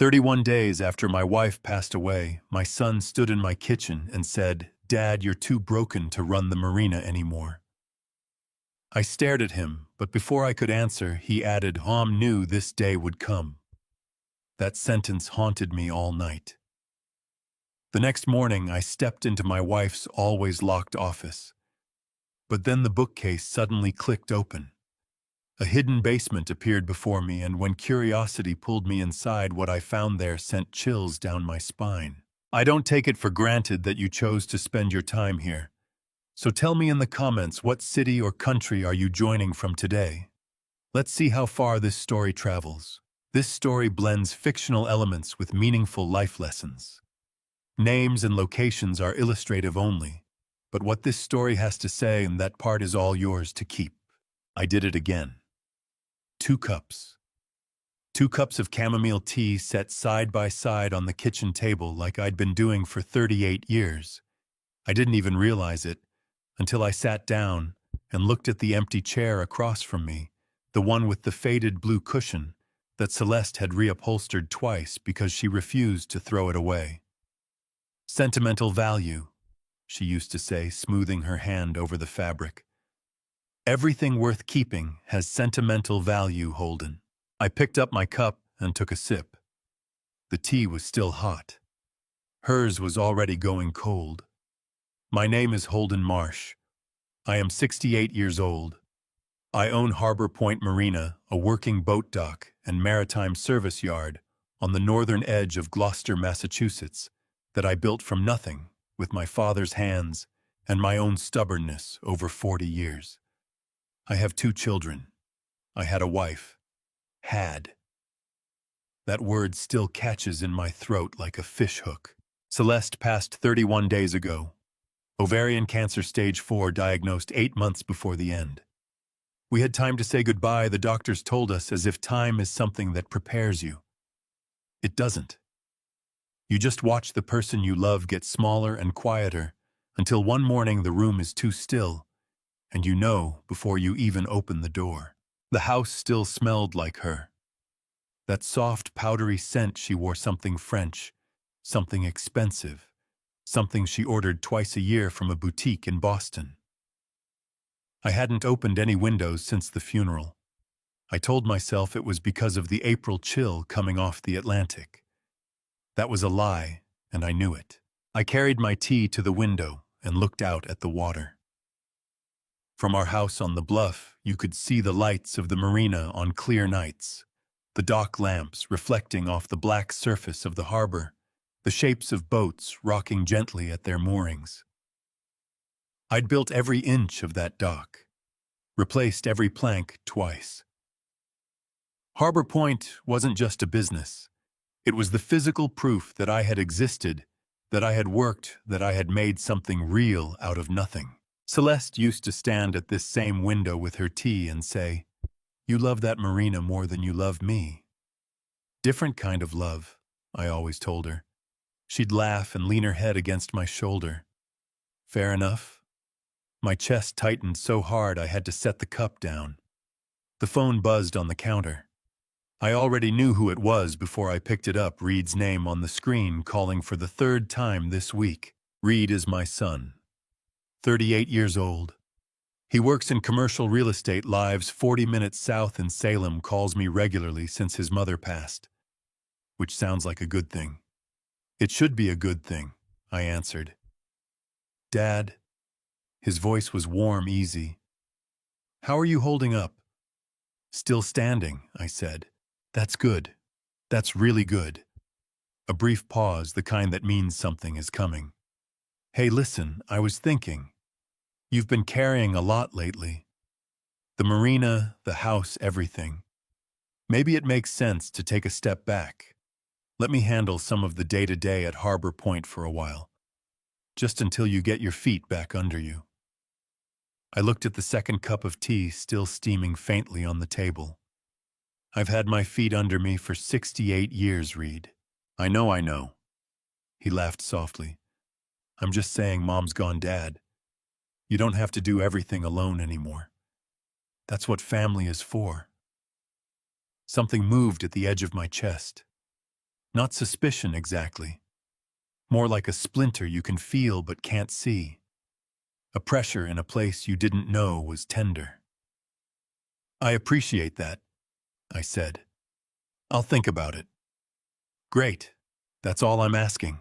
31 days after my wife passed away, my son stood in my kitchen and said, "Dad, you're too broken to run the marina anymore." I stared at him, but before I could answer, he added, "Hom knew this day would come." That sentence haunted me all night. The next morning, I stepped into my wife's always locked office. But then the bookcase suddenly clicked open. A hidden basement appeared before me, and when curiosity pulled me inside, what I found there sent chills down my spine. I don't take it for granted that you chose to spend your time here. So tell me in the comments, what city or country are you joining from today? Let's see how far this story travels. This story blends fictional elements with meaningful life lessons. Names and locations are illustrative only, but what this story has to say, and that part is all yours to keep. I did it again. 2 cups. 2 cups of chamomile tea set side by side on the kitchen table like I'd been doing for 38 years. I didn't even realize it until I sat down and looked at the empty chair across from me, the one with the faded blue cushion that Celeste had reupholstered twice because she refused to throw it away. "Sentimental value," she used to say, smoothing her hand over the fabric. "Everything worth keeping has sentimental value, Holden." I picked up my cup and took a sip. The tea was still hot. Hers was already going cold. "My name is Holden Marsh. I am 68 years old. I own Harbor Point Marina, a working boat dock and maritime service yard on the northern edge of Gloucester, Massachusetts, that I built from nothing with my father's hands and my own stubbornness over 40 years. I have 2 children. I had a wife. Had. That word still catches in my throat like a fishhook. Celeste passed 31 days ago. Ovarian cancer stage 4, diagnosed 8 months before the end. We had time to say goodbye, the doctors told us, as if time is something that prepares you. It doesn't. You just watch the person you love get smaller and quieter until one morning the room is too still, and you know before you even open the door. The house still smelled like her. That soft, powdery scent. She wore something French, something expensive, something she ordered twice a year from a boutique in Boston. I hadn't opened any windows since the funeral. I told myself it was because of the April chill coming off the Atlantic. That was a lie, and I knew it. I carried my tea to the window and looked out at the water. From our house on the bluff, you could see the lights of the marina on clear nights, the dock lamps reflecting off the black surface of the harbor, the shapes of boats rocking gently at their moorings. I'd built every inch of that dock, replaced every plank twice. Harbor Point wasn't just a business. It was the physical proof that I had existed, that I had worked, that I had made something real out of nothing. Celeste used to stand at this same window with her tea and say, "You love that marina more than you love me." "Different kind of love," I always told her. She'd laugh and lean her head against my shoulder. "Fair enough." My chest tightened so hard I had to set the cup down. The phone buzzed on the counter. I already knew who it was before I picked it up, Reed's name on the screen, calling for the 3rd time this week. Reed is my son, 38 years old. He works in commercial real estate, lives 40 minutes south in Salem, calls me regularly since his mother passed. Which sounds like a good thing. "It should be a good thing," I answered. "Dad." His voice was warm, easy. "How are you holding up?" "Still standing," I said. "That's good. That's really good." A brief pause, the kind that means something is coming. "Hey, listen, I was thinking. You've been carrying a lot lately. The marina, the house, everything. Maybe it makes sense to take a step back. Let me handle some of the day-to-day at Harbor Point for a while. Just until you get your feet back under you." I looked at the second cup of tea still steaming faintly on the table. "I've had my feet under me for 68 years, Reed." I know." He laughed softly. "I'm just saying Mom's gone, Dad. You don't have to do everything alone anymore. That's what family is for." Something moved at the edge of my chest. Not suspicion exactly. More like a splinter you can feel but can't see. A pressure in a place you didn't know was tender. I appreciate that, I said. I'll think about it. Great. That's all I'm asking.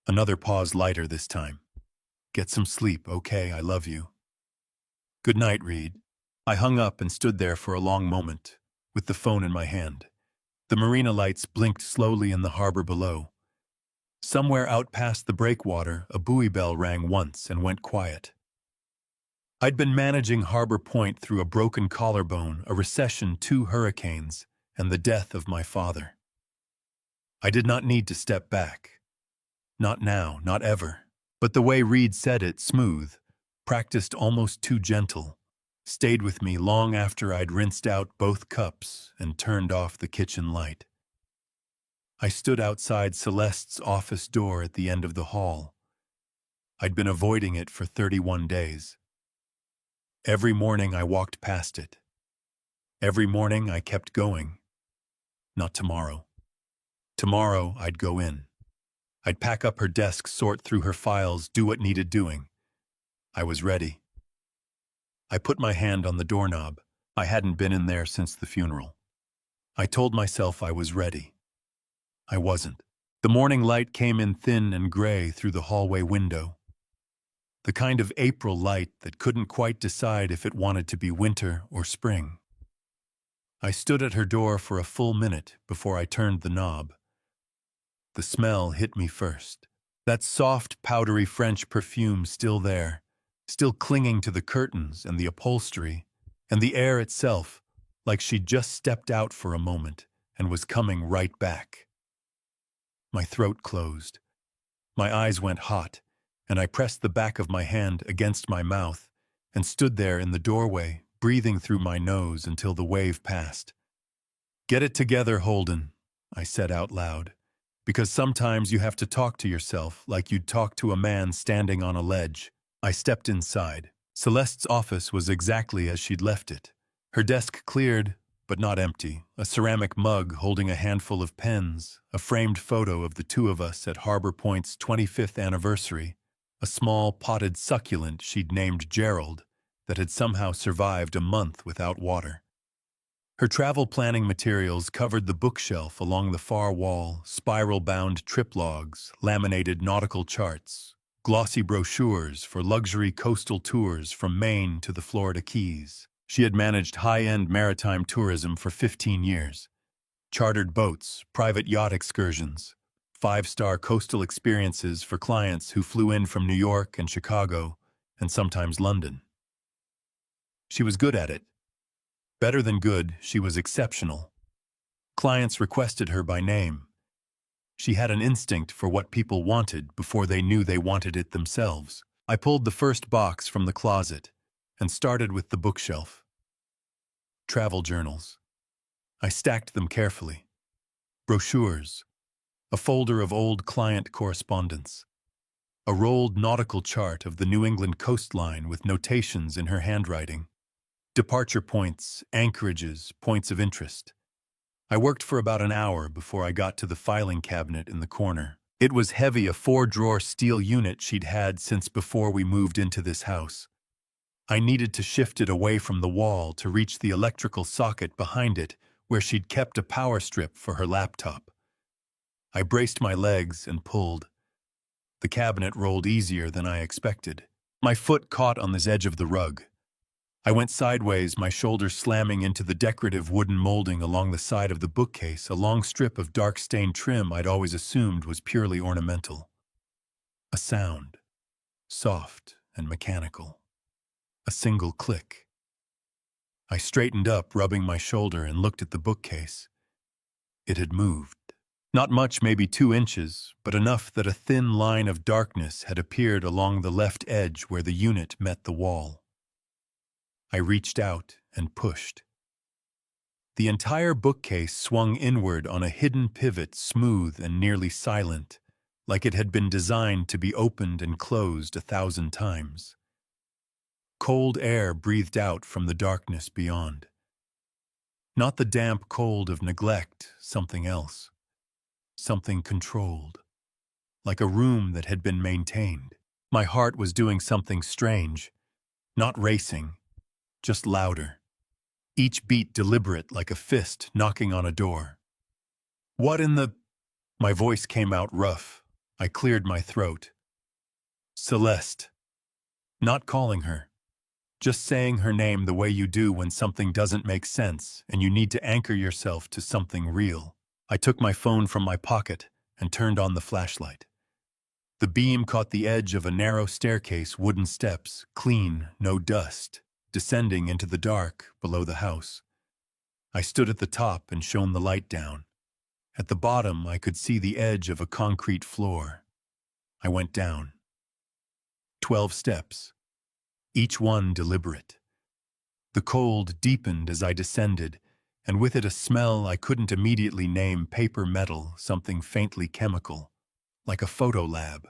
Another pause lighter this time. Get some sleep, okay? I love you. Good night, Reed. I hung up and stood there for a long moment, with the phone in my hand. The marina lights blinked slowly in the harbor below. Somewhere out past the breakwater, a buoy bell rang once and went quiet. I'd been managing Harbor Point through a broken collarbone, a recession, 2 hurricanes, and the death of my father. I did not need to step back. Not now, not ever. But the way Reed said it, smooth, practiced almost too gentle, stayed with me long after I'd rinsed out both cups and turned off the kitchen light. I stood outside Celeste's office door at the end of the hall. I'd been avoiding it for 31 days. Every morning I walked past it. Every morning I kept going. Not tomorrow. Tomorrow I'd go in. I'd pack up her desk, sort through her files, do what needed doing. I was ready. I put my hand on the doorknob. I hadn't been in there since the funeral. I told myself I was ready. I wasn't. The morning light came in thin and gray through the hallway window. The kind of April light that couldn't quite decide if it wanted to be winter or spring. I stood at her door for a full minute before I turned the knob. The smell hit me first. That soft, powdery French perfume still there, still clinging to the curtains and the upholstery, and the air itself, like she'd just stepped out for a moment and was coming right back. My throat closed. My eyes went hot, and I pressed the back of my hand against my mouth and stood there in the doorway, breathing through my nose until the wave passed. "Get it together, Holden," I said out loud, because sometimes you have to talk to yourself like you'd talk to a man standing on a ledge. I stepped inside. Celeste's office was exactly as she'd left it. Her desk cleared, but not empty, a ceramic mug holding a handful of pens, a framed photo of the two of us at Harbor Point's 25th anniversary, a small potted succulent she'd named Gerald that had somehow survived a month without water. Her travel planning materials covered the bookshelf along the far wall, spiral-bound trip logs, laminated nautical charts, glossy brochures for luxury coastal tours from Maine to the Florida Keys. She had managed high-end maritime tourism for 15 years. Chartered boats, private yacht excursions, 5-star coastal experiences for clients who flew in from New York and Chicago, and sometimes London. She was good at it. Better than good, she was exceptional. Clients requested her by name. She had an instinct for what people wanted before they knew they wanted it themselves. I pulled the first box from the closet and started with the bookshelf. Travel journals. I stacked them carefully. Brochures. A folder of old client correspondence. A rolled nautical chart of the New England coastline with notations in her handwriting. Departure points, anchorages, points of interest. I worked for about an hour before I got to the filing cabinet in the corner. It was heavy, a 4-drawer steel unit she'd had since before we moved into this house. I needed to shift it away from the wall to reach the electrical socket behind it where she'd kept a power strip for her laptop. I braced my legs and pulled. The cabinet rolled easier than I expected. My foot caught on the edge of the rug. I went sideways, my shoulders slamming into the decorative wooden molding along the side of the bookcase, a long strip of dark-stained trim I'd always assumed was purely ornamental. A sound, soft and mechanical. A single click. I straightened up, rubbing my shoulder, and looked at the bookcase. It had moved. Not much, maybe 2 inches, but enough that a thin line of darkness had appeared along the left edge where the unit met the wall. I reached out and pushed. The entire bookcase swung inward on a hidden pivot, smooth and nearly silent, like it had been designed to be opened and closed 1,000 times. Cold air breathed out from the darkness beyond. Not the damp cold of neglect, something else. something controlled, like a room that had been maintained. My heart was doing something strange, not racing, just louder. Each beat deliberate like a fist knocking on a door. What in the... My voice came out rough. I cleared my throat. Celeste. Not calling her. Just saying her name the way you do when something doesn't make sense and you need to anchor yourself to something real. I took my phone from my pocket and turned on the flashlight. The beam caught the edge of a narrow staircase, wooden steps, clean, no dust, descending into the dark below the house. I stood at the top and shone the light down. At the bottom, I could see the edge of a concrete floor. I went down. 12 steps, each one deliberate. The cold deepened as I descended, and with it a smell I couldn't immediately name, paper metal, something faintly chemical, like a photo lab,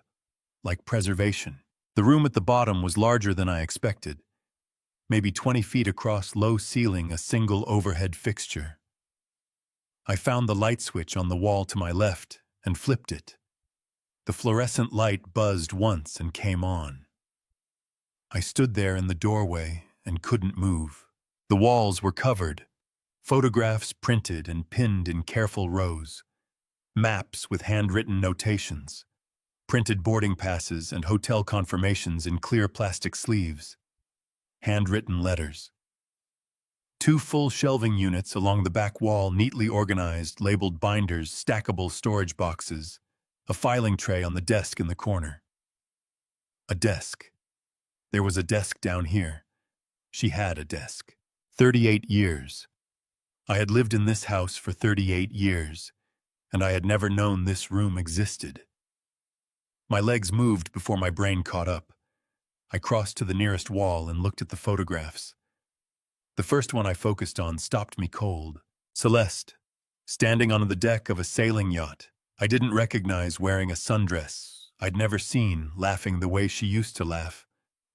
like preservation. The room at the bottom was larger than I expected, maybe 20 feet across, low ceiling, a single overhead fixture. I found the light switch on the wall to my left and flipped it. The fluorescent light buzzed once and came on. I stood there in the doorway and couldn't move. The walls were covered, photographs printed and pinned in careful rows, maps with handwritten notations, printed boarding passes and hotel confirmations in clear plastic sleeves, handwritten letters. 2 full shelving units along the back wall, neatly organized, labeled binders, stackable storage boxes, a filing tray on the desk in the corner. A desk. There was a desk down here. She had a desk. 38 years. I had lived in this house for 38 years, and I had never known this room existed. My legs moved before my brain caught up. I crossed to the nearest wall and looked at the photographs. The first one I focused on stopped me cold. Celeste, standing on the deck of a sailing yacht. I didn't recognize, wearing a sundress I'd never seen, laughing the way she used to laugh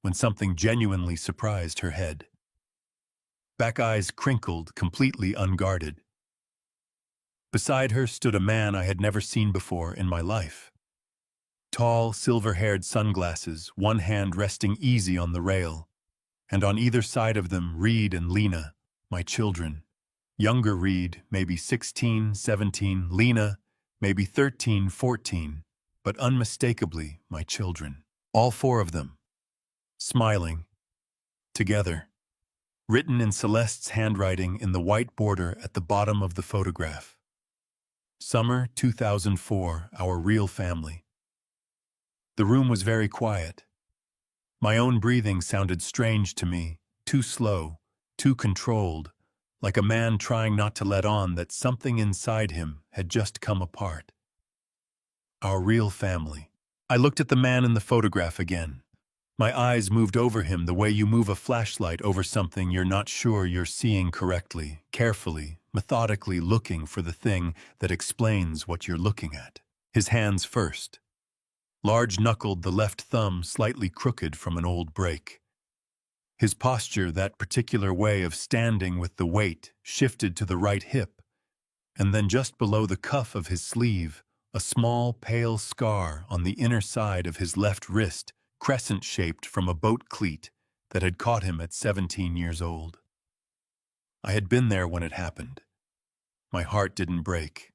when something genuinely surprised her head. Back eyes crinkled, completely unguarded. Beside her stood a man I had never seen before in my life. Tall, silver-haired sunglasses, one hand resting easy on the rail, and on either side of them Reed and Lena, my children. Younger Reed, maybe 16, 17, Lena, maybe 13, 14, but unmistakably my children. All 4 of them, smiling, together, written in Celeste's handwriting in the white border at the bottom of the photograph. Summer 2004, our real family. The room was very quiet. My own breathing sounded strange to me, too slow, too controlled, like a man trying not to let on that something inside him had just come apart. Our real family. I looked at the man in the photograph again. My eyes moved over him the way you move a flashlight over something you're not sure you're seeing correctly, carefully, methodically looking for the thing that explains what you're looking at. His hands first. Large-knuckled, the left thumb slightly crooked from an old break. His posture, that particular way of standing with the weight, shifted to the right hip, and then just below the cuff of his sleeve, a small, pale scar on the inner side of his left wrist, crescent-shaped from a boat cleat that had caught him at 17 years old. I had been there when it happened. My heart didn't break.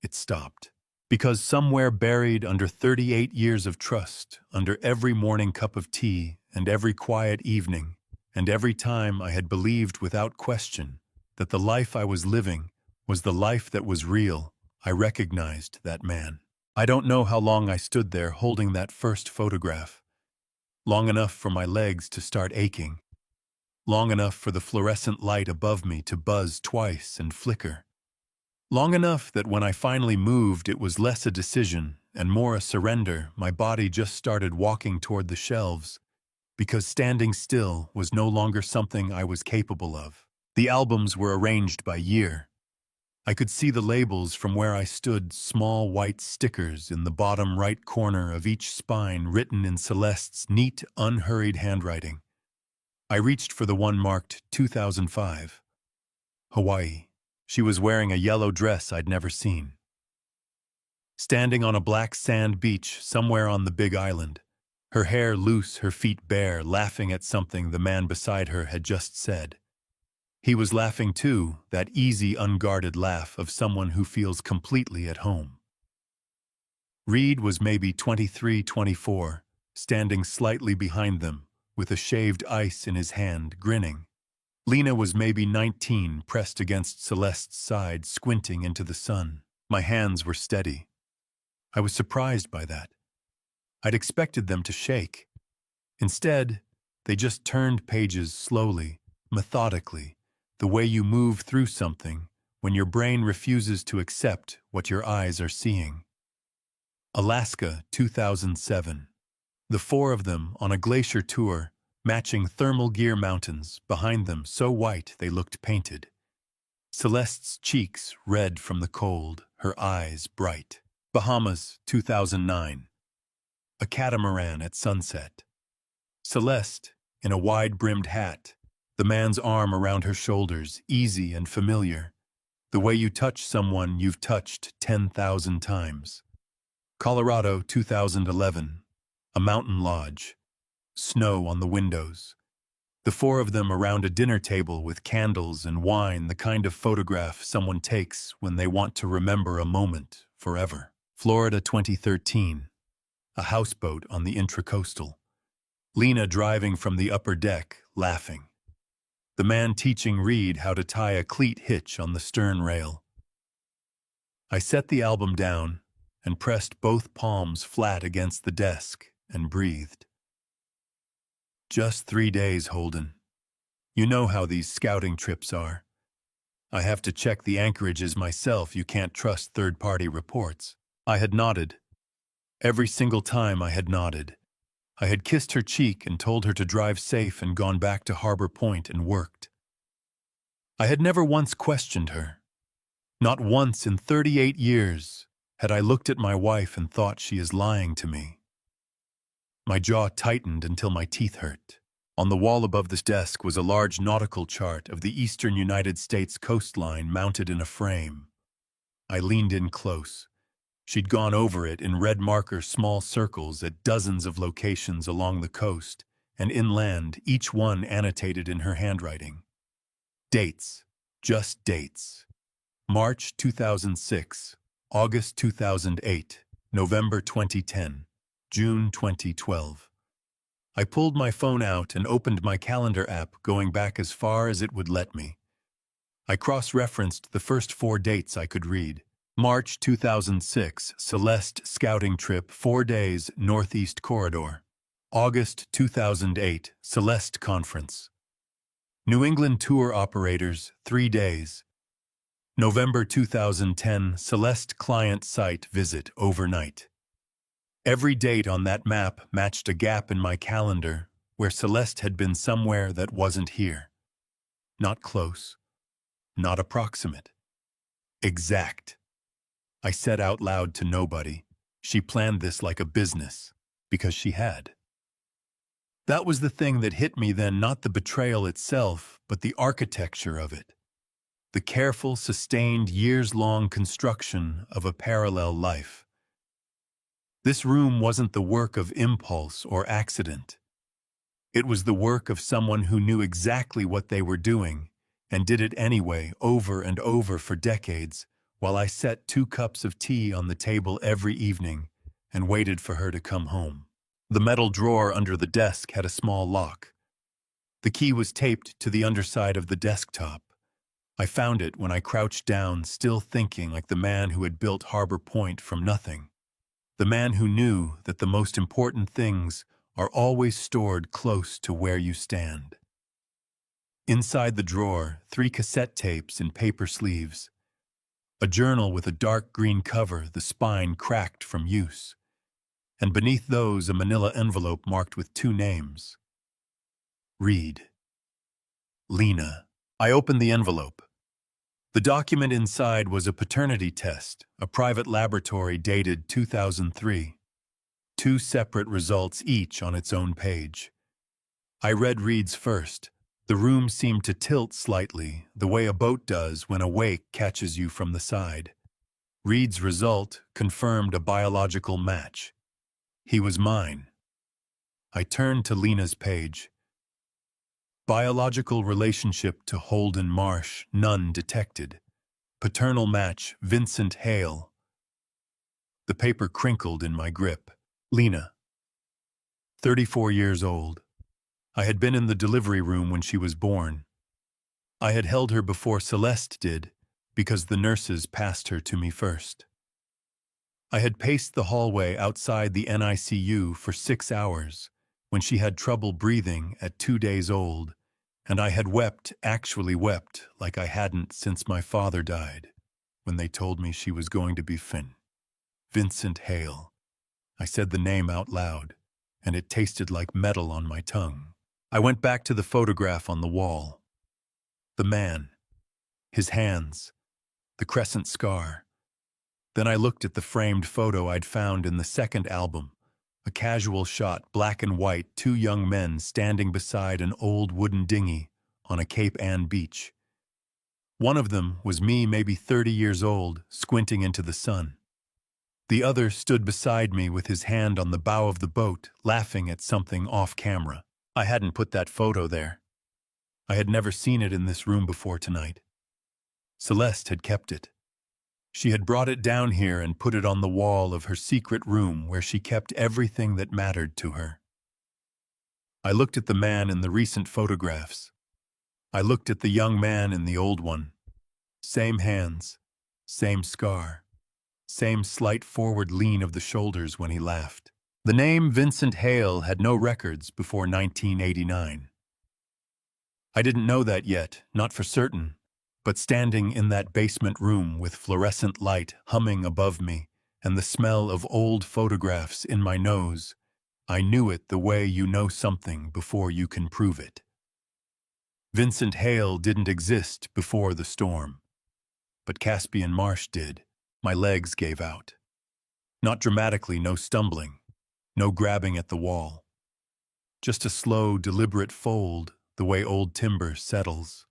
It stopped. Because somewhere buried under 38 years of trust, under every morning cup of tea and every quiet evening, and every time I had believed without question that the life I was living was the life that was real, I recognized that man. I don't know how long I stood there holding that first photograph. Long enough for my legs to start aching. Long enough for the fluorescent light above me to buzz twice and flicker. Long enough that when I finally moved, it was less a decision and more a surrender. My body just started walking toward the shelves, because standing still was no longer something I was capable of. The albums were arranged by year. I could see the labels from where I stood, small white stickers in the bottom right corner of each spine written in Celeste's neat, unhurried handwriting. I reached for the one marked 2005. Hawaii. She was wearing a yellow dress I'd never seen. standing on a black sand beach somewhere on the Big Island, her hair loose, her feet bare, laughing at something the man beside her had just said. He was laughing too, that easy, unguarded laugh of someone who feels completely at home. Reed was maybe 23, 24, standing slightly behind them, with a shaved ice in his hand, grinning. Lena was maybe 19, pressed against Celeste's side, squinting into the sun. My hands were steady. I was surprised by that. I'd expected them to shake. Instead, they just turned pages slowly, methodically, the way you move through something when your brain refuses to accept what your eyes are seeing. Alaska, 2007. The four of them on a glacier tour, matching thermal gear mountains, behind them so white they looked painted. Celeste's cheeks red from the cold, her eyes bright. Bahamas, 2009. A catamaran at sunset. Celeste, in a wide-brimmed hat, the man's arm around her shoulders, easy and familiar, the way you touch someone you've touched 10,000 times. Colorado, 2011. A mountain lodge. Snow on the windows. The four of them around a dinner table with candles and wine, the kind of photograph someone takes when they want to remember a moment forever. Florida, 2013. A houseboat on the Intracoastal. Lena driving from the upper deck, laughing. The man teaching Reed how to tie a cleat hitch on the stern rail. I set the album down and pressed both palms flat against the desk and breathed. Just 3 days, Holden. You know how these scouting trips are. I have to check the anchorages myself. You can't trust third-party reports. I had nodded. Every single time I had nodded. I had kissed her cheek and told her to drive safe and gone back to Harbor Point and worked. I had never once questioned her. Not once in 38 years had I looked at my wife and thought she is lying to me. My jaw tightened until my teeth hurt. On the wall above this desk was a large nautical chart of the eastern United States coastline mounted in a frame. I leaned in close. She'd gone over it in red marker small circles at dozens of locations along the coast and inland, each one annotated in her handwriting. Dates. Just dates. March 2006, August 2008, November 2010, June 2012. I pulled my phone out and opened my calendar app, going back as far as it would let me. I cross-referenced the first 4 dates I could read. March 2006, Celeste scouting trip, 4 days, Northeast Corridor. August 2008, Celeste conference. New England tour operators, 3 days. November 2010, Celeste client site visit overnight. Every date on that map matched a gap in my calendar where Celeste had been somewhere that wasn't here. Not close. Not approximate. Exact. I said out loud to nobody. She planned this like a business, because she had. That was the thing that hit me then, not the betrayal itself, but the architecture of it. The careful, sustained, years-long construction of a parallel life. This room wasn't the work of impulse or accident. It was the work of someone who knew exactly what they were doing and did it anyway, over and over for decades, while I set 2 cups of tea on the table every evening and waited for her to come home. The metal drawer under the desk had a small lock. The key was taped to the underside of the desktop. I found it when I crouched down, still thinking like the man who had built Harbor Point from nothing. The man who knew that the most important things are always stored close to where you stand. Inside the drawer, 3 cassette tapes in paper sleeves. A journal with a dark green cover, the spine cracked from use. And beneath those, a manila envelope marked with 2 names. Reed. Lena. I opened the envelope. The document inside was a paternity test, a private laboratory dated 2003. 2 separate results, each on its own page. I read Reed's first. The room seemed to tilt slightly, the way a boat does when a wake catches you from the side. Reed's result confirmed a biological match. He was mine. I turned to Lena's page. Biological relationship to Holden Marsh, none detected. Paternal match, Vincent Hale. The paper crinkled in my grip. Lena, 34 years old. I had been in the delivery room when she was born. I had held her before Celeste did, because the nurses passed her to me first. I had paced the hallway outside the NICU for 6 hours when she had trouble breathing at 2 days old, and I had wept, actually wept, like I hadn't since my father died, when they told me she was going to be Vincent Hale. I said the name out loud, and it tasted like metal on my tongue. I went back to the photograph on the wall. The man, his hands, the crescent scar. Then I looked at the framed photo I'd found in the second album, a casual shot, black and white, 2 young men standing beside an old wooden dinghy on a Cape Ann beach. One of them was me, maybe 30 years old, squinting into the sun. The other stood beside me with his hand on the bow of the boat, laughing at something off camera. I hadn't put that photo there. I had never seen it in this room before tonight. Celeste had kept it. She had brought it down here and put it on the wall of her secret room where she kept everything that mattered to her. I looked at the man in the recent photographs. I looked at the young man in the old one. Same hands, same scar, same slight forward lean of the shoulders when he laughed. The name Vincent Hale had no records before 1989. I didn't know that yet, not for certain, but standing in that basement room with fluorescent light humming above me and the smell of old photographs in my nose, I knew it the way you know something before you can prove it. Vincent Hale didn't exist before the storm, but Caspian Marsh did. My legs gave out. Not dramatically, no stumbling, no grabbing at the wall. Just a slow, deliberate fold, the way old timber settles.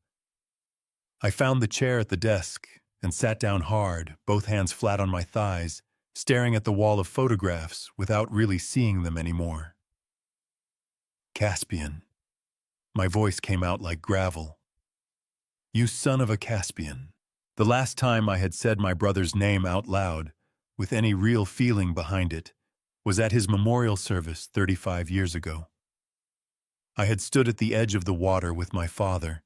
I found the chair at the desk and sat down hard, both hands flat on my thighs, staring at the wall of photographs without really seeing them anymore. Caspian. My voice came out like gravel. You son of a Caspian. The last time I had said my brother's name out loud, with any real feeling behind it, was at his memorial service 35 years ago. I had stood at the edge of the water with my father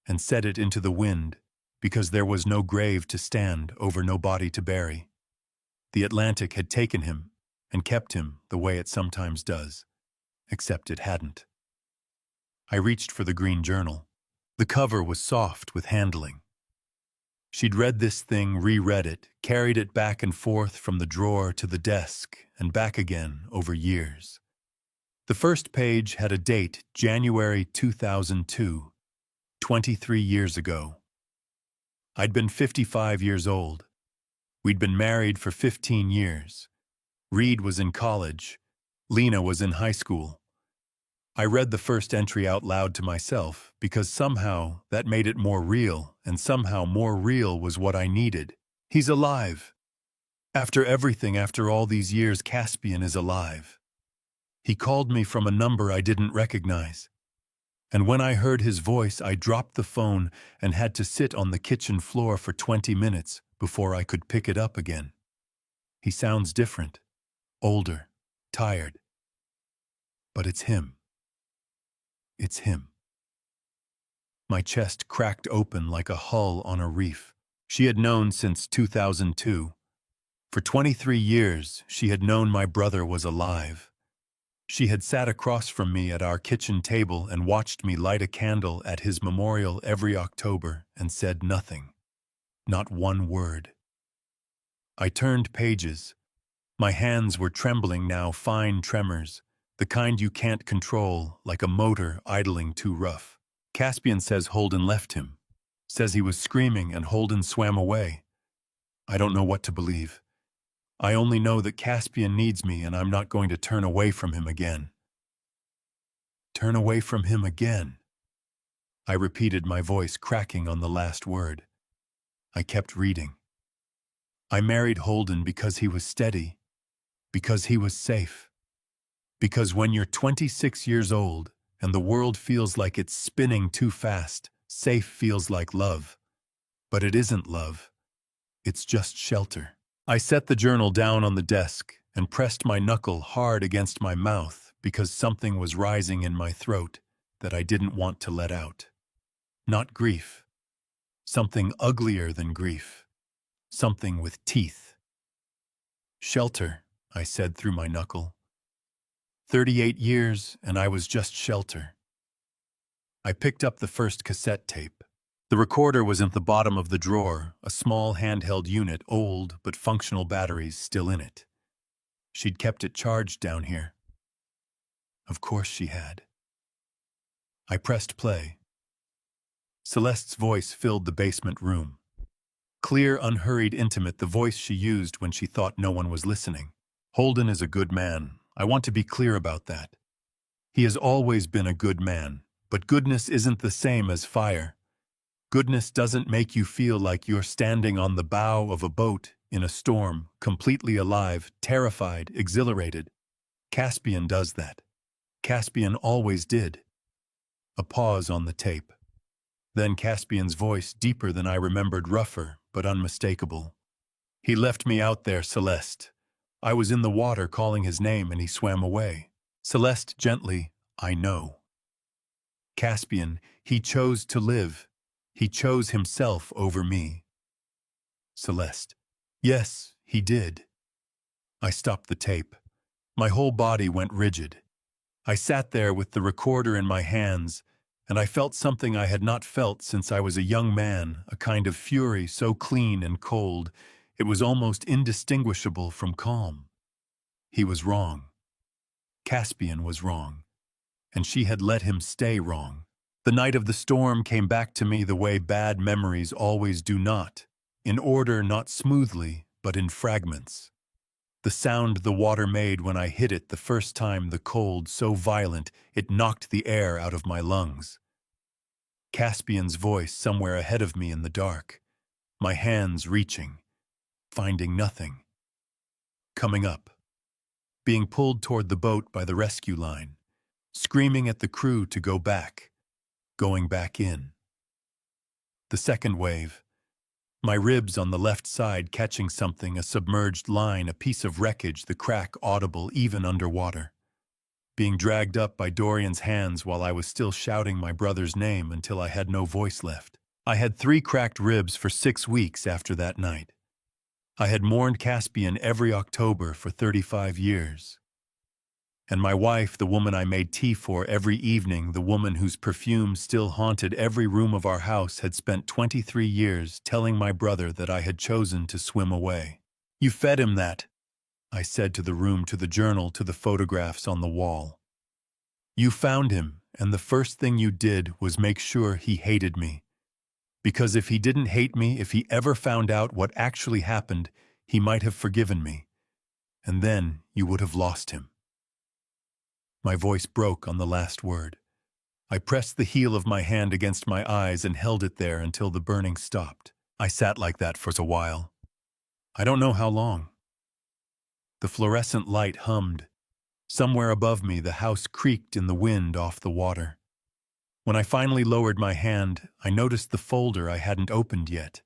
and said it into the wind because there was no grave to stand over, no body to bury. The Atlantic had taken him and kept him the way it sometimes does, except it hadn't. I reached for the green journal. The cover was soft with handling. She'd read this thing, reread it, carried it back and forth from the drawer to the desk and back again over years. The first page had a date, January 2002, 23 years ago. I'd been 55 years old. We'd been married for 15 years. Reed was in college. Lena was in high school. I read the first entry out loud to myself because somehow that made it more real, and somehow more real was what I needed. He's alive. After everything, after all these years, Caspian is alive. He called me from a number I didn't recognize. And when I heard his voice, I dropped the phone and had to sit on the kitchen floor for 20 minutes before I could pick it up again. He sounds different, older, tired. But it's him. It's him. My chest cracked open like a hull on a reef. She had known since 2002. For 23 years, she had known my brother was alive. She had sat across from me at our kitchen table and watched me light a candle at his memorial every October and said nothing. Not one word. I turned pages. My hands were trembling now, fine tremors, the kind you can't control, like a motor idling too rough. Caspian says Holden left him. Says he was screaming and Holden swam away. I don't know what to believe. I only know that Caspian needs me and I'm not going to turn away from him again. Turn away from him again. I repeated, my voice cracking on the last word. I kept reading. I married Holden because he was steady, because he was safe. Because when you're 26 years old and the world feels like it's spinning too fast, safe feels like love. But it isn't love. It's just shelter. I set the journal down on the desk and pressed my knuckle hard against my mouth because something was rising in my throat that I didn't want to let out. Not grief. Something uglier than grief. Something with teeth. Shelter, I said through my knuckle. 38 years, and I was just shelter. I picked up the first cassette tape. The recorder was at the bottom of the drawer, a small handheld unit, old but functional batteries still in it. She'd kept it charged down here. Of course she had. I pressed play. Celeste's voice filled the basement room. Clear, unhurried, intimate, the voice she used when she thought no one was listening. Holden is a good man. I want to be clear about that. He has always been a good man, but goodness isn't the same as fire. Goodness doesn't make you feel like you're standing on the bow of a boat in a storm, completely alive, terrified, exhilarated. Caspian does that. Caspian always did. A pause on the tape. Then Caspian's voice, deeper than I remembered, rougher but unmistakable. He left me out there, Celeste. I was in the water calling his name and he swam away. Celeste, gently, I know. Caspian, he chose to live. He chose himself over me. Celeste, yes, he did. I stopped the tape. My whole body went rigid. I sat there with the recorder in my hands, and I felt something I had not felt since I was a young man, a kind of fury so clean and cold, it was almost indistinguishable from calm. He was wrong. Caspian was wrong, and she had let him stay wrong. The night of the storm came back to me the way bad memories always do, not in order, not smoothly, but in fragments. The sound the water made when I hit it the first time, the cold so violent it knocked the air out of my lungs. Caspian's voice somewhere ahead of me in the dark, my hands reaching, finding nothing. Coming up, being pulled toward the boat by the rescue line, screaming at the crew to go back, going back in. The second wave, my ribs on the left side catching something, a submerged line, a piece of wreckage, the crack audible even underwater. Being dragged up by Dorian's hands while I was still shouting my brother's name until I had no voice left. I had 3 cracked ribs for 6 weeks after that night. I had mourned Caspian every October for 35 years. And my wife, the woman I made tea for every evening, the woman whose perfume still haunted every room of our house, had spent 23 years telling my brother that I had chosen to swim away. You fed him that, I said to the room, to the journal, to the photographs on the wall. You found him, and the first thing you did was make sure he hated me. Because if he didn't hate me, if he ever found out what actually happened, he might have forgiven me. And then you would have lost him. My voice broke on the last word. I pressed the heel of my hand against my eyes and held it there until the burning stopped. I sat like that for a while. I don't know how long. The fluorescent light hummed. Somewhere above me, the house creaked in the wind off the water. When I finally lowered my hand, I noticed the folder I hadn't opened yet.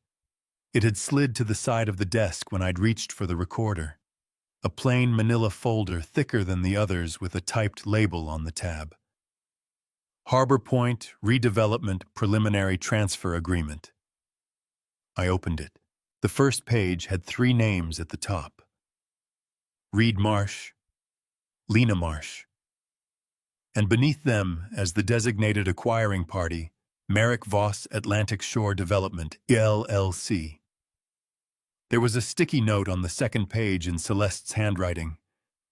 It had slid to the side of the desk when I'd reached for the recorder. A plain manila folder, thicker than the others, with a typed label on the tab. Harbor Point Redevelopment Preliminary Transfer Agreement. I opened it. The first page had 3 names at the top. Reed Marsh, Lena Marsh. And beneath them, as the designated acquiring party, Merrick Voss Atlantic Shore Development, LLC. There was a sticky note on the second page in Celeste's handwriting.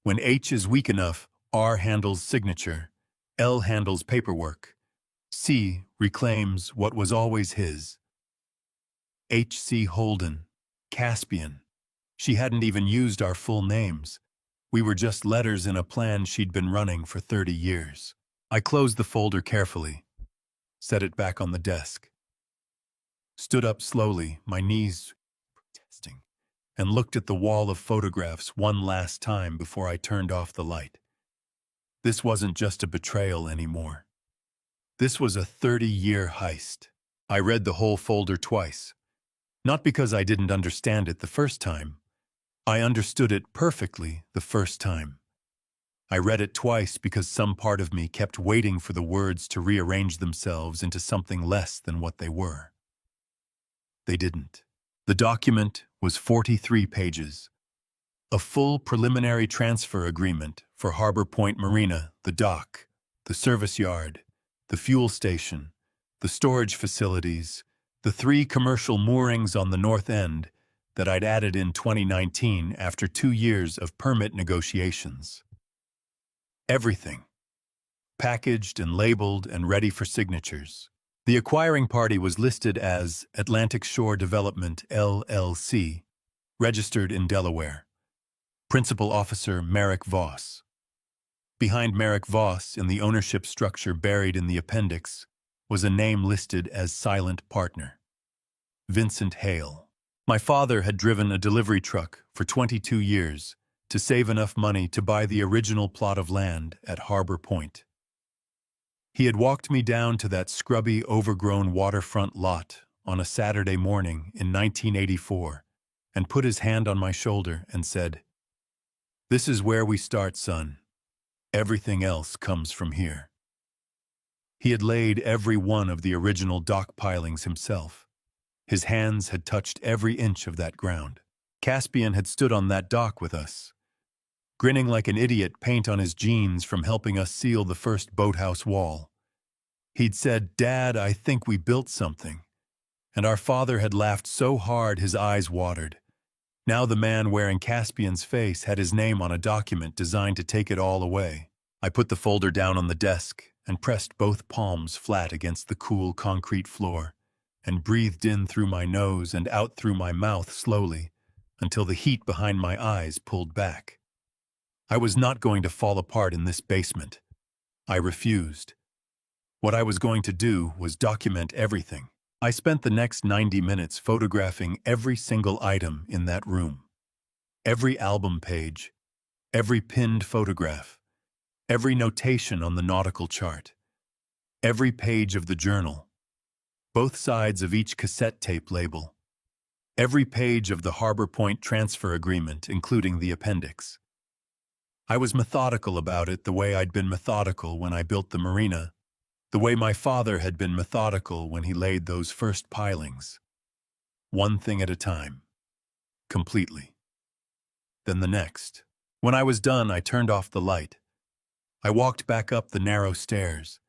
When H is weak enough, R handles signature, L handles paperwork, C reclaims what was always his. H.C. Holden, Caspian. She hadn't even used our full names. We were just letters in a plan she'd been running for 30 years. I closed the folder carefully, set it back on the desk, stood up slowly, my knees protesting. and looked at the wall of photographs one last time before I turned off the light. This wasn't just a betrayal anymore. This was a 30-year heist. I read the whole folder twice. Not because I didn't understand it the first time. I understood it perfectly the first time. I read it twice because some part of me kept waiting for the words to rearrange themselves into something less than what they were. They didn't. The document was 43 pages. A full preliminary transfer agreement for Harbor Point Marina, the dock, the service yard, the fuel station, the storage facilities, the 3 commercial moorings on the north end that I'd added in 2019 after 2 years of permit negotiations. Everything. Packaged and labeled and ready for signatures. The acquiring party was listed as Atlantic Shore Development, LLC, registered in Delaware. Principal Officer Merrick Voss. Behind Merrick Voss, in the ownership structure buried in the appendix, was a name listed as silent partner. Vincent Hale. My father had driven a delivery truck for 22 years to save enough money to buy the original plot of land at Harbor Point. He had walked me down to that scrubby, overgrown waterfront lot on a Saturday morning in 1984 and put his hand on my shoulder and said, "This is where we start, son. Everything else comes from here." He had laid every one of the original dock pilings himself. His hands had touched every inch of that ground. Caspian had stood on that dock with us, grinning like an idiot, paint on his jeans from helping us seal the first boathouse wall. He'd said, "Dad, I think we built something." And our father had laughed so hard his eyes watered. Now the man wearing Caspian's face had his name on a document designed to take it all away. I put the folder down on the desk and pressed both palms flat against the cool concrete floor and breathed in through my nose and out through my mouth slowly until the heat behind my eyes pulled back. I was not going to fall apart in this basement. I refused. What I was going to do was document everything. I spent the next 90 minutes photographing every single item in that room. Every album page, every pinned photograph, every notation on the nautical chart, every page of the journal, both sides of each cassette tape label, every page of the Harbor Point transfer agreement, including the appendix. I was methodical about it the way I'd been methodical when I built the marina, the way my father had been methodical when he laid those first pilings. One thing at a time. Completely. Then the next. When I was done, I turned off the light. I walked back up the narrow stairs.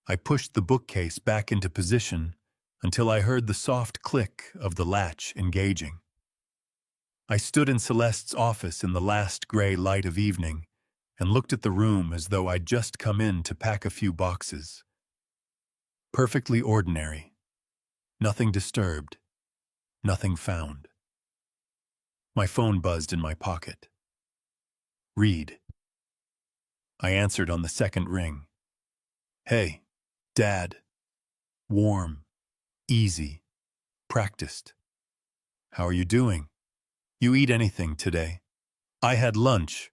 I pushed the bookcase back into position until I heard the soft click of the latch engaging. I stood in Celeste's office in the last gray light of evening and looked at the room as though I'd just come in to pack a few boxes. Perfectly ordinary. Nothing disturbed. Nothing found. My phone buzzed in my pocket. "Read." I answered on the second ring. "Hey, Dad. Warm. Easy. Practiced. How are you doing? You eat anything today?" "I had lunch,"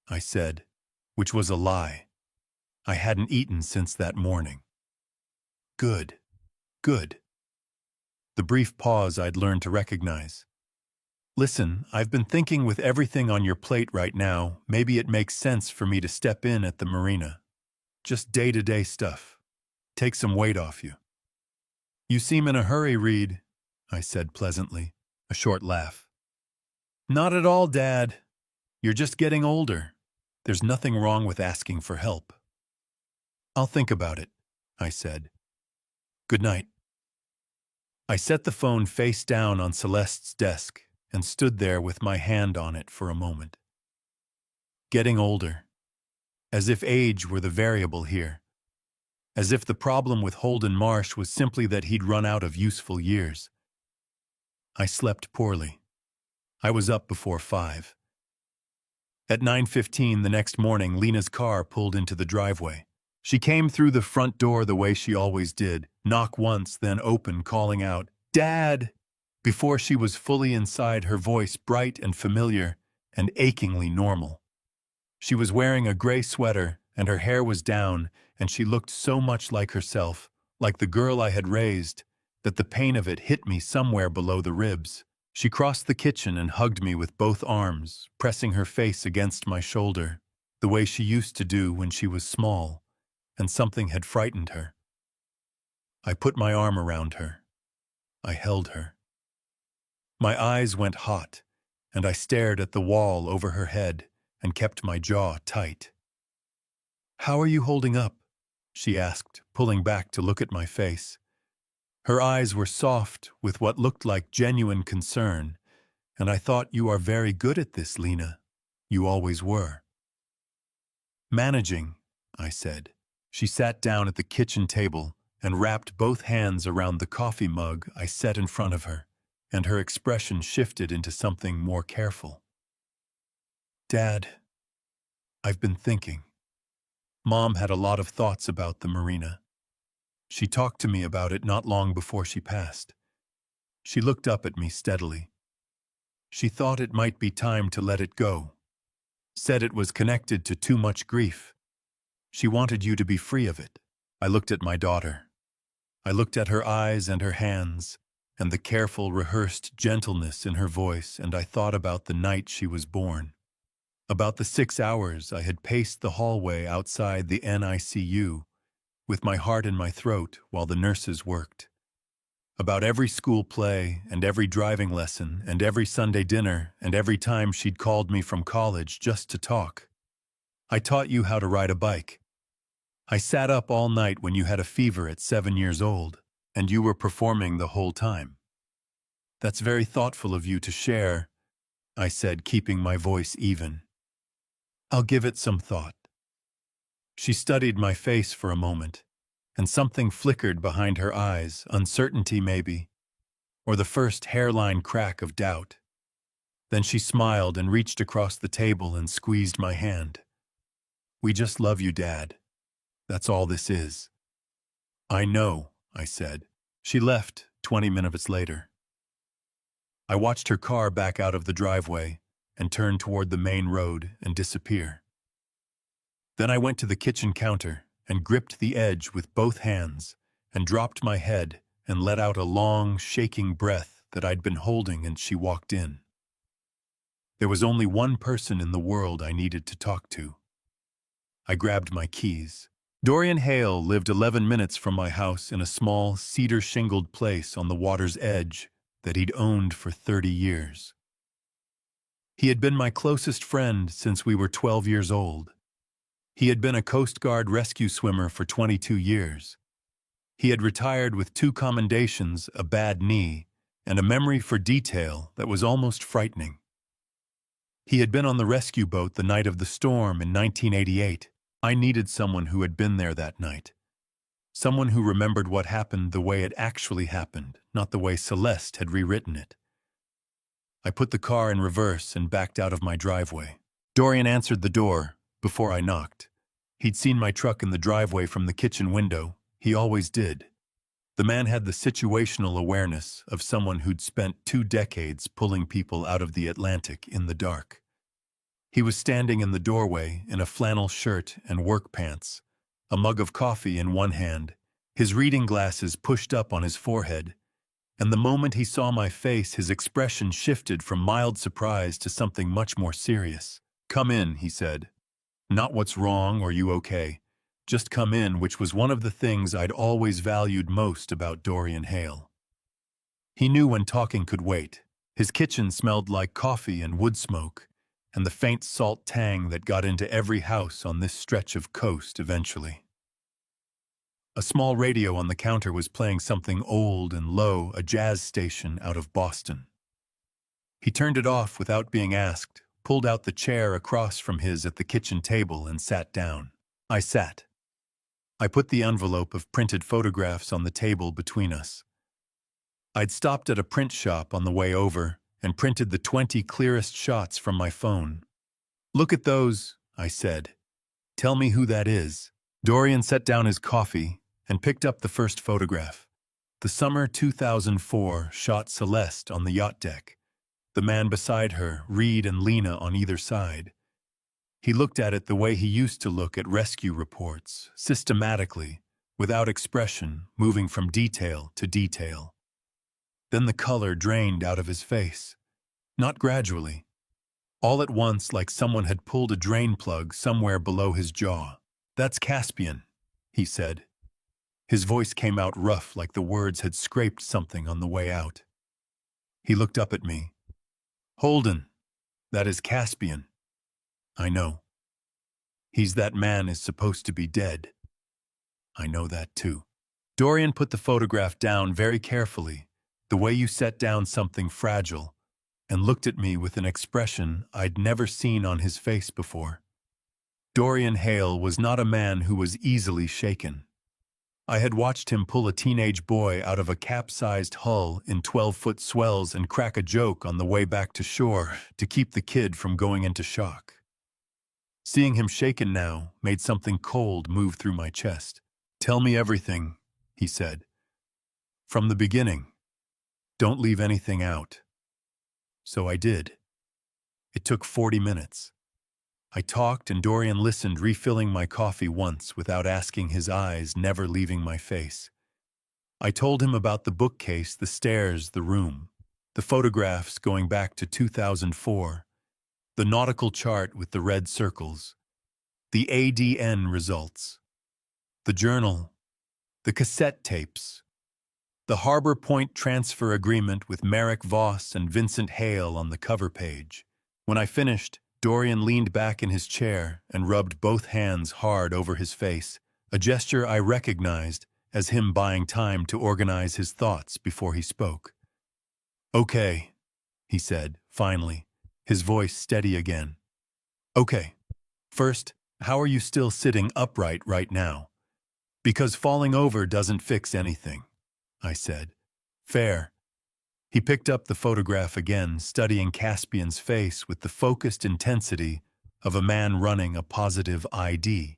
I said, which was a lie. I hadn't eaten since that morning. "Good. Good." The brief pause I'd learned to recognize. "Listen, I've been thinking with everything on your plate right now, maybe it makes sense for me to step in at the marina. Just day-to-day stuff. Take some weight off you." "You seem in a hurry, Reed," I said pleasantly, a short laugh. "Not at all, Dad. You're just getting older. There's nothing wrong with asking for help." "I'll think about it," I said. "Good night." I set the phone face down on Celeste's desk and stood there with my hand on it for a moment. Getting older. As if age were the variable here. As if the problem with Holden Marsh was simply that he'd run out of useful years. I slept poorly. I was up before 5. At 9:15 the next morning, Lena's car pulled into the driveway. She came through the front door the way she always did, knock once, then open, calling out, "Dad!" Before she was fully inside, her voice bright and familiar and achingly normal. She was wearing a gray sweater, and her hair was down, and she looked so much like herself, like the girl I had raised, that the pain of it hit me somewhere below the ribs. She crossed the kitchen and hugged me with both arms, pressing her face against my shoulder, the way she used to do when she was small, and something had frightened her. I put my arm around her. I held her. My eyes went hot, and I stared at the wall over her head and kept my jaw tight. "How are you holding up?" she asked, pulling back to look at my face. Her eyes were soft with what looked like genuine concern, and I thought, "You are very good at this, Lena. You always were." "Managing," I said. She sat down at the kitchen table and wrapped both hands around the coffee mug I set in front of her, and her expression shifted into something more careful. "Dad, I've been thinking." Mom had a lot of thoughts about the marina. She talked to me about it not long before she passed. She looked up at me steadily. She thought it might be time to let it go. Said it was connected to too much grief. She wanted you to be free of it. I looked at my daughter. I looked at her eyes and her hands, and the careful, rehearsed gentleness in her voice, and I thought about the night she was born. About the 6 hours I had paced the hallway outside the NICU, with my heart in my throat while the nurses worked. About every school play and every driving lesson and every Sunday dinner and every time she'd called me from college just to talk. "I taught you how to ride a bike. I sat up all night when you had a fever at 7 years old, and you were performing the whole time." "That's very thoughtful of you to share," I said, keeping my voice even. "I'll give it some thought." She studied my face for a moment, and something flickered behind her eyes, uncertainty maybe, or the first hairline crack of doubt. Then she smiled and reached across the table and squeezed my hand. "We just love you, Dad. That's all this is." "I know," I said. She left 20 minutes later. I watched her car back out of the driveway and turn toward the main road and disappear. Then I went to the kitchen counter and gripped the edge with both hands and dropped my head and let out a long, shaking breath that I'd been holding, and she walked in. There was only one person in the world I needed to talk to. I grabbed my keys. Dorian Hale lived 11 minutes from my house in a small, cedar-shingled place on the water's edge that he'd owned for 30 years. He had been my closest friend since we were 12 years old. He had been a Coast Guard rescue swimmer for 22 years. He had retired with 2 commendations, a bad knee, and a memory for detail that was almost frightening. He had been on the rescue boat the night of the storm in 1988. I needed someone who had been there that night. Someone who remembered what happened the way it actually happened, not the way Celeste had rewritten it. I put the car in reverse and backed out of my driveway. Dorian answered the door before I knocked. He'd seen my truck in the driveway from the kitchen window. He always did. The man had the situational awareness of someone who'd spent 2 decades pulling people out of the Atlantic in the dark. He was standing in the doorway in a flannel shirt and work pants, a mug of coffee in one hand, his reading glasses pushed up on his forehead, and the moment he saw my face, his expression shifted from mild surprise to something much more serious. "Come in," he said. "Not what's wrong or you okay. Just come in," which was one of the things I'd always valued most about Dorian Hale. He knew when talking could wait. His kitchen smelled like coffee and wood smoke, and the faint salt tang that got into every house on this stretch of coast eventually. A small radio on the counter was playing something old and low, a jazz station out of Boston. He turned it off without being asked, pulled out the chair across from his at the kitchen table and sat down. I sat. I put the envelope of printed photographs on the table between us. I'd stopped at a print shop on the way over and printed the 20 clearest shots from my phone. "Look at those," I said. "Tell me who that is." Dorian set down his coffee and picked up the first photograph. The summer 2004 shot Celeste on the yacht deck. The man beside her, Reed and Lena on either side. He looked at it the way he used to look at rescue reports, systematically, without expression, moving from detail to detail. Then the color drained out of his face. Not gradually. All at once, like someone had pulled a drain plug somewhere below his jaw. "That's Caspian," he said. His voice came out rough, like the words had scraped something on the way out. He looked up at me. "Holden, that is Caspian." "I know." "He's that man is supposed to be dead." "I know that too." Dorian put the photograph down very carefully, the way you set down something fragile, and looked at me with an expression I'd never seen on his face before. Dorian Hale was not a man who was easily shaken. I had watched him pull a teenage boy out of a capsized hull in 12-foot swells and crack a joke on the way back to shore to keep the kid from going into shock. Seeing him shaken now made something cold move through my chest. "Tell me everything," he said. "From the beginning. Don't leave anything out." So I did. It took 40 minutes. I talked and Dorian listened, refilling my coffee once without asking, his eyes never leaving my face. I told him about the bookcase, the stairs, the room, the photographs going back to 2004, the nautical chart with the red circles, the ADN results, the journal, the cassette tapes, the Harbor Point transfer agreement with Merrick Voss and Vincent Hale on the cover page. When I finished, Dorian leaned back in his chair and rubbed both hands hard over his face, a gesture I recognized as him buying time to organize his thoughts before he spoke. "Okay," he said, finally, his voice steady again. "Okay. First, how are you still sitting upright right now? Because falling over doesn't fix anything," I said. "Fair." He picked up the photograph again, studying Caspian's face with the focused intensity of a man running a positive ID.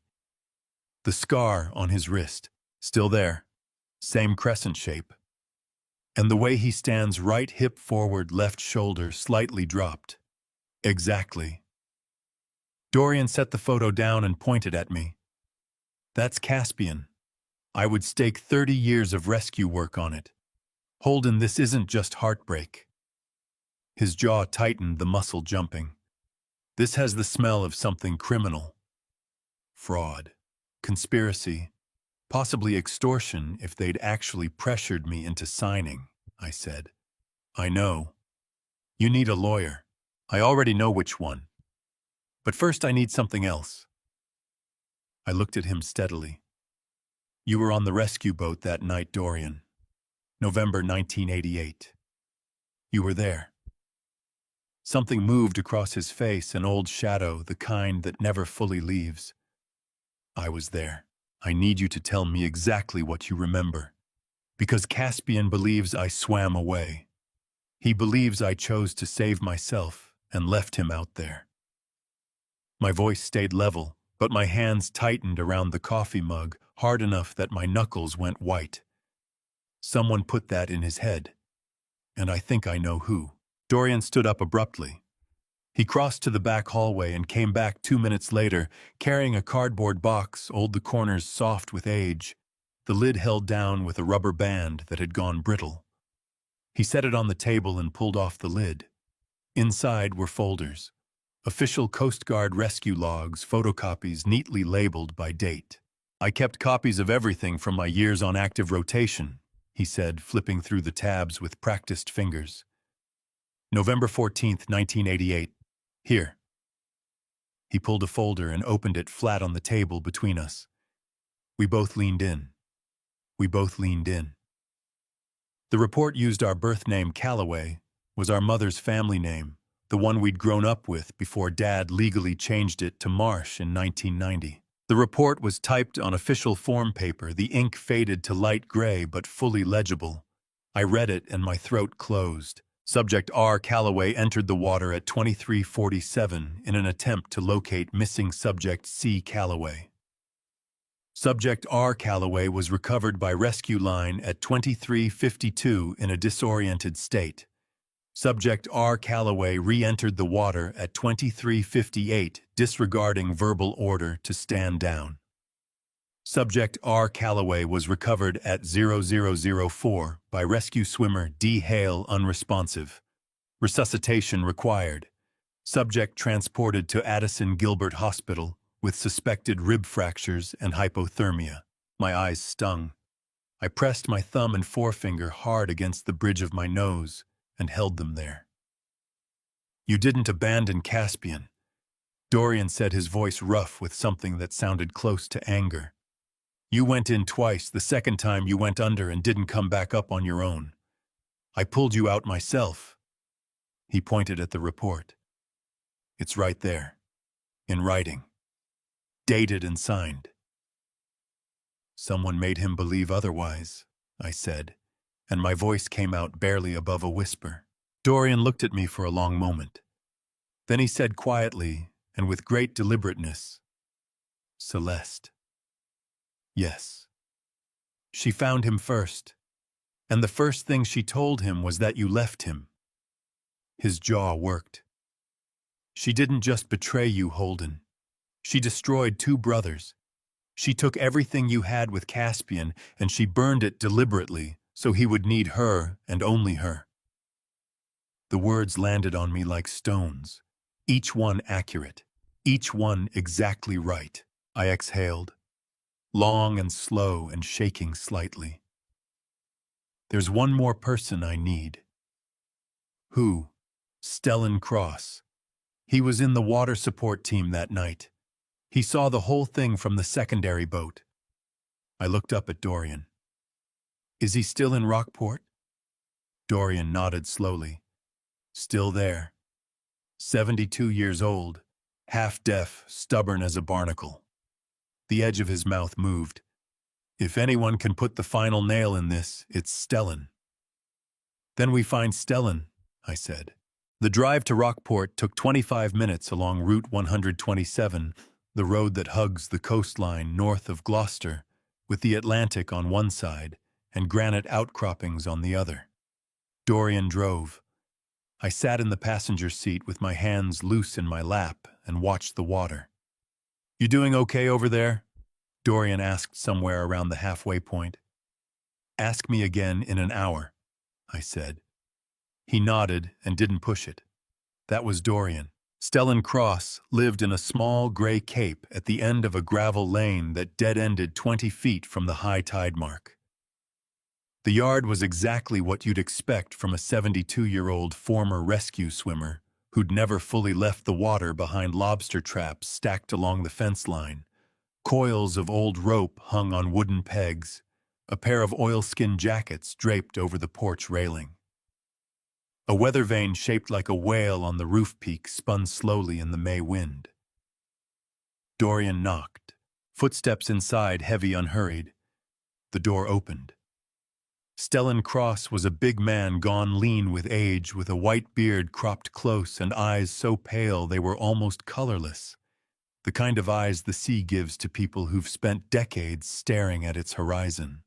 The scar on his wrist, still there, same crescent shape. And the way he stands, right hip forward, left shoulder slightly dropped. Exactly. Dorian set the photo down and pointed at me. "That's Caspian. I would stake 30 years of rescue work on it. Holden, this isn't just heartbreak." His jaw tightened, the muscle jumping. "This has the smell of something criminal. Fraud. Conspiracy. Possibly extortion if they'd actually pressured me into signing," I said. "I know. You need a lawyer. I already know which one. But first I need something else." I looked at him steadily. "You were on the rescue boat that night, Dorian. November 1988. You were there." Something moved across his face, an old shadow, the kind that never fully leaves. "I was there. I need you to tell me exactly what you remember. Because Caspian believes I swam away. He believes I chose to save myself and left him out there." My voice stayed level, but my hands tightened around the coffee mug, hard enough that my knuckles went white. "Someone put that in his head. And I think I know who." Dorian stood up abruptly. He crossed to the back hallway and came back 2 minutes later, carrying a cardboard box, old, the corners soft with age, the lid held down with a rubber band that had gone brittle. He set it on the table and pulled off the lid. Inside were folders. Official Coast Guard rescue logs, photocopies neatly labeled by date. "I kept copies of everything from my years on active rotation," he said, flipping through the tabs with practiced fingers. "November 14th, 1988. Here." He pulled a folder and opened it flat on the table between us. We both leaned in. We both leaned in. The report used our birth name, Calloway, was our mother's family name, the one we'd grown up with before Dad legally changed it to Marsh in 1990. The report was typed on official form paper, the ink faded to light gray but fully legible. I read it and my throat closed. Subject R. Calloway entered the water at 23:47 in an attempt to locate missing subject C. Calloway. Subject R. Calloway was recovered by rescue line at 23:52 in a disoriented state. Subject R. Calloway re-entered the water at 23:58, disregarding verbal order to stand down. Subject R. Calloway was recovered at 0004 by rescue swimmer D. Hale, unresponsive. Resuscitation required. Subject transported to Addison Gilbert Hospital with suspected rib fractures and hypothermia. My eyes stung. I pressed my thumb and forefinger hard against the bridge of my nose and held them there. You didn't abandon Caspian, Dorian said, his voice rough with something that sounded close to anger. You went in twice. The second time you went under and didn't come back up on your own. I pulled you out myself. He pointed at the report. It's right there, in writing, dated and signed. Someone made him believe otherwise, I said, and my voice came out barely above a whisper. Dorian looked at me for a long moment. Then he said quietly and with great deliberateness, Celeste. Yes. She found him first, and the first thing she told him was that you left him. His jaw worked. She didn't just betray you, Holden. She destroyed two brothers. She took everything you had with Caspian and she burned it deliberately so he would need her and only her. The words landed on me like stones, each one accurate, each one exactly right. I exhaled, long and slow and shaking slightly. There's one more person I need. Who? Stellan Cross. He was in the water support team that night. He saw the whole thing from the secondary boat. I looked up at Dorian. Is he still in Rockport? Dorian nodded slowly. Still there. 72 years old, half-deaf, stubborn as a barnacle. The edge of his mouth moved. If anyone can put the final nail in this, it's Stellan. Then we find Stellan, I said. The drive to Rockport took 25 minutes along Route 127, the road that hugs the coastline north of Gloucester, with the Atlantic on one side and granite outcroppings on the other. Dorian drove. I sat in the passenger seat with my hands loose in my lap and watched the water. You doing okay over there? Dorian asked somewhere around the halfway point. Ask me again in an hour, I said. He nodded and didn't push it. That was Dorian. Stellan Cross lived in a small gray cape at the end of a gravel lane that dead-ended 20 feet from the high tide mark. The yard was exactly what you'd expect from a 72-year-old former rescue swimmer who'd never fully left the water behind lobster traps stacked along the fence line, coils of old rope hung on wooden pegs, a pair of oilskin jackets draped over the porch railing. A weather vane shaped like a whale on the roof peak spun slowly in the May wind. Dorian knocked, footsteps inside heavy, unhurried. The door opened. Stellan Cross was a big man gone lean with age, with a white beard cropped close and eyes so pale they were almost colorless, the kind of eyes the sea gives to people who've spent decades staring at its horizon.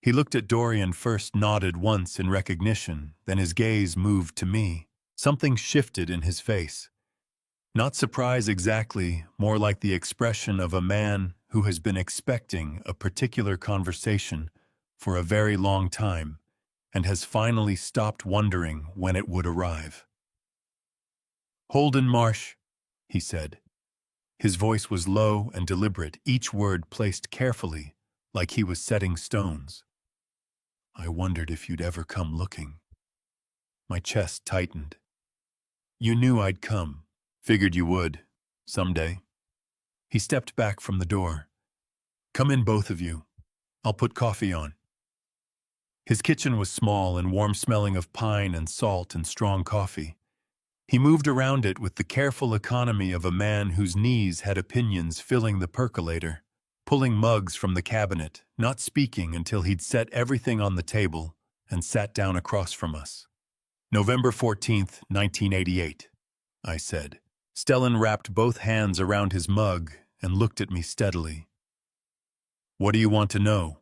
He looked at Dorian first, nodded once in recognition, then his gaze moved to me. Something shifted in his face. Not surprise exactly, more like the expression of a man who has been expecting a particular conversation for a very long time and has finally stopped wondering when it would arrive. Holden Marsh, he said. His voice was low and deliberate, each word placed carefully, like he was setting stones. I wondered if you'd ever come looking. My chest tightened. You knew I'd come. Figured you would. Someday. He stepped back from the door. Come in, both of you. I'll put coffee on. His kitchen was small and warm, smelling of pine and salt and strong coffee. He moved around it with the careful economy of a man whose knees had opinions, filling the percolator, pulling mugs from the cabinet, not speaking until he'd set everything on the table and sat down across from us. November 14th, 1988, I said. Stellan wrapped both hands around his mug and looked at me steadily. What do you want to know?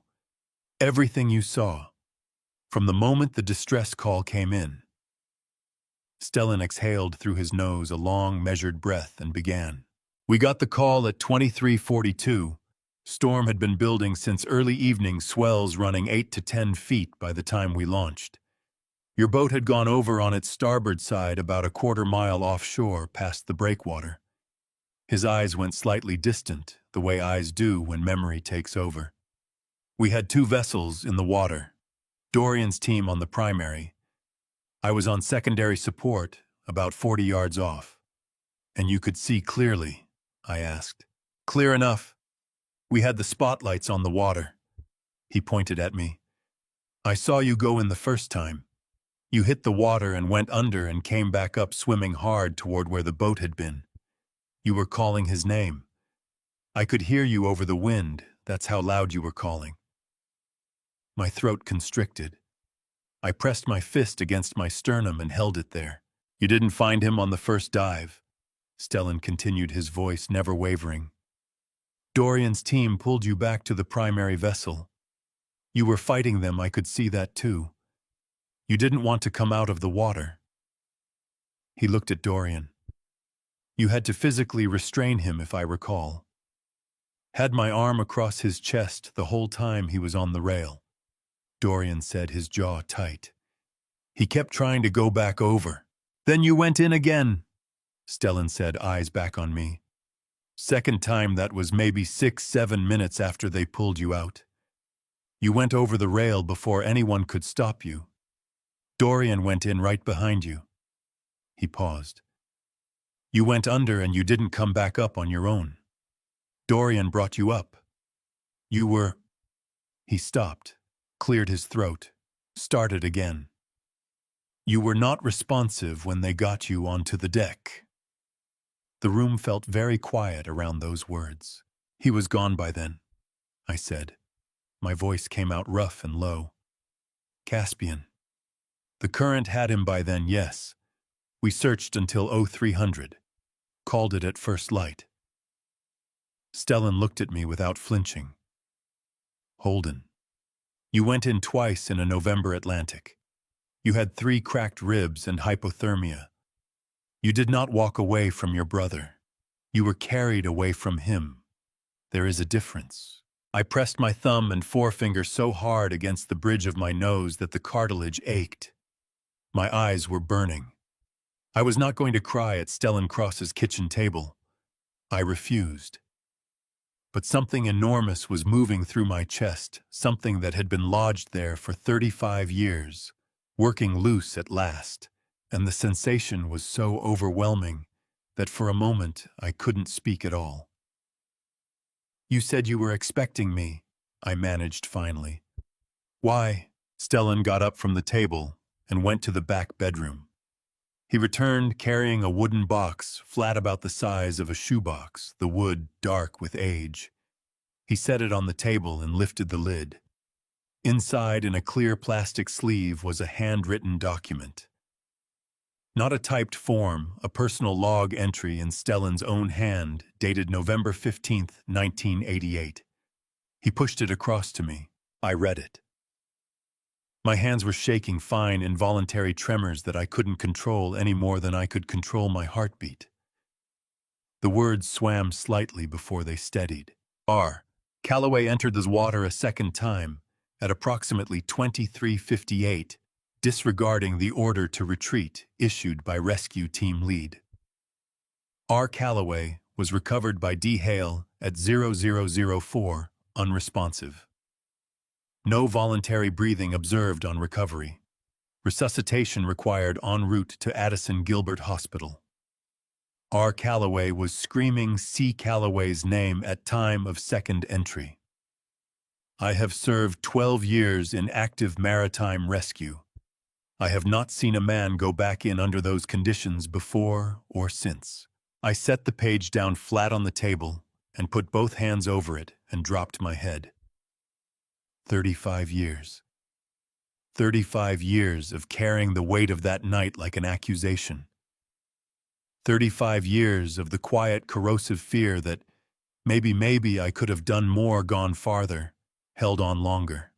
Everything you saw, from the moment the distress call came in. Stellan exhaled through his nose a long, measured breath and began. We got the call at 23:42. Storm had been building since early evening, swells running 8 to 10 feet by the time we launched. Your boat had gone over on its starboard side about a quarter-mile offshore past the breakwater. His eyes went slightly distant, the way eyes do when memory takes over. We had 2 vessels in the water, Dorian's team on the primary. I was on secondary support, about 40 yards off. And you could see clearly, I asked. Clear enough. We had the spotlights on the water. He pointed at me. I saw you go in the first time. You hit the water and went under and came back up swimming hard toward where the boat had been. You were calling his name. I could hear you over the wind, that's how loud you were calling. My throat constricted. I pressed my fist against my sternum and held it there. You didn't find him on the first dive. Stellan continued, his voice never wavering. Dorian's team pulled you back to the primary vessel. You were fighting them, I could see that too. You didn't want to come out of the water. He looked at Dorian. You had to physically restrain him, if I recall. Had my arm across his chest the whole time he was on the rail. Dorian said, his jaw tight. He kept trying to go back over. Then you went in again, Stellan said, eyes back on me. Second time, that was maybe 6-7 minutes after they pulled you out. You went over the rail before anyone could stop you. Dorian went in right behind you. He paused. You went under and you didn't come back up on your own. Dorian brought you up. You were... He stopped, cleared his throat, started again. You were not responsive when they got you onto the deck. The room felt very quiet around those words. He was gone by then, I said. My voice came out rough and low. Caspian. The current had him by then, yes. We searched until 0300. Called it at first light. Stellan looked at me without flinching. Holden. You went in twice in a November Atlantic. You had 3 cracked ribs and hypothermia. You did not walk away from your brother. You were carried away from him. There is a difference. I pressed my thumb and forefinger so hard against the bridge of my nose that the cartilage ached. My eyes were burning. I was not going to cry at Stellan Cross's kitchen table. I refused. But something enormous was moving through my chest, something that had been lodged there for 35 years, working loose at last, and the sensation was so overwhelming that for a moment I couldn't speak at all. You said you were expecting me, I managed finally. Why? Stellan got up from the table and went to the back bedroom. He returned carrying a wooden box flat about the size of a shoebox, the wood dark with age. He set it on the table and lifted the lid. Inside, in a clear plastic sleeve, was a handwritten document. Not a typed form, a personal log entry in Stellan's own hand, dated November 15th, 1988. He pushed it across to me. I read it. My hands were shaking fine, involuntary tremors that I couldn't control any more than I could control my heartbeat. The words swam slightly before they steadied. R. Calloway entered the water a second time, at approximately 23:58, disregarding the order to retreat issued by rescue team lead. R. Calloway was recovered by D. Hale at 0004, unresponsive. No voluntary breathing observed on recovery. Resuscitation required en route to Addison Gilbert Hospital. R. Calloway was screaming C. Calloway's name at time of second entry. I have served 12 years in active maritime rescue. I have not seen a man go back in under those conditions before or since. I set the page down flat on the table and put both hands over it and dropped my head. 35 years. 35 years of carrying the weight of that night like an accusation. 35 years of the quiet, corrosive fear that, Maybe I could have done more, gone farther, held on longer.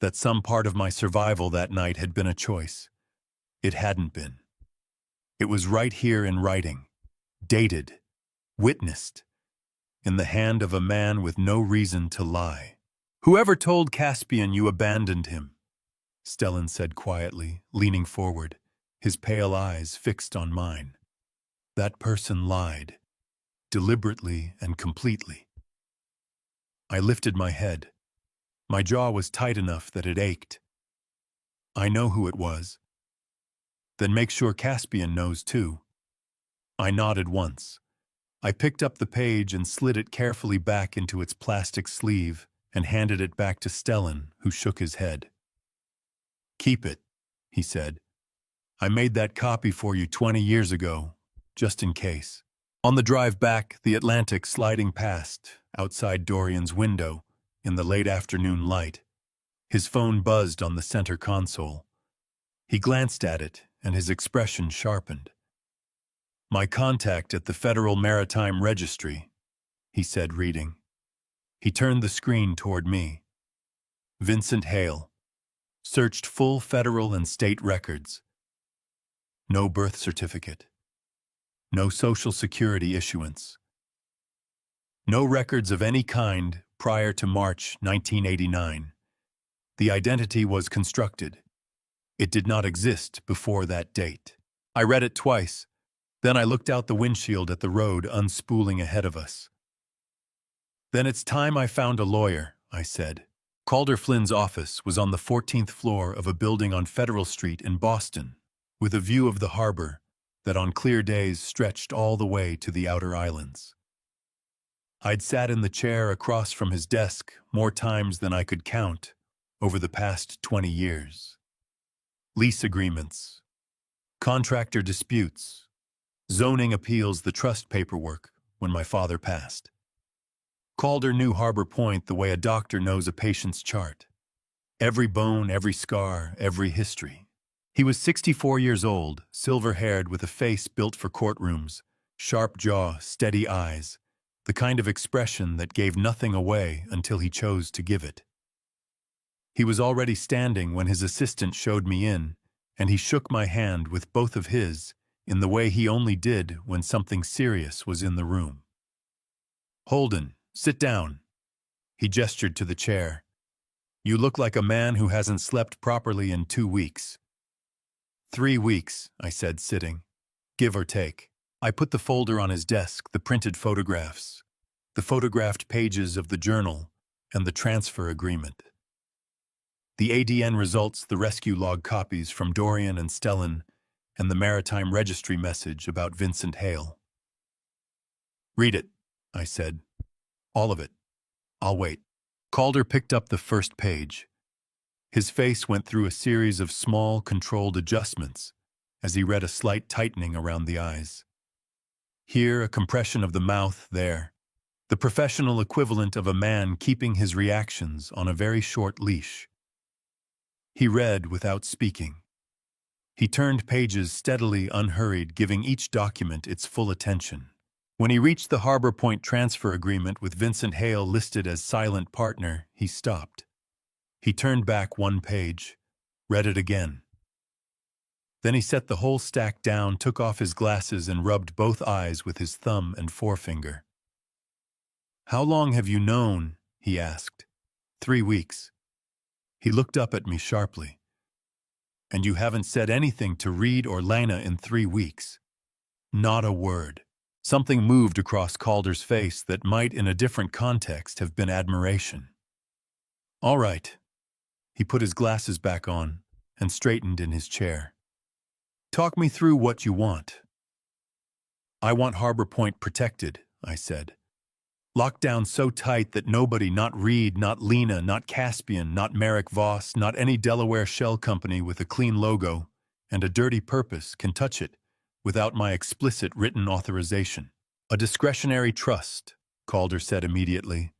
That some part of my survival that night had been a choice. It hadn't been. It was right here in writing, dated, witnessed, in the hand of a man with no reason to lie. "Whoever told Caspian you abandoned him?" Stellan said quietly, leaning forward, his pale eyes fixed on mine. "That person lied, deliberately and completely." I lifted my head. My jaw was tight enough that it ached. "I know who it was." "Then make sure Caspian knows too." I nodded once. I picked up the page and slid it carefully back into its plastic sleeve and handed it back to Stellan, who shook his head. "Keep it," he said. "I made that copy for you 20 years ago, just in case." On the drive back, the Atlantic sliding past, outside Dorian's window, in the late afternoon light. His phone buzzed on the center console. He glanced at it, and his expression sharpened. "My contact at the Federal Maritime Registry," he said, reading. He turned the screen toward me. "Vincent Hale. Searched full federal and state records. No birth certificate. No Social Security issuance. No records of any kind prior to March 1989. The identity was constructed. It did not exist before that date." I read it twice. Then I looked out the windshield at the road unspooling ahead of us. "Then it's time I found a lawyer," I said. Calder Flynn's office was on the 14th floor of a building on Federal Street in Boston, with a view of the harbor that on clear days stretched all the way to the outer islands. I'd sat in the chair across from his desk more times than I could count over the past 20 years. Lease agreements, contractor disputes, zoning appeals, the trust paperwork when my father passed. Calder knew Harbor Point the way a doctor knows a patient's chart. Every bone, every scar, every history. He was 64 years old, silver-haired with a face built for courtrooms, sharp jaw, steady eyes, the kind of expression that gave nothing away until he chose to give it. He was already standing when his assistant showed me in, and he shook my hand with both of his in the way he only did when something serious was in the room. "Holden, sit down." He gestured to the chair. "You look like a man who hasn't slept properly in 2 weeks." 3 weeks, I said, sitting. "Give or take." I put the folder on his desk, the printed photographs, the photographed pages of the journal, and the transfer agreement. The ADN results, the rescue log copies from Dorian and Stellan, and the Maritime Registry message about Vincent Hale. "Read it," I said. "All of it. I'll wait." Calder picked up the first page. His face went through a series of small, controlled adjustments as he read, a slight tightening around the eyes. Here, a compression of the mouth, there. The professional equivalent of a man keeping his reactions on a very short leash. He read without speaking. He turned pages steadily, unhurried, giving each document its full attention. When he reached the Harbor Point transfer agreement with Vincent Hale listed as silent partner, he stopped. He turned back one page, read it again. Then he set the whole stack down, took off his glasses, and rubbed both eyes with his thumb and forefinger. "How long have you known?" he asked. 3 weeks. He looked up at me sharply. "And you haven't said anything to Reed or Lana in 3 weeks?" Not a word. Something moved across Calder's face that might, in a different context, have been admiration. "All right." He put his glasses back on and straightened in his chair. "Talk me through what you want." "I want Harbor Point protected," I said. "Locked down so tight that nobody, not Reed, not Lena, not Caspian, not Merrick Voss, not any Delaware shell company with a clean logo and a dirty purpose can touch it without my explicit written authorization." "A discretionary trust," Calder said immediately.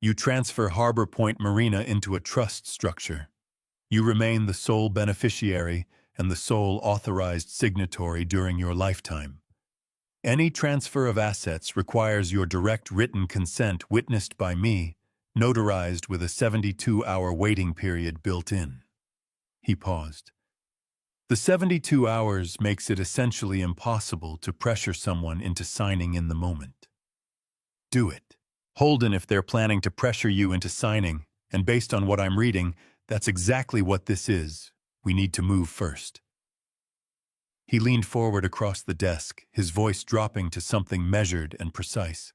"You transfer Harbor Point Marina into a trust structure. You remain the sole beneficiary and the sole authorized signatory during your lifetime. Any transfer of assets requires your direct written consent witnessed by me, notarized with a 72-hour waiting period built in. He paused. The 72 hours makes it essentially impossible to pressure someone into signing in the moment. Do it. Holden, if they're planning to pressure you into signing, and based on what I'm reading, that's exactly what this is. We need to move first. He leaned forward across the desk, his voice dropping to something measured and precise.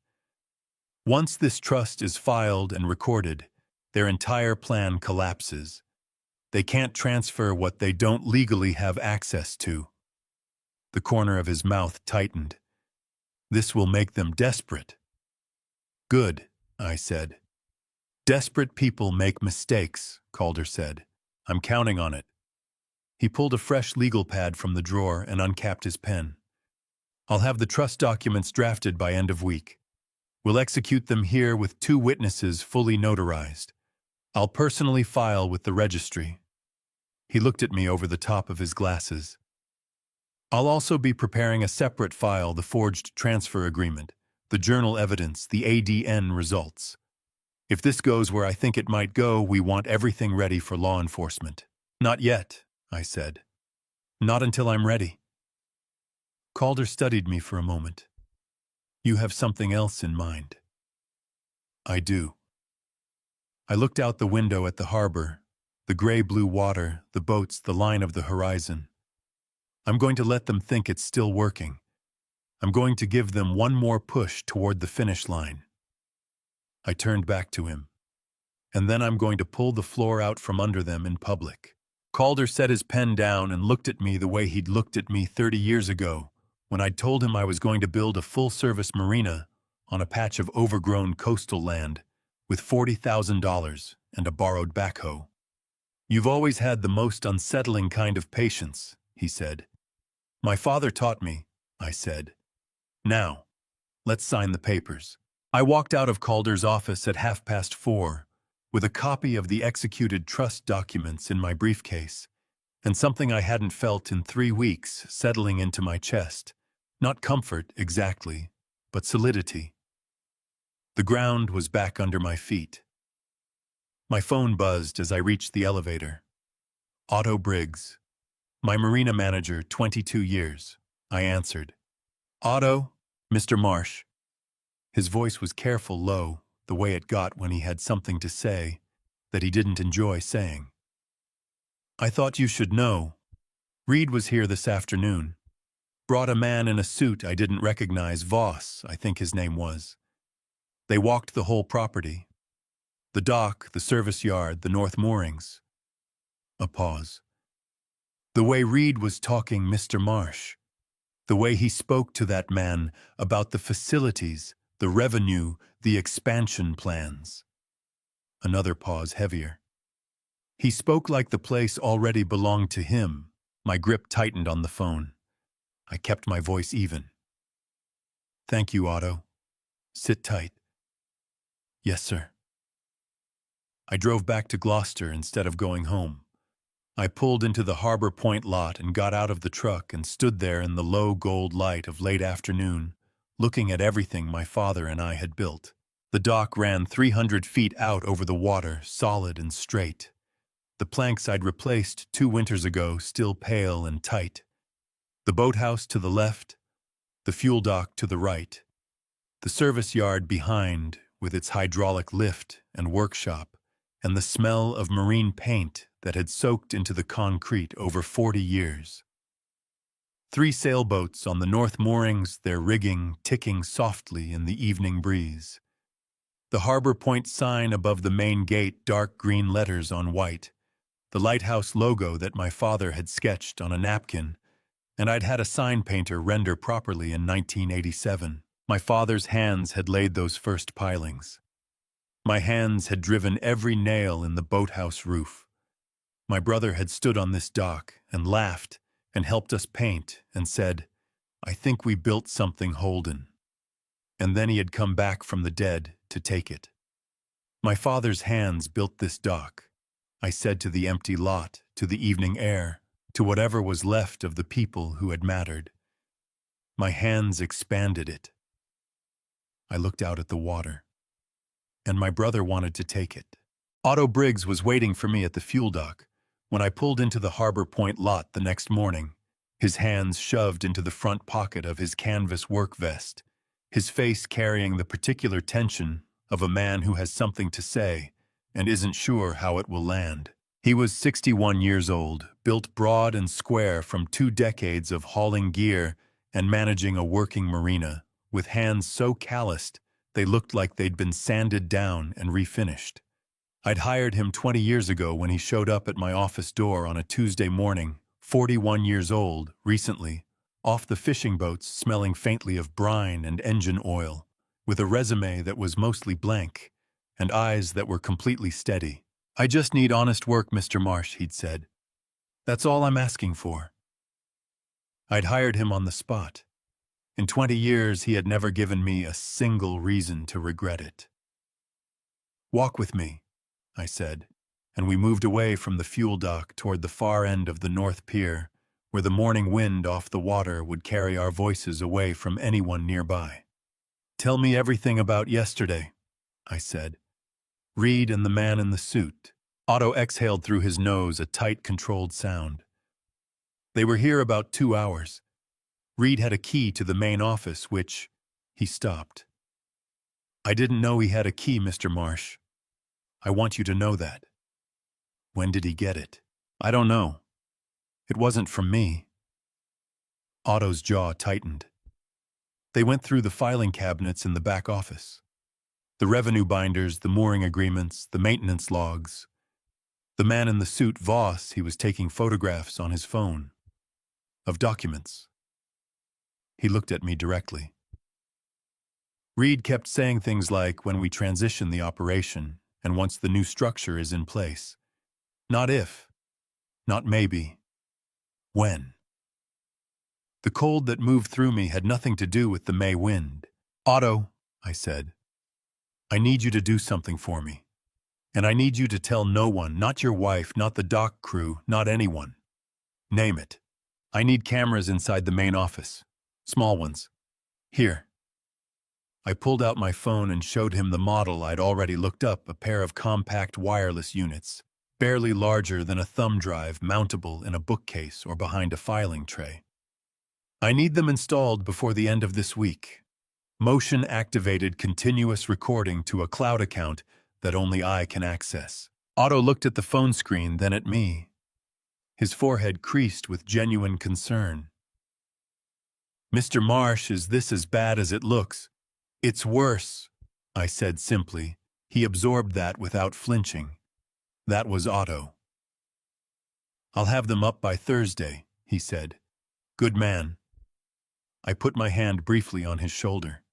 Once this trust is filed and recorded, their entire plan collapses. They can't transfer what they don't legally have access to. The corner of his mouth tightened. This will make them desperate. Good, I said. Desperate people make mistakes, Calder said. I'm counting on it. He pulled a fresh legal pad from the drawer and uncapped his pen. I'll have the trust documents drafted by end of week. We'll execute them here with 2 witnesses fully notarized. I'll personally file with the registry. He looked at me over the top of his glasses. I'll also be preparing a separate file, the forged transfer agreement, the journal evidence, the ADN results. If this goes where I think it might go, we want everything ready for law enforcement. Not yet, I said. Not until I'm ready. Calder studied me for a moment. You have something else in mind. I do. I looked out the window at the harbor, the gray-blue water, the boats, the line of the horizon. I'm going to let them think it's still working. I'm going to give them one more push toward the finish line. I turned back to him. And then I'm going to pull the floor out from under them in public. Calder set his pen down and looked at me the way he'd looked at me 30 years ago, when I'd told him I was going to build a full-service marina on a patch of overgrown coastal land with $40,000 and a borrowed backhoe. You've always had the most unsettling kind of patience, he said. My father taught me, I said. Now, let's sign the papers. I walked out of Calder's office at 4:30, with a copy of the executed trust documents in my briefcase, and something I hadn't felt in 3 weeks settling into my chest. Not comfort, exactly, but solidity. The ground was back under my feet. My phone buzzed as I reached the elevator. Otto Briggs. My marina manager, 22 years. I answered. Otto, Mr. Marsh. His voice was careful, low, the way it got when he had something to say that he didn't enjoy saying. I thought you should know. Reed was here this afternoon. Brought a man in a suit I didn't recognize, Voss, I think his name was. They walked the whole property. The dock, the service yard, the north moorings. A pause. The way Reed was talking, Mr. Marsh. The way he spoke to that man about the facilities, the revenue, the expansion plans. Another pause, heavier. He spoke like the place already belonged to him. My grip tightened on the phone. I kept my voice even. Thank you, Otto. Sit tight. Yes, sir. I drove back to Gloucester instead of going home. I pulled into the Harbor Point lot and got out of the truck and stood there in the low gold light of late afternoon, looking at everything my father and I had built. The dock ran 300 feet out over the water, solid and straight. The planks I'd replaced 2 winters ago still pale and tight. The boathouse to the left, the fuel dock to the right. The service yard behind, with its hydraulic lift and workshop, and the smell of marine paint that had soaked into the concrete over 40 years. 3 sailboats on the north moorings, their rigging ticking softly in the evening breeze. The Harbor Point sign above the main gate, dark green letters on white. The lighthouse logo that my father had sketched on a napkin, and I'd had a sign painter render properly in 1987. My father's hands had laid those first pilings. My hands had driven every nail in the boathouse roof. My brother had stood on this dock and laughed and helped us paint and said, I think we built something, Holden. And then he had come back from the dead to take it. My father's hands built this dock, I said, to the empty lot, to the evening air, to whatever was left of the people who had mattered. My hands expanded it. I looked out at the water, and my brother wanted to take it. Otto Briggs was waiting for me at the fuel dock when I pulled into the Harbor Point lot the next morning, his hands shoved into the front pocket of his canvas work vest, his face carrying the particular tension of a man who has something to say and isn't sure how it will land. He was 61 years old, built broad and square from 2 decades of hauling gear and managing a working marina, with hands so calloused they looked like they'd been sanded down and refinished. I'd hired him 20 years ago when he showed up at my office door on a Tuesday morning, 41 years old, recently, off the fishing boats smelling faintly of brine and engine oil, with a resume that was mostly blank and eyes that were completely steady. "I just need honest work, Mr. Marsh," he'd said. "That's all I'm asking for." I'd hired him on the spot. In 20 years, he had never given me a single reason to regret it. "Walk with me," I said, and we moved away from the fuel dock toward the far end of the North Pier, where the morning wind off the water would carry our voices away from anyone nearby. "Tell me everything about yesterday," I said. "Reed and the man in the suit." Otto exhaled through his nose a tight, controlled sound. "They were here about 2 hours. Reed had a key to the main office, which—" He stopped. "I didn't know he had a key, Mr. Marsh. I want you to know that." "When did he get it?" "I don't know. It wasn't from me." Otto's jaw tightened. "They went through the filing cabinets in the back office. The revenue binders, the mooring agreements, the maintenance logs. The man in the suit, Voss, he was taking photographs on his phone. Of documents." He looked at me directly. "Reed kept saying things like, when we transition the operation, and once the new structure is in place. Not if, not maybe, when." The cold that moved through me had nothing to do with the May wind. "Otto," I said, "I need you to do something for me. And I need you to tell no one, not your wife, not the dock crew, not anyone. Name it. I need cameras inside the main office. Small ones. Here." I pulled out my phone and showed him the model I'd already looked up, a pair of compact wireless units, barely larger than a thumb drive, mountable in a bookcase or behind a filing tray. "I need them installed before the end of this week. Motion-activated continuous recording to a cloud account that only I can access." Otto looked at the phone screen, then at me. His forehead creased with genuine concern. "Mr. Marsh, is this as bad as it looks?" "It's worse," I said simply. He absorbed that without flinching. That was Otto. "I'll have them up by Thursday," he said. "Good man." I put my hand briefly on his shoulder.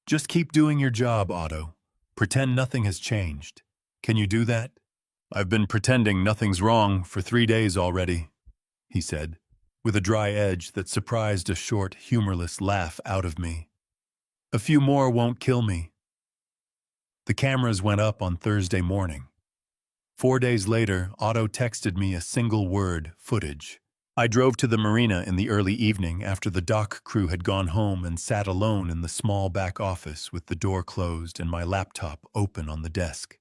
"Just keep doing your job, Otto. Pretend nothing has changed. Can you do that?" "I've been pretending nothing's wrong for 3 days already," he said, with a dry edge that surprised a short, humorless laugh out of me. "A few more won't kill me." The cameras went up on Thursday morning. 4 days later, Otto texted me a single word: footage. I drove to the marina in the early evening after the dock crew had gone home and sat alone in the small back office with the door closed and my laptop open on the desk.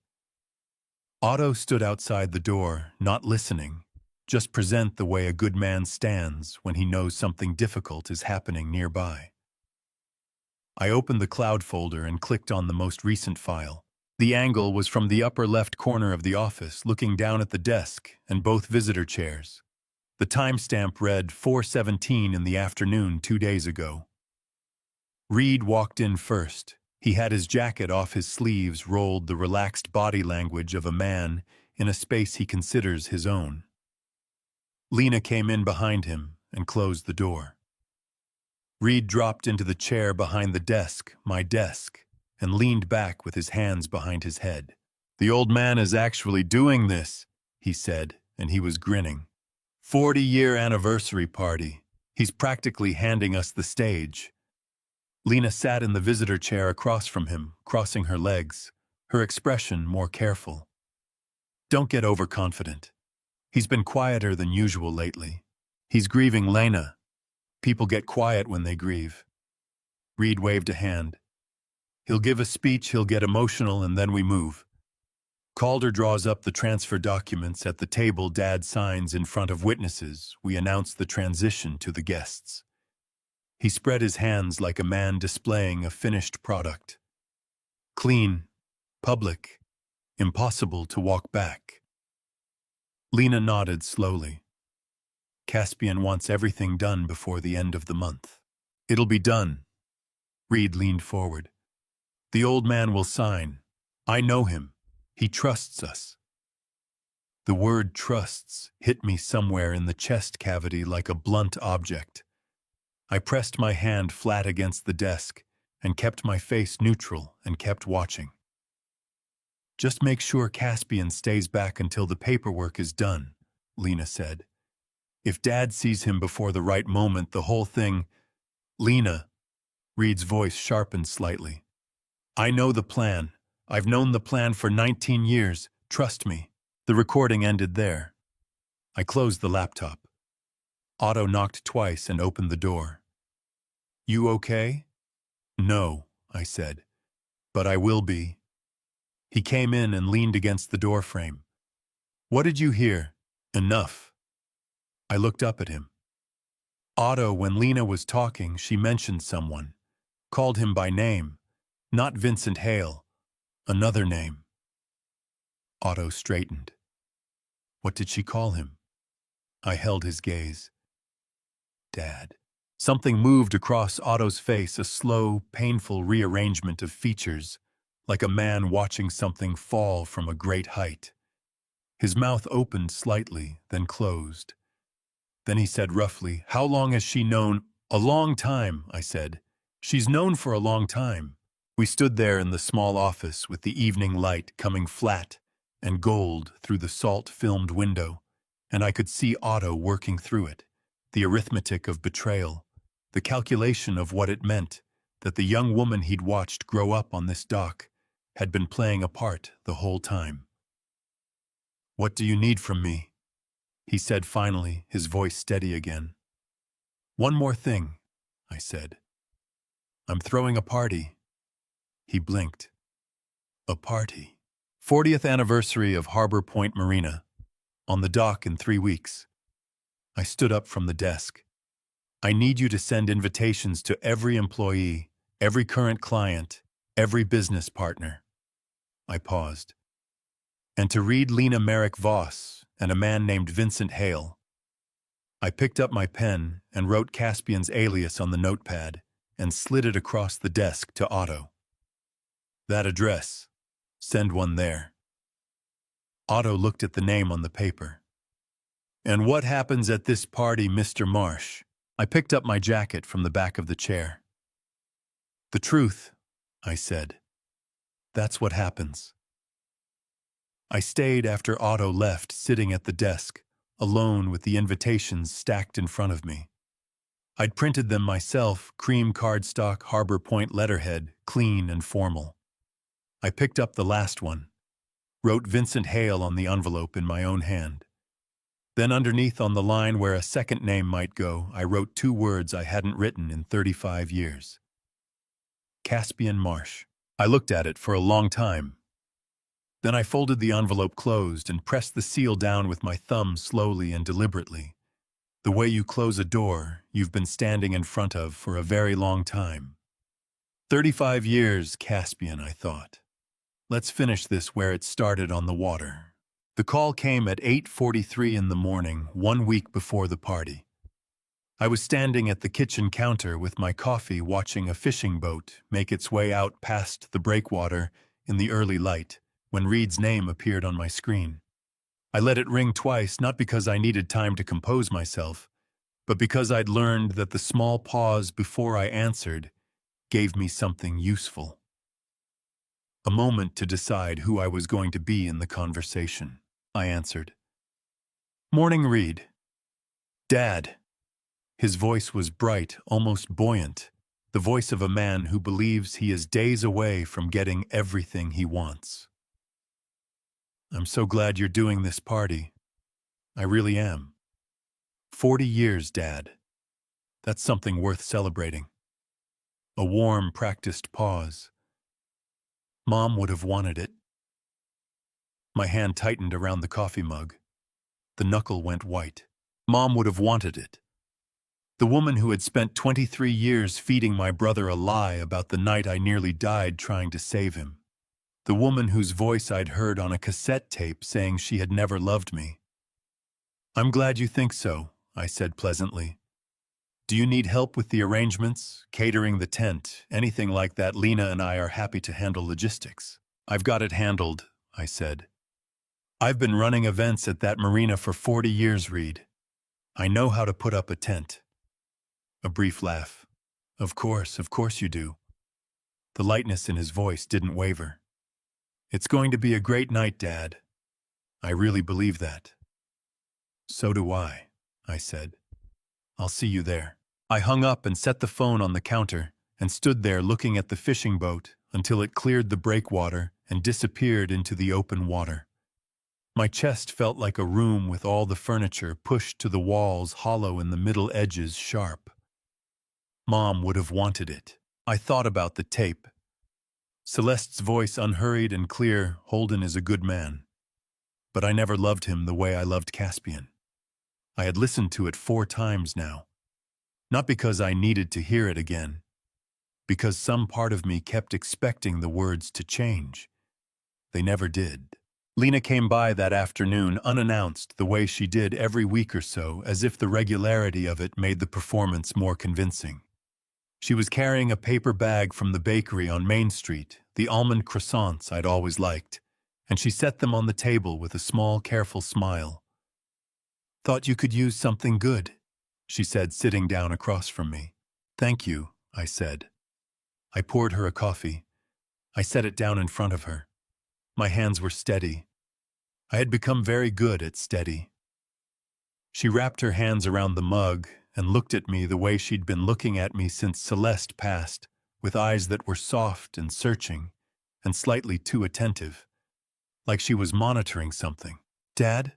Otto stood outside the door, not listening, just present the way a good man stands when he knows something difficult is happening nearby. I opened the cloud folder and clicked on the most recent file. The angle was from the upper left corner of the office, looking down at the desk and both visitor chairs. The timestamp read 4:17 in the afternoon 2 days ago. Reed walked in first. He had his jacket off his sleeves, rolled, the relaxed body language of a man in a space he considers his own. Lena came in behind him and closed the door. Reed dropped into the chair behind the desk, my desk, and leaned back with his hands behind his head. "The old man is actually doing this," he said, and he was grinning. 40-year anniversary party. He's practically handing us the stage." Lena sat in the visitor chair across from him, crossing her legs, her expression more careful. "Don't get overconfident. He's been quieter than usual lately. He's grieving Lena." People get quiet when they grieve. Reed waved a hand. He'll give a speech, he'll get emotional, and then we move. Calder draws up the transfer documents. At the table, Dad signs in front of witnesses. We announce the transition to the guests. He spread his hands like a man displaying a finished product. Clean, public, impossible to walk back. Lena nodded slowly. Caspian wants everything done before the end of the month. It'll be done. Reed leaned forward. The old man will sign. I know him. He trusts us. The word trusts hit me somewhere in the chest cavity like a blunt object. I pressed my hand flat against the desk and kept my face neutral and kept watching. Just make sure Caspian stays back until the paperwork is done, Lena said. If Dad sees him before the right moment, the whole thing— Lena, Reed's voice sharpened slightly. I know the plan. I've known the plan for 19 years. Trust me. The recording ended there. I closed the laptop. Otto knocked twice and opened the door. You okay? No, I said. But I will be. He came in and leaned against the doorframe. What did you hear? Enough. I looked up at him. Otto, when Lena was talking, she mentioned someone. Called him by name. Not Vincent Hale. Another name. Otto straightened. What did she call him? I held his gaze. Dad. Something moved across Otto's face, a slow, painful rearrangement of features, like a man watching something fall from a great height. His mouth opened slightly, then closed. Then he said roughly, How long has she known? A long time, I said. She's known for a long time. We stood there in the small office with the evening light coming flat and gold through the salt-filmed window, and I could see Otto working through it, the arithmetic of betrayal, the calculation of what it meant that the young woman he'd watched grow up on this dock had been playing a part the whole time. What do you need from me? He said finally, his voice steady again. One more thing, I said. I'm throwing a party. He blinked. A party. 40th anniversary of Harbor Point Marina. On the dock in 3 weeks. I stood up from the desk. I need you to send invitations to every employee, every current client, every business partner. I paused. And to read Lena Merrick Voss and a man named Vincent Hale. I picked up my pen and wrote Caspian's alias on the notepad and slid it across the desk to Otto. That address. Send one there. Otto looked at the name on the paper. And what happens at this party, Mr. Marsh? I picked up my jacket from the back of the chair. The truth, I said. That's what happens. I stayed after Otto left, sitting at the desk, alone with the invitations stacked in front of me. I'd printed them myself, cream cardstock, Harbor Point letterhead, clean and formal. I picked up the last one, wrote Vincent Hale on the envelope in my own hand. Then underneath on the line where a second name might go, I wrote 2 words I hadn't written in 35 years. Caspian Marsh. I looked at it for a long time. Then I folded the envelope closed and pressed the seal down with my thumb slowly and deliberately. The way you close a door you've been standing in front of for a very long time. 35 years, Caspian, I thought. Let's finish this where it started on the water. The call came at 8:43 in the morning, 1 week before the party. I was standing at the kitchen counter with my coffee watching a fishing boat make its way out past the breakwater in the early light when Reed's name appeared on my screen. I let it ring twice, not because I needed time to compose myself, but because I'd learned that the small pause before I answered gave me something useful. A moment to decide who I was going to be in the conversation. I answered. Morning, Reed. Dad. His voice was bright, almost buoyant, the voice of a man who believes he is days away from getting everything he wants. I'm so glad you're doing this party. I really am. 40 years, Dad. That's something worth celebrating. A warm, practiced pause. Mom would have wanted it. My hand tightened around the coffee mug. The knuckle went white. Mom would have wanted it. The woman who had spent 23 years feeding my brother a lie about the night I nearly died trying to save him. The woman whose voice I'd heard on a cassette tape saying she had never loved me. I'm glad you think so, I said pleasantly. Do you need help with the arrangements, catering the tent, anything like that? Lena and I are happy to handle logistics. I've got it handled, I said. I've been running events at that marina for 40 years, Reed. I know how to put up a tent. A brief laugh. Of course you do. The lightness in his voice didn't waver. It's going to be a great night, Dad. I really believe that. So do I said. I'll see you there. I hung up and set the phone on the counter and stood there looking at the fishing boat until it cleared the breakwater and disappeared into the open water. My chest felt like a room with all the furniture pushed to the walls, hollow and the middle edges sharp. Mom would have wanted it. I thought about the tape. Celeste's voice unhurried and clear. Holden is a good man. But I never loved him the way I loved Caspian. I had listened to it 4 times now. Not because I needed to hear it again. Because some part of me kept expecting the words to change. They never did. Lena came by that afternoon unannounced the way she did every week or so, as if the regularity of it made the performance more convincing. She was carrying a paper bag from the bakery on Main Street, the almond croissants I'd always liked, and she set them on the table with a small, careful smile. Thought you could use something good, she said, sitting down across from me. Thank you, I said. I poured her a coffee. I set it down in front of her. My hands were steady. I had become very good at steady. She wrapped her hands around the mug and looked at me the way she'd been looking at me since Celeste passed, with eyes that were soft and searching and slightly too attentive, like she was monitoring something. Dad?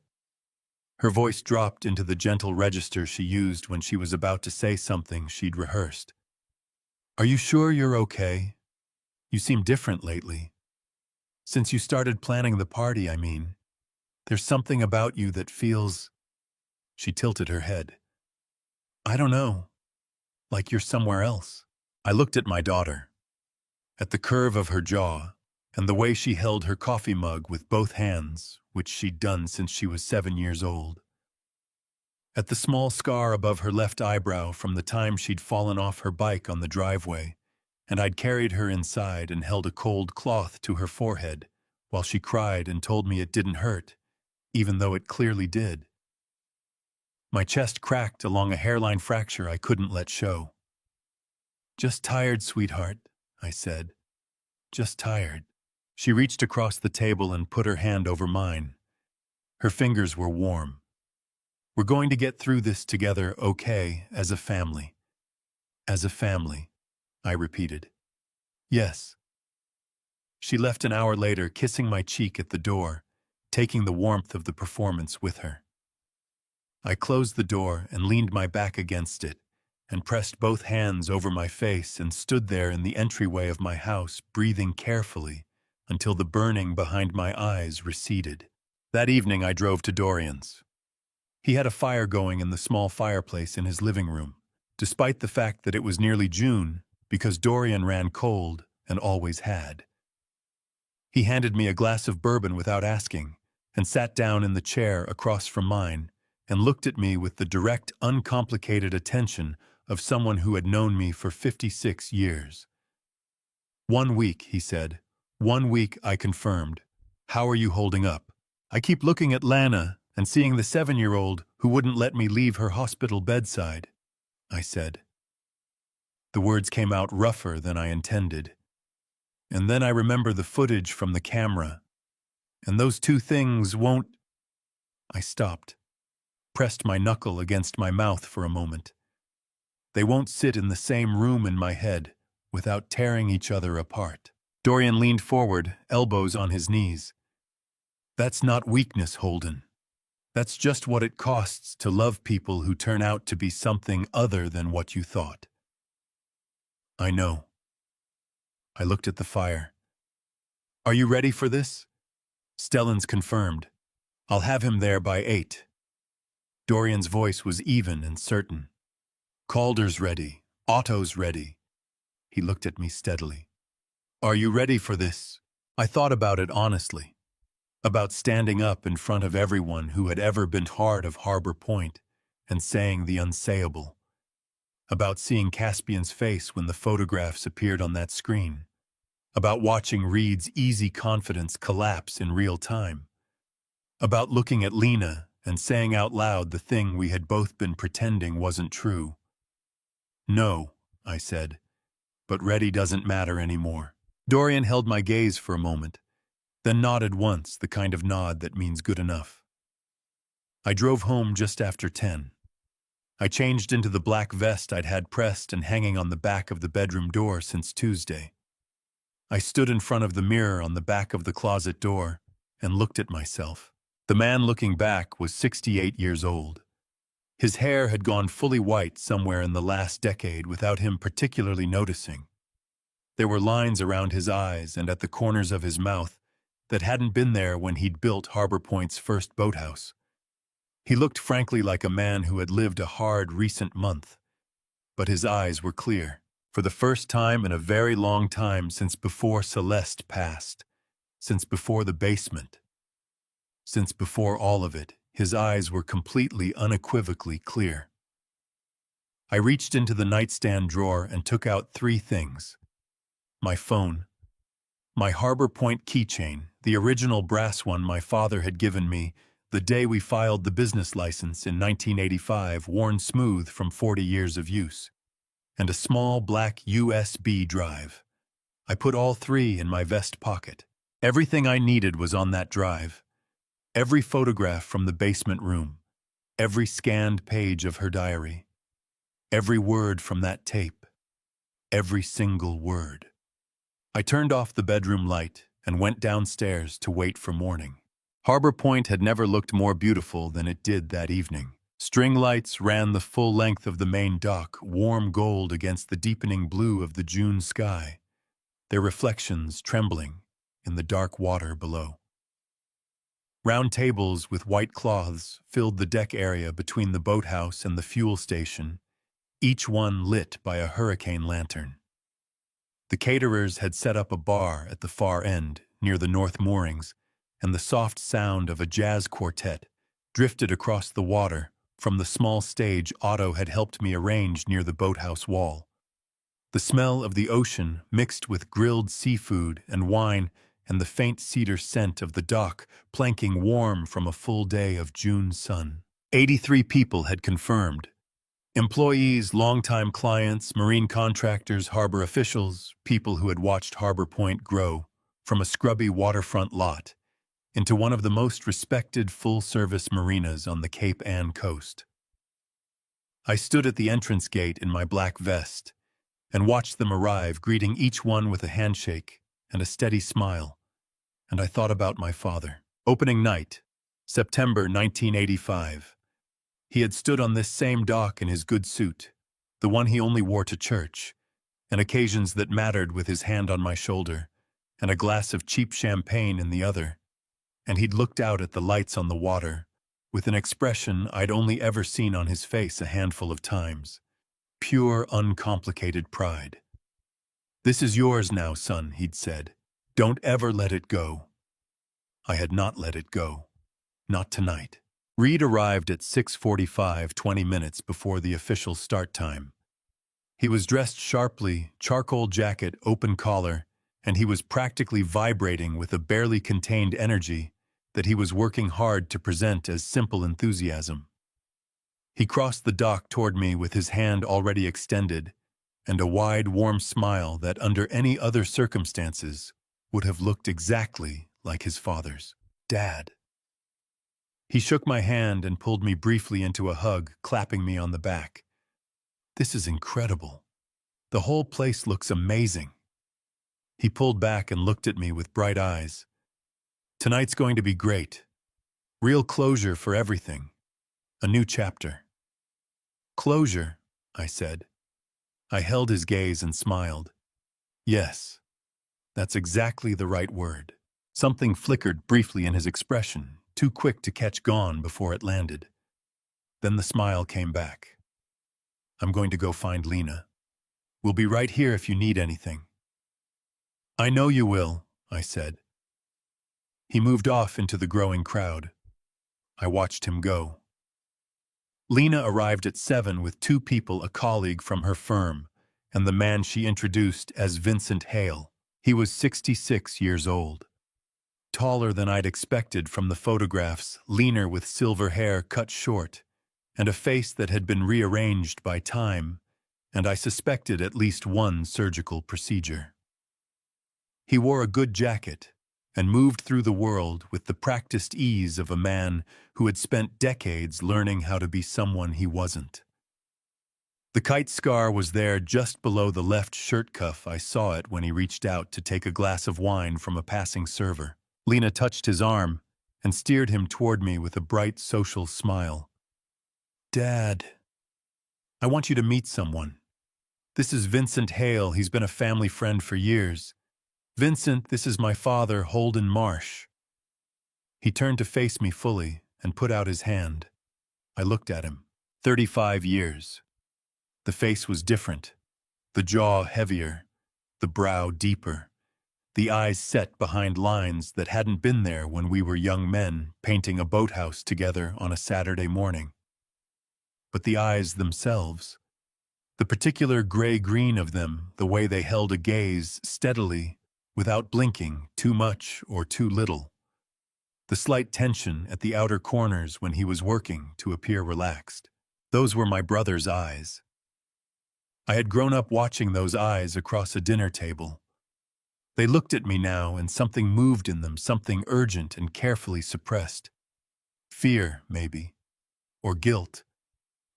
Her voice dropped into the gentle register she used when she was about to say something she'd rehearsed. Are you sure you're okay? You seem different lately. Since you started planning the party, I mean. There's something about you that feels... She tilted her head. I don't know. Like you're somewhere else. I looked at my daughter. At the curve of her jaw, and the way she held her coffee mug with both hands, which she'd done since she was 7 years old. At the small scar above her left eyebrow from the time she'd fallen off her bike on the driveway, and I'd carried her inside and held a cold cloth to her forehead while she cried and told me it didn't hurt, even though it clearly did. My chest cracked along a hairline fracture I couldn't let show. Just tired, sweetheart, I said. Just tired. She reached across the table and put her hand over mine. Her fingers were warm. We're going to get through this together, okay, as a family. As a family, I repeated. Yes. She left an hour later, kissing my cheek at the door, taking the warmth of the performance with her. I closed the door and leaned my back against it and pressed both hands over my face and stood there in the entryway of my house, breathing carefully until the burning behind my eyes receded. That evening I drove to Dorian's. He had a fire going in the small fireplace in his living room, despite the fact that it was nearly June, because Dorian ran cold and always had. He handed me a glass of bourbon without asking and sat down in the chair across from mine and looked at me with the direct, uncomplicated attention of someone who had known me for 56 years. 1 week, he said. 1 week, I confirmed. How are you holding up? I keep looking at Lana and seeing the 7-year-old who wouldn't let me leave her hospital bedside, I said. The words came out rougher than I intended. And then I remember the footage from the camera. And those 2 things won't... I stopped, pressed my knuckle against my mouth for a moment. They won't sit in the same room in my head without tearing each other apart. Dorian leaned forward, elbows on his knees. That's not weakness, Holden. That's just what it costs to love people who turn out to be something other than what you thought. I know. I looked at the fire. Are you ready for this? Stellan's confirmed. I'll have him there by 8. Dorian's voice was even and certain. Calder's ready. Otto's ready. He looked at me steadily. Are you ready for this? I thought about it honestly. About standing up in front of everyone who had ever been part of Harbor Point and saying the unsayable. About seeing Caspian's face when the photographs appeared on that screen. About watching Reed's easy confidence collapse in real time. About looking at Lena and saying out loud the thing we had both been pretending wasn't true. No, I said, but ready doesn't matter anymore. Dorian held my gaze for a moment, then nodded once, the kind of nod that means good enough. I drove home just after 10. I changed into the black vest I'd had pressed and hanging on the back of the bedroom door since Tuesday. I stood in front of the mirror on the back of the closet door and looked at myself. The man looking back was 68 years old. His hair had gone fully white somewhere in the last decade without him particularly noticing. There were lines around his eyes and at the corners of his mouth that hadn't been there when he'd built Harbor Point's first boathouse. He looked frankly like a man who had lived a hard recent month, but his eyes were clear. For the first time in a very long time since before Celeste passed, since before the basement, since before all of it, his eyes were completely, unequivocally clear. I reached into the nightstand drawer and took out 3 things. My phone, my Harbor Point keychain, the original brass one my father had given me the day we filed the business license in 1985, worn smooth from 40 years of use, and a small black USB drive. I put all 3 in my vest pocket. Everything I needed was on that drive. Every photograph from the basement room, every scanned page of her diary, every word from that tape, every single word. I turned off the bedroom light and went downstairs to wait for morning. Harbor Point had never looked more beautiful than it did that evening. String lights ran the full length of the main dock, warm gold against the deepening blue of the June sky, their reflections trembling in the dark water below. Round tables with white cloths filled the deck area between the boathouse and the fuel station, each one lit by a hurricane lantern. The caterers had set up a bar at the far end, near the north moorings, and the soft sound of a jazz quartet drifted across the water from the small stage Otto had helped me arrange near the boathouse wall. The smell of the ocean mixed with grilled seafood and wine and the faint cedar scent of the dock planking warm from a full day of June sun. 83 people had confirmed. Employees, longtime clients, marine contractors, harbor officials, people who had watched Harbor Point grow from a scrubby waterfront lot into one of the most respected full-service marinas on the Cape Ann coast. I stood at the entrance gate in my black vest and watched them arrive, greeting each one with a handshake and a steady smile, and I thought about my father. Opening night, September 1985. He had stood on this same dock in his good suit, the one he only wore to church, and occasions that mattered, with his hand on my shoulder and a glass of cheap champagne in the other, and he'd looked out at the lights on the water with an expression I'd only ever seen on his face a handful of times. Pure, uncomplicated pride. "This is yours now, son," he'd said. "Don't ever let it go." I had not let it go. Not tonight. Reed arrived at 6:45, 20 minutes before the official start time. He was dressed sharply, charcoal jacket, open collar, and he was practically vibrating with a barely contained energy that he was working hard to present as simple enthusiasm. He crossed the dock toward me with his hand already extended and a wide, warm smile that under any other circumstances would have looked exactly like his father's. "Dad." He shook my hand and pulled me briefly into a hug, clapping me on the back. "This is incredible. The whole place looks amazing." He pulled back and looked at me with bright eyes. "Tonight's going to be great. Real closure for everything. A new chapter. Closure, I said. I held his gaze and smiled. Yes, that's exactly the right word. Something flickered briefly in his expression, too quick to catch gone before it landed. Then the smile came back. I'm going to go find Lena. We'll be right here if you need anything. I know you will, I said. He moved off into the growing crowd. I watched him go. Lena arrived at 7 with 2 people, a colleague from her firm, and the man she introduced as Vincent Hale. He was 66 years old. Taller than I'd expected from the photographs, leaner with silver hair cut short, and a face that had been rearranged by time, and I suspected at least one surgical procedure. He wore a good jacket and moved through the world with the practiced ease of a man who had spent decades learning how to be someone he wasn't. The kite scar was there just below the left shirt cuff. I saw it when he reached out to take a glass of wine from a passing server. Lena touched his arm and steered him toward me with a bright social smile. Dad, I want you to meet someone. This is Vincent Hale. He's been a family friend for years. Vincent, this is my father, Holden Marsh. He turned to face me fully and put out his hand. I looked at him. 35 years. The face was different, the jaw heavier, the brow deeper, the eyes set behind lines that hadn't been there when we were young men painting a boathouse together on a Saturday morning. But the eyes themselves, the particular gray-green of them, the way they held a gaze steadily, without blinking too much or too little, the slight tension at the outer corners when he was working to appear relaxed. Those were my brother's eyes. I had grown up watching those eyes across a dinner table. They looked at me now, and something moved in them, something urgent and carefully suppressed. Fear, maybe, or guilt,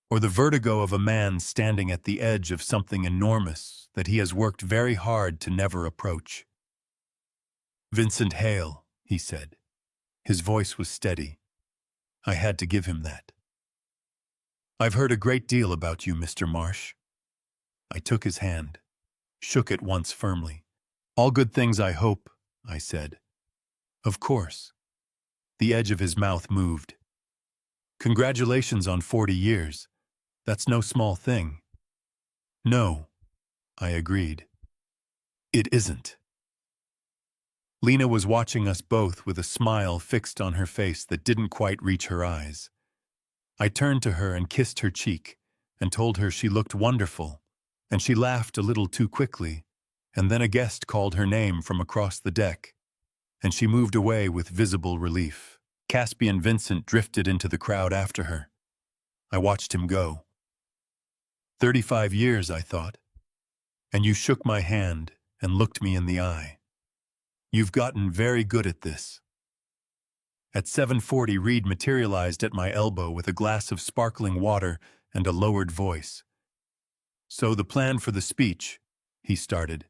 or the vertigo of a man standing at the edge of something enormous that he has worked very hard to never approach. Vincent Hale, he said. His voice was steady. I had to give him that. I've heard a great deal about you, Mr. Marsh. I took his hand, shook it once firmly. All good things, I hope, I said. Of course. The edge of his mouth moved. Congratulations on 40 years. That's no small thing. No, I agreed. It isn't. Lena was watching us both with a smile fixed on her face that didn't quite reach her eyes. I turned to her and kissed her cheek and told her she looked wonderful, and she laughed a little too quickly, and then a guest called her name from across the deck, and she moved away with visible relief. Caspian Vincent drifted into the crowd after her. I watched him go. 35 years, I thought. And you shook my hand and looked me in the eye. You've gotten very good at this. At 7:40, Reed materialized at my elbow with a glass of sparkling water and a lowered voice. So the plan for the speech, he started.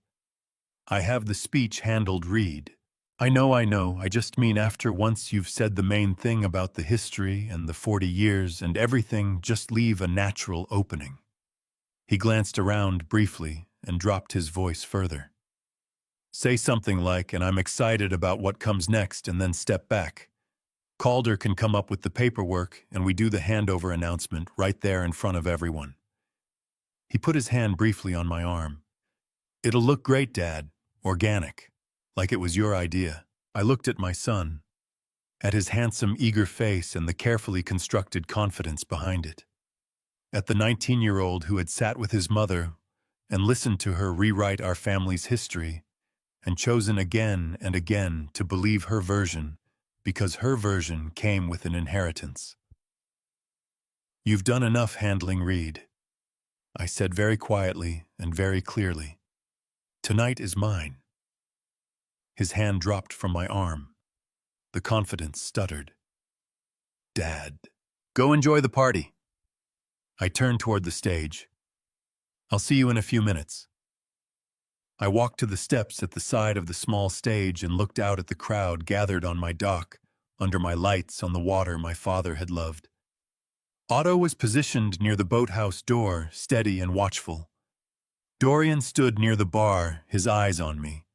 I have the speech handled, Reed. I know, I just mean after once you've said the main thing about the history and the 40 years and everything, just leave a natural opening. He glanced around briefly and dropped his voice further. Say something like, and I'm excited about what comes next, and then step back. Calder can come up with the paperwork, and we do the handover announcement right there in front of everyone. He put his hand briefly on my arm. It'll look great, Dad. Organic. Like it was your idea. I looked at my son, at his handsome, eager face and the carefully constructed confidence behind it. At the 19-year-old who had sat with his mother and listened to her rewrite our family's history and chosen again and again to believe her version because her version came with an inheritance. You've done enough handling Reed, I said very quietly and very clearly. Tonight is mine. His hand dropped from my arm. The confidence stuttered. Dad, go enjoy the party. I turned toward the stage. I'll see you in a few minutes. I walked to the steps at the side of the small stage and looked out at the crowd gathered on my dock, under my lights on the water my father had loved. Otto was positioned near the boathouse door, steady and watchful. Dorian stood near the bar, his eyes on me.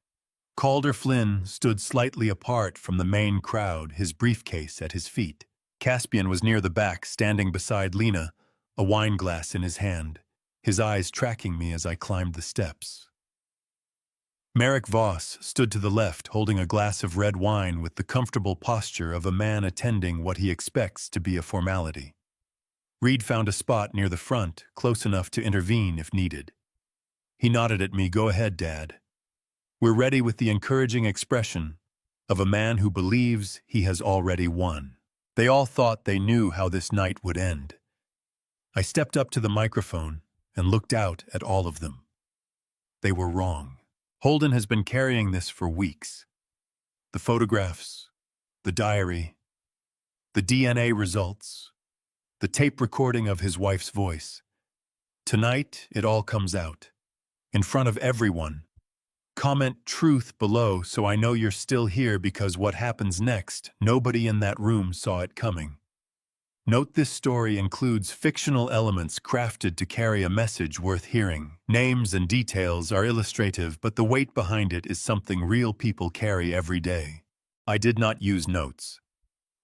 Calder Flynn stood slightly apart from the main crowd, his briefcase at his feet. Caspian was near the back, standing beside Lena, a wine glass in his hand, his eyes tracking me as I climbed the steps. Merrick Voss stood to the left, holding a glass of red wine with the comfortable posture of a man attending what he expects to be a formality. Reed found a spot near the front, close enough to intervene if needed. He nodded at me, "Go ahead, Dad." We're ready, with the encouraging expression of a man who believes he has already won. They all thought they knew how this night would end. I stepped up to the microphone and looked out at all of them. They were wrong. Holden has been carrying this for weeks. The photographs, the diary, the DNA results, the tape recording of his wife's voice. Tonight, it all comes out. In front of everyone. Comment truth below so I know you're still here, because what happens next, nobody in that room saw it coming. Note this story includes fictional elements crafted to carry a message worth hearing. Names and details are illustrative, but the weight behind it is something real people carry every day. I did not use notes.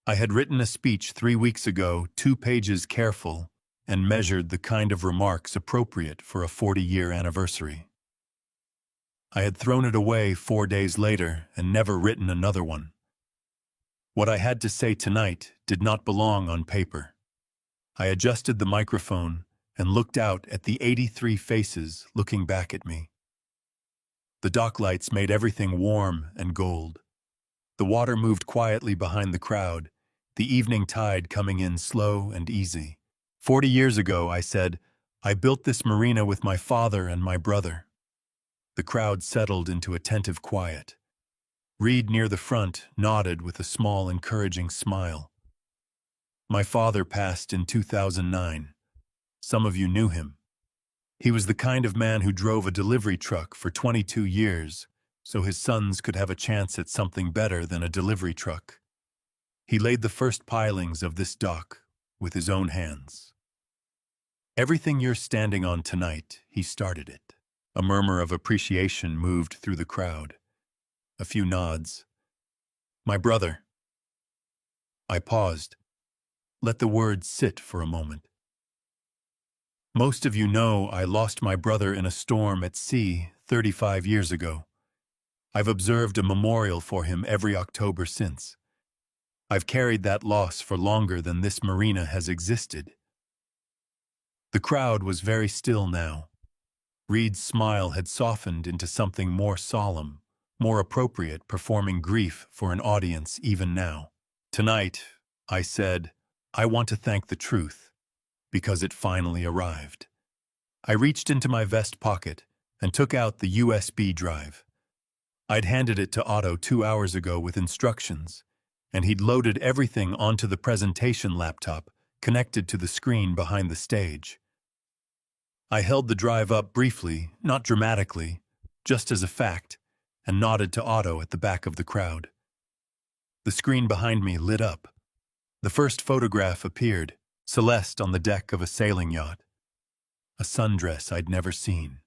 I had written a speech 3 weeks ago, 2 pages careful, and measured the kind of remarks appropriate for a 40-year anniversary. I had thrown it away 4 days later and never written another one. What I had to say tonight did not belong on paper. I adjusted the microphone and looked out at the 83 faces looking back at me. The dock lights made everything warm and gold. The water moved quietly behind the crowd, the evening tide coming in slow and easy. 40 years ago, I said, I built this marina with my father and my brother. The crowd settled into attentive quiet. Reed, near the front, nodded with a small, encouraging smile. My father passed in 2009. Some of you knew him. He was the kind of man who drove a delivery truck for 22 years, so his sons could have a chance at something better than a delivery truck. He laid the first pilings of this dock with his own hands. Everything you're standing on tonight, he started it. A murmur of appreciation moved through the crowd. A few nods. My brother. I paused. Let the words sit for a moment. Most of you know I lost my brother in a storm at sea 35 years ago. I've observed a memorial for him every October since. I've carried that loss for longer than this marina has existed. The crowd was very still now. Reed's smile had softened into something more solemn, more appropriate, performing grief for an audience even now. Tonight, I said, I want to thank the truth, because it finally arrived. I reached into my vest pocket and took out the USB drive. I'd handed it to Otto 2 hours ago with instructions, and he'd loaded everything onto the presentation laptop connected to the screen behind the stage. I held the drive up briefly, not dramatically, just as a fact, and nodded to Otto at the back of the crowd. The screen behind me lit up. The first photograph appeared, Celeste on the deck of a sailing yacht. A sundress I'd never seen.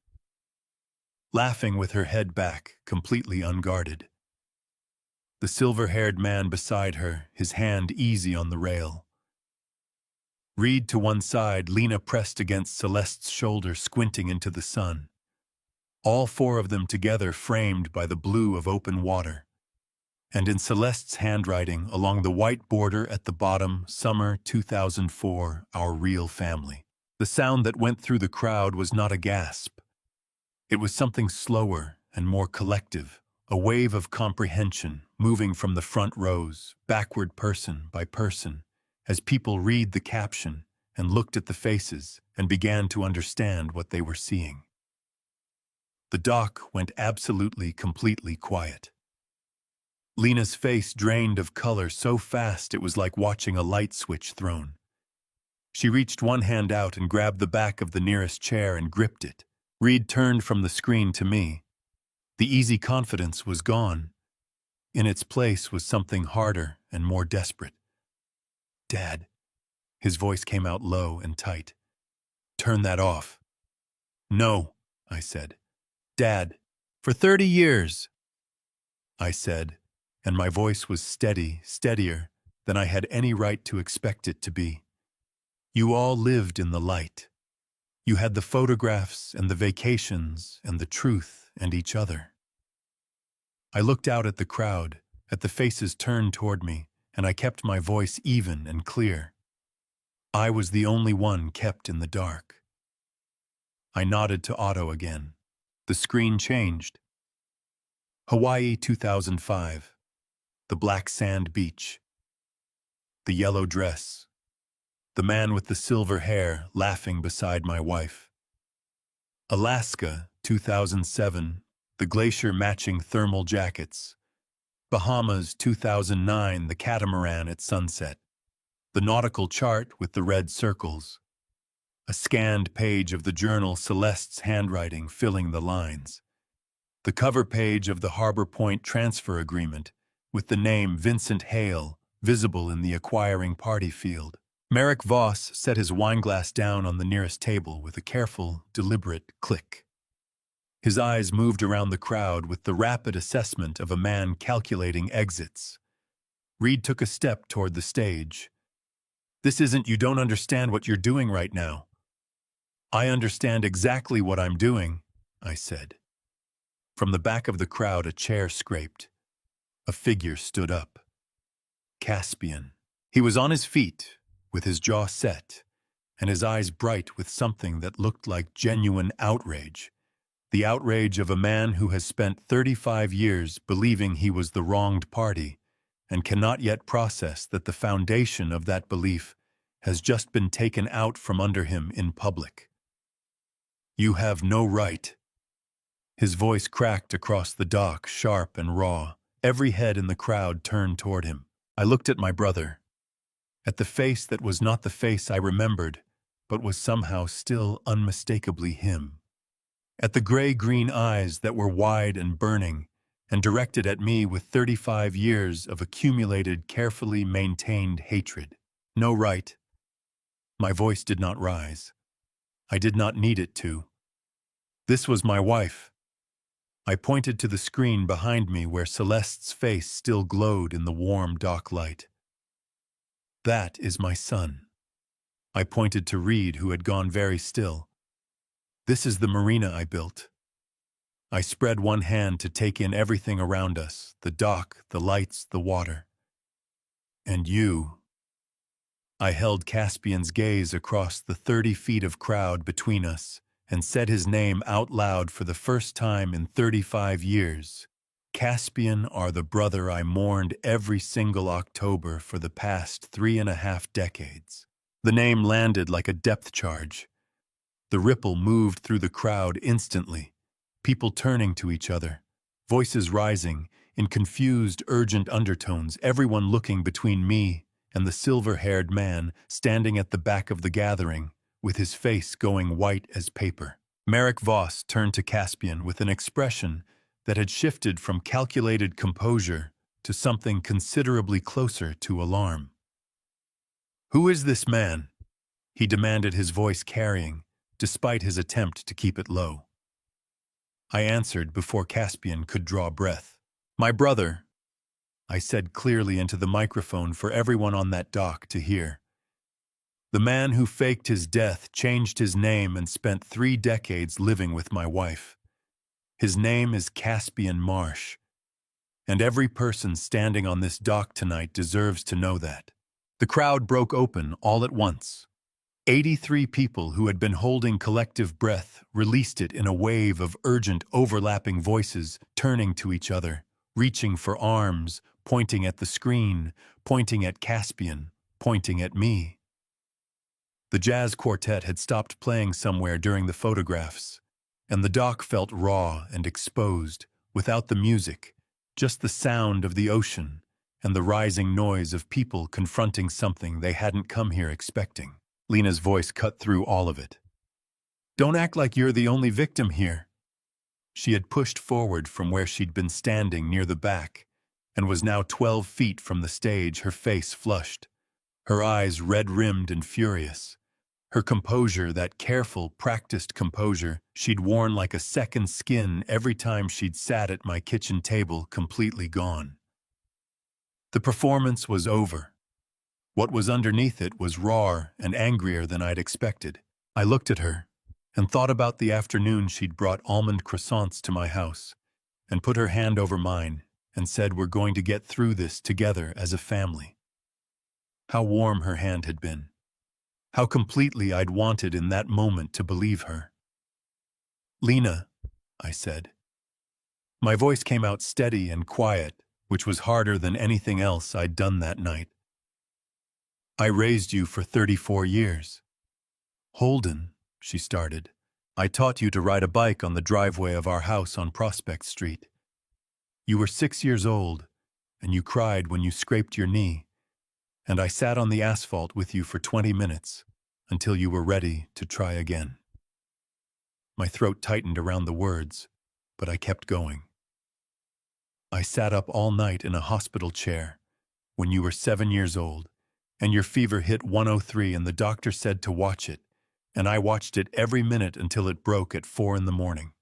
Laughing with her head back, completely unguarded. The silver-haired man beside her, his hand easy on the rail. Reed to one side, Lena pressed against Celeste's shoulder, squinting into the sun. All 4 of them together, framed by the blue of open water. And in Celeste's handwriting, along the white border at the bottom, Summer 2004, our real family. The sound that went through the crowd was not a gasp. It was something slower and more collective, a wave of comprehension moving from the front rows, backward person by person, as people read the caption and looked at the faces and began to understand what they were seeing. The dock went absolutely, completely quiet. Lena's face drained of color so fast it was like watching a light switch thrown. She reached one hand out and grabbed the back of the nearest chair and gripped it. Reed turned from the screen to me. The easy confidence was gone. In its place was something harder and more desperate. "Dad," his voice came out low and tight. "Turn that off." "No," I said. "Dad, for 30 years," I said, and my voice was steady, steadier than I had any right to expect it to be. "You all lived in the light. You had the photographs and the vacations and the truth and each other." I looked out at the crowd, at the faces turned toward me, and I kept my voice even and clear. I was the only one kept in the dark. I nodded to Otto again. The screen changed. Hawaii 2005. The black sand beach. The yellow dress. The man with the silver hair laughing beside my wife. Alaska 2007. The glacier-matching thermal jackets. Bahamas 2009. The catamaran at sunset. The nautical chart with the red circles. A scanned page of the journal, Celeste's handwriting filling the lines. The cover page of the Harbor Point transfer agreement with the name Vincent Hale visible in the acquiring party field. Merrick Voss set his wineglass down on the nearest table with a careful, deliberate click. His eyes moved around the crowd with the rapid assessment of a man calculating exits. Reed took a step toward the stage. "This isn't you don't understand what you're doing right now." "I understand exactly what I'm doing," I said. From the back of the crowd, a chair scraped. A figure stood up. Caspian. He was on his feet, with his jaw set, and his eyes bright with something that looked like genuine outrage. The outrage of a man who has spent 35 years believing he was the wronged party, and cannot yet process that the foundation of that belief has just been taken out from under him in public. "You have no right." His voice cracked across the dock, sharp and raw. Every head in the crowd turned toward him. I looked at my brother, at the face that was not the face I remembered, but was somehow still unmistakably him. At the gray-green eyes that were wide and burning, and directed at me with 35 years of accumulated, carefully maintained hatred. No right. My voice did not rise. I did not need it to. This was my wife. I pointed to the screen behind me where Celeste's face still glowed in the warm dock light. "That is my son." I pointed to Reed, who had gone very still. "This is the marina I built." I spread one hand to take in everything around us, the dock, the lights, the water. "And you." I held Caspian's gaze across the 30 feet of crowd between us and said his name out loud for the first time in 35 years. "Caspian are the brother I mourned every single October for the past 3.5 decades. The name landed like a depth charge. The ripple moved through the crowd instantly, people turning to each other, voices rising in confused, urgent undertones, everyone looking between me and the silver-haired man standing at the back of the gathering, with his face going white as paper. Merrick Voss turned to Caspian with an expression that had shifted from calculated composure to something considerably closer to alarm. "Who is this man?" he demanded, his voice carrying, despite his attempt to keep it low. I answered before Caspian could draw breath. "My brother," I said clearly into the microphone for everyone on that dock to hear. "The man who faked his death, changed his name, and spent 3 decades living with my wife. His name is Caspian Marsh. And every person standing on this dock tonight deserves to know that." The crowd broke open all at once. 83 people who had been holding collective breath released it in a wave of urgent, overlapping voices, turning to each other, reaching for arms, pointing at the screen, pointing at Caspian, pointing at me. The jazz quartet had stopped playing somewhere during the photographs, and the dock felt raw and exposed, without the music, just the sound of the ocean and the rising noise of people confronting something they hadn't come here expecting. Lena's voice cut through all of it. "Don't act like you're the only victim here." She had pushed forward from where she'd been standing near the back and was now 12 feet from the stage, her face flushed, her eyes red-rimmed and furious. Her composure, that careful, practiced composure she'd worn like a second skin every time she'd sat at my kitchen table, completely gone. The performance was over. What was underneath it was rawer and angrier than I'd expected. I looked at her and thought about the afternoon she'd brought almond croissants to my house and put her hand over mine and said, "We're going to get through this together as a family." How warm her hand had been. How completely I'd wanted in that moment to believe her. "Lena," I said. My voice came out steady and quiet, which was harder than anything else I'd done that night. "I raised you for 34 years. Holden," she started, "I taught you to ride a bike on the driveway of our house on Prospect Street. You were 6 years old, and you cried when you scraped your knee, and I sat on the asphalt with you for 20 minutes until you were ready to try again." My throat tightened around the words, but I kept going. "I sat up all night in a hospital chair when you were 7 years old, and your fever hit 103 and the doctor said to watch it, and I watched it every minute until it broke at 4 in the morning."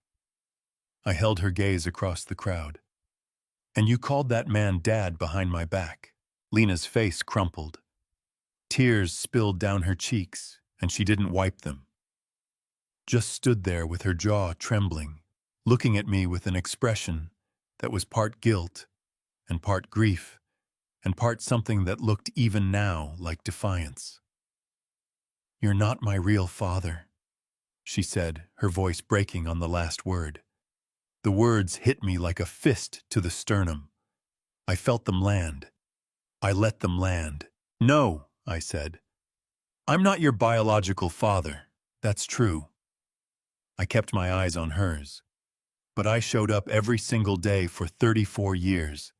I held her gaze across the crowd. "And you called that man Dad behind my back." Lena's face crumpled. Tears spilled down her cheeks, and she didn't wipe them. Just stood there with her jaw trembling, looking at me with an expression that was part guilt and part grief and part something that looked even now like defiance. "You're not my real father," she said, her voice breaking on the last word. The words hit me like a fist to the sternum. I felt them land. I let them land. "No," I said. "I'm not your biological father. That's true." I kept my eyes on hers. But I showed up every single day for 34 years.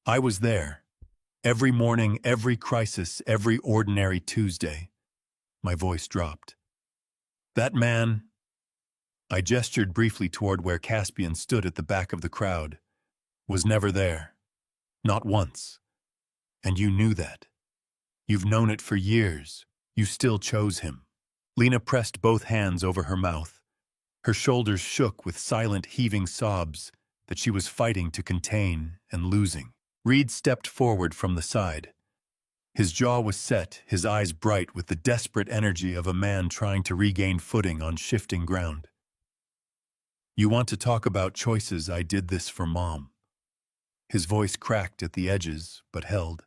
I was there. Every morning, every crisis, every ordinary Tuesday. My voice dropped. "That man—" I gestured briefly toward where Caspian stood at the back of the crowd. "Was never there. Not once. And you knew that. You've known it for years. You still chose him." Lena pressed both hands over her mouth. Her shoulders shook with silent heaving sobs that she was fighting to contain and losing. Reed stepped forward from the side. His jaw was set, his eyes bright with the desperate energy of a man trying to regain footing on shifting ground. "You want to talk about choices? I did this for Mom." His voice cracked at the edges, but held.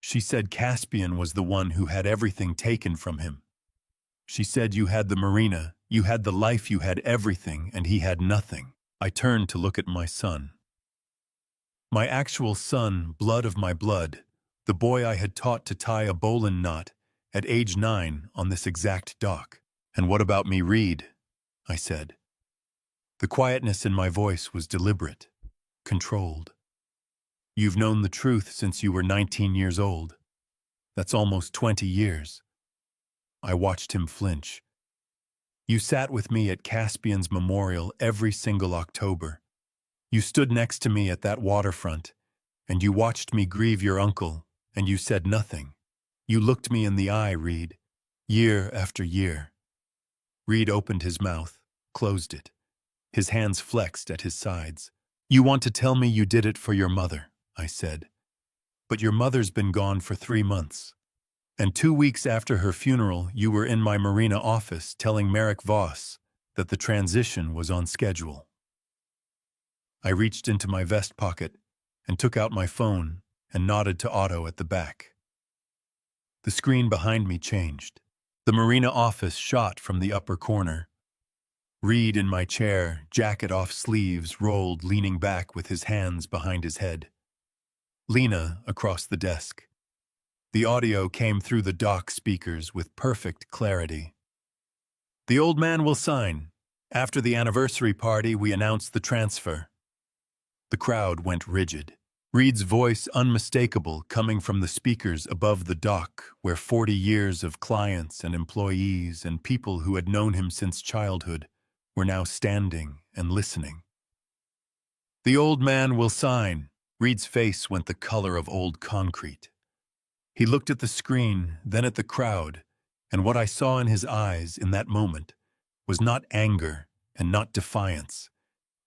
"She said Caspian was the one who had everything taken from him. She said you had the marina, you had the life, you had everything, and he had nothing." I turned to look at my son. My actual son, blood of my blood, the boy I had taught to tie a bowline knot at age 9 on this exact dock. "And what about me, Reed?" I said. The quietness in my voice was deliberate, controlled. "You've known the truth since you were 19 years old. That's almost 20 years. I watched him flinch. "You sat with me at Caspian's memorial every single October. You stood next to me at that waterfront, and you watched me grieve your uncle, and you said nothing. You looked me in the eye, Reed, year after year." Reed opened his mouth, closed it. His hands flexed at his sides. "You want to tell me you did it for your mother," I said. "But your mother's been gone for 3 months. And 2 weeks after her funeral, you were in my marina office telling Merrick Voss that the transition was on schedule." I reached into my vest pocket and took out my phone and nodded to Otto at the back. The screen behind me changed. The marina office shot from the upper corner. Reed in my chair, jacket off, sleeves rolled, leaning back with his hands behind his head. Lena across the desk. The audio came through the dock speakers with perfect clarity. "The old man will sign. After the anniversary party, we announce the transfer." The crowd went rigid. Reed's voice unmistakable coming from the speakers above the dock where 40 years of clients and employees and people who had known him since childhood were now standing and listening. "The old man will sign. Reed's face went the color of old concrete. He looked at the screen, then at the crowd, and what I saw in his eyes in that moment was not anger and not defiance.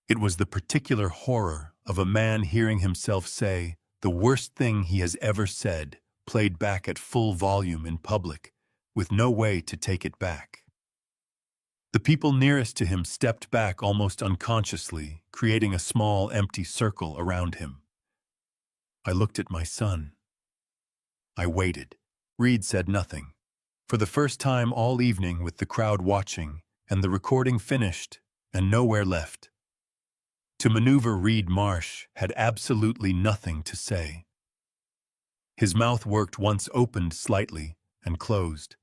It was the particular horror of a man hearing himself say the worst thing he has ever said, played back at full volume in public, with no way to take it back. The people nearest to him stepped back almost unconsciously, creating a small, empty circle around him. I looked at my son. I waited. Reed said nothing. For the first time all evening with the crowd watching, and the recording finished, and nowhere left. To maneuver Reed Marsh had absolutely nothing to say. His mouth worked once opened slightly and closed.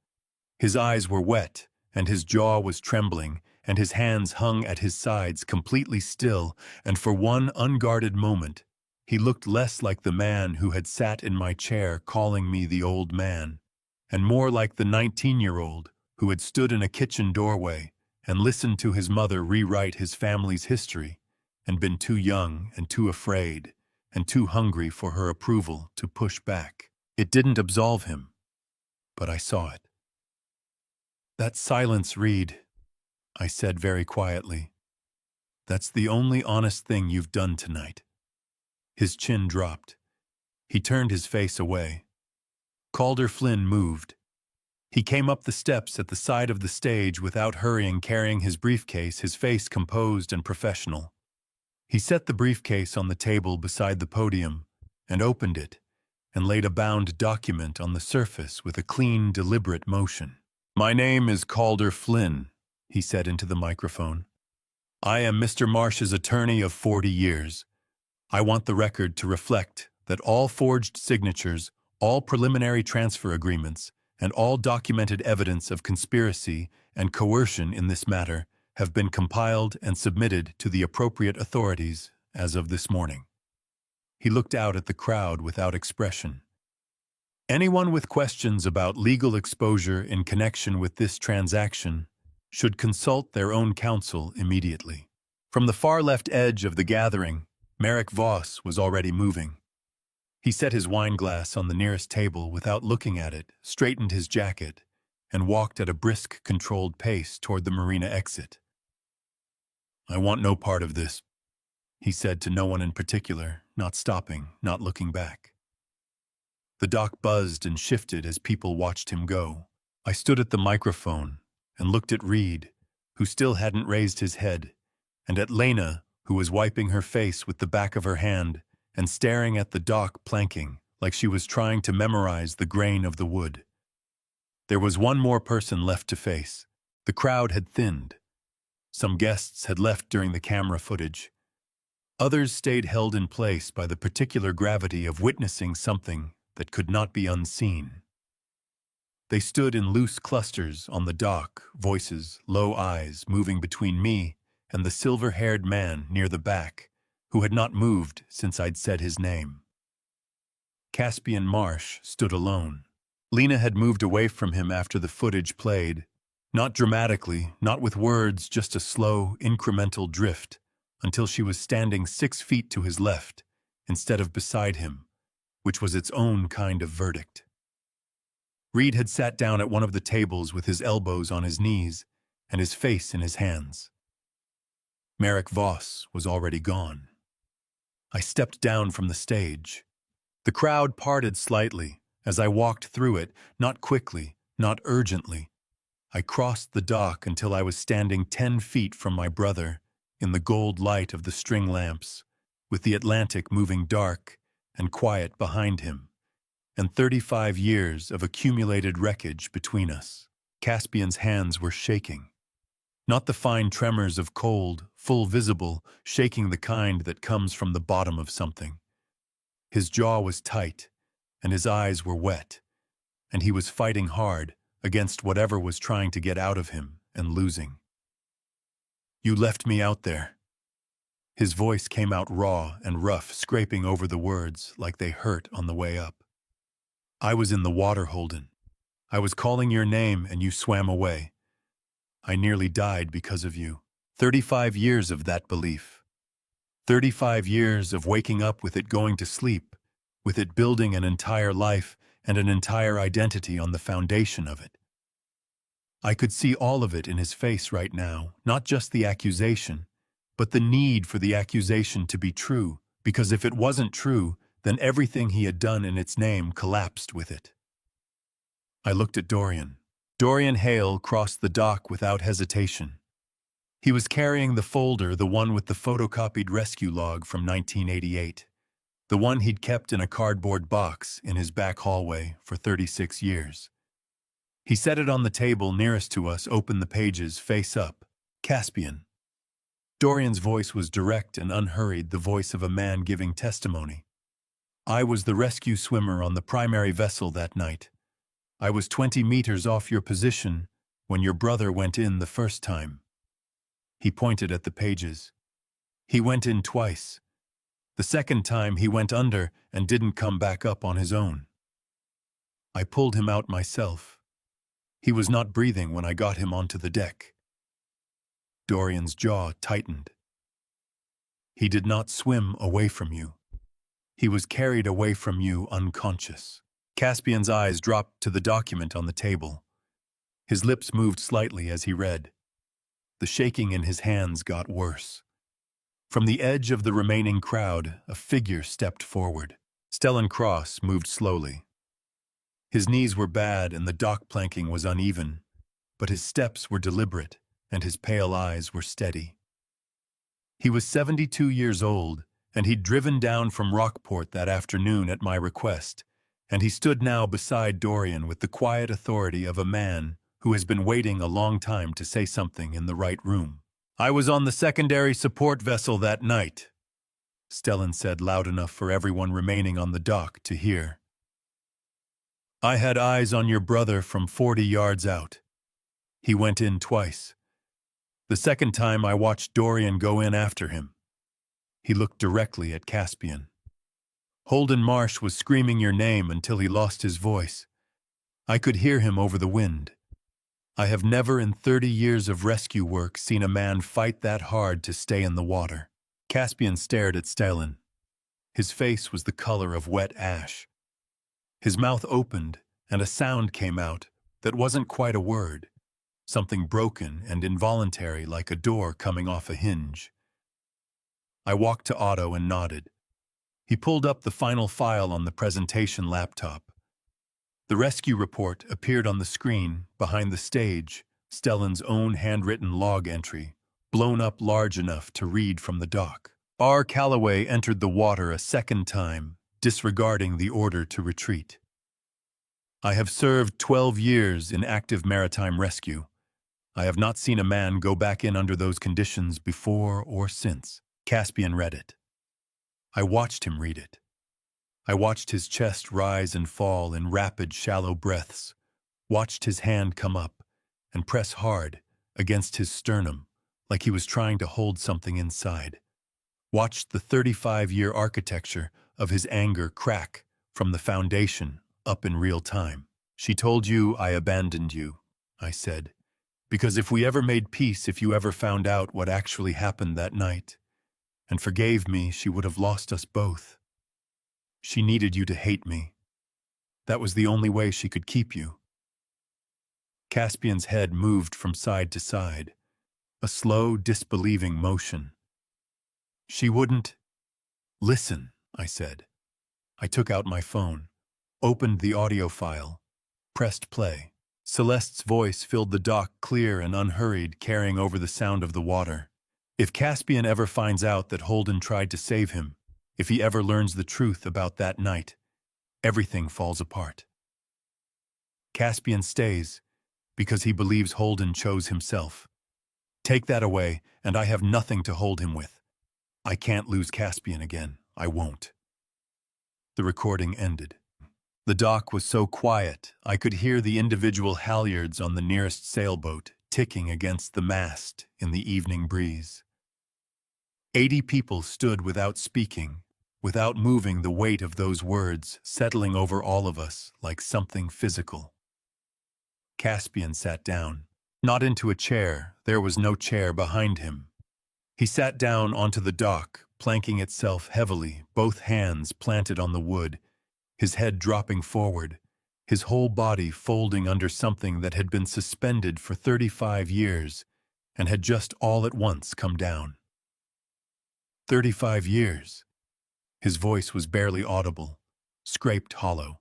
His eyes were wet, and his jaw was trembling, and his hands hung at his sides completely still, and for one unguarded moment, he looked less like the man who had sat in my chair calling me the old man, and more like the 19-year-old who had stood in a kitchen doorway and listened to his mother rewrite his family's history, and been too young and too afraid and too hungry for her approval to push back. It didn't absolve him, but I saw it. "That silence, Reed," I said very quietly. "That's the only honest thing you've done tonight." His chin dropped. He turned his face away. Calder Flynn moved. He came up the steps at the side of the stage without hurrying, carrying his briefcase, his face composed and professional. He set the briefcase on the table beside the podium and opened it and laid a bound document on the surface with a clean, deliberate motion. "My name is Calder Flynn," he said into the microphone. "I am Mr. Marsh's attorney of 40 years. I want the record to reflect that all forged signatures, all preliminary transfer agreements, and all documented evidence of conspiracy and coercion in this matter have been compiled and submitted to the appropriate authorities as of this morning." He looked out at the crowd without expression. "Anyone with questions about legal exposure in connection with this transaction should consult their own counsel immediately." From the far left edge of the gathering, Merrick Voss was already moving. He set his wineglass on the nearest table without looking at it, straightened his jacket, and walked at a brisk, controlled pace toward the marina exit. "I want no part of this," he said to no one in particular, not stopping, not looking back. The dock buzzed and shifted as people watched him go. I stood at the microphone and looked at Reed, who still hadn't raised his head, and at Lena, who was wiping her face with the back of her hand and staring at the dock planking like she was trying to memorize the grain of the wood. There was one more person left to face. The crowd had thinned. Some guests had left during the camera footage. Others stayed held in place by the particular gravity of witnessing something that could not be unseen. They stood in loose clusters on the dock, voices, low eyes moving between me and the silver-haired man near the back, who had not moved since I'd said his name. Caspian Marsh stood alone. Lena had moved away from him after the footage played, not dramatically, not with words, just a slow, incremental drift, until she was standing 6 feet to his left, instead of beside him, which was its own kind of verdict. Reed had sat down at one of the tables with his elbows on his knees and his face in his hands. Merrick Voss was already gone. I stepped down from the stage. The crowd parted slightly as I walked through it, not quickly, not urgently. I crossed the dock until I was standing 10 feet from my brother in the gold light of the string lamps, with the Atlantic moving dark and quiet behind him, and 35 years of accumulated wreckage between us. Caspian's hands were shaking. Not the fine tremors of cold, full visible, shaking the kind that comes from the bottom of something. His jaw was tight, and his eyes were wet, and he was fighting hard against whatever was trying to get out of him and losing. "You left me out there." His voice came out raw and rough, scraping over the words like they hurt on the way up. "I was in the water, Holden. I was calling your name and you swam away. I nearly died because of you. 35 years of that belief. 35 years of waking up with it going to sleep, with it building an entire life and an entire identity on the foundation of it. I could see all of it in his face right now, not just the accusation, but the need for the accusation to be true, because if it wasn't true, then everything he had done in its name collapsed with it. I looked at Dorian. Dorian Hale crossed the dock without hesitation. He was carrying the folder, the one with the photocopied rescue log from 1988, the one he'd kept in a cardboard box in his back hallway for 36 years. He set it on the table nearest to us, opened the pages, face up. Caspian. Dorian's voice was direct and unhurried, the voice of a man giving testimony. I was the rescue swimmer on the primary vessel that night. I was 20 meters off your position when your brother went in the first time. He pointed at the pages. He went in twice. The second time he went under and didn't come back up on his own. I pulled him out myself. He was not breathing when I got him onto the deck. Dorian's jaw tightened. He did not swim away from you. He was carried away from you unconscious. Caspian's eyes dropped to the document on the table. His lips moved slightly as he read. The shaking in his hands got worse. From the edge of the remaining crowd, a figure stepped forward. Stellan Cross moved slowly. His knees were bad and the dock planking was uneven, but his steps were deliberate and his pale eyes were steady. He was 72 years old, and he'd driven down from Rockport that afternoon at my request, and he stood now beside Dorian with the quiet authority of a man who has been waiting a long time to say something in the right room. I was on the secondary support vessel that night, Stellan said loud enough for everyone remaining on the dock to hear. I had eyes on your brother from 40 yards out. He went in twice. The second time I watched Dorian go in after him. He looked directly at Caspian. Holden Marsh was screaming your name until he lost his voice. I could hear him over the wind. I have never in 30 years of rescue work seen a man fight that hard to stay in the water. Caspian stared at Stellan. His face was the color of wet ash. His mouth opened, and a sound came out that wasn't quite a word, something broken and involuntary like a door coming off a hinge. I walked to Otto and nodded. He pulled up the final file on the presentation laptop. The rescue report appeared on the screen behind the stage, Stellan's own handwritten log entry, blown up large enough to read from the dock. R. Calloway entered the water a second time, disregarding the order to retreat. I have served 12 years in active maritime rescue. I have not seen a man go back in under those conditions before or since. Caspian read it. I watched him read it. I watched his chest rise and fall in rapid, shallow breaths, watched his hand come up and press hard against his sternum like he was trying to hold something inside. Watched the 35-year architecture of his anger crack from the foundation up in real time. She told you I abandoned you, I said, because if we ever made peace, if you ever found out what actually happened that night, and forgave me, she would have lost us both. She needed you to hate me. That was the only way she could keep you. Caspian's head moved from side to side, a slow, disbelieving motion. She wouldn't. Listen, I said. I took out my phone, opened the audio file, pressed play. Celeste's voice filled the dock clear and unhurried, carrying over the sound of the water. If Caspian ever finds out that Holden tried to save him, if he ever learns the truth about that night, everything falls apart. Caspian stays because he believes Holden chose himself. Take that away, and I have nothing to hold him with. I can't lose Caspian again. I won't. The recording ended. The dock was so quiet, I could hear the individual halyards on the nearest sailboat ticking against the mast in the evening breeze. 80 people stood without speaking, without moving, the weight of those words settling over all of us like something physical. Caspian sat down. Not into a chair, there was no chair behind him. He sat down onto the dock, planking itself heavily, both hands planted on the wood, his head dropping forward, his whole body folding under something that had been suspended for 35 years and had just all at once come down. 35 years. His voice was barely audible, scraped hollow.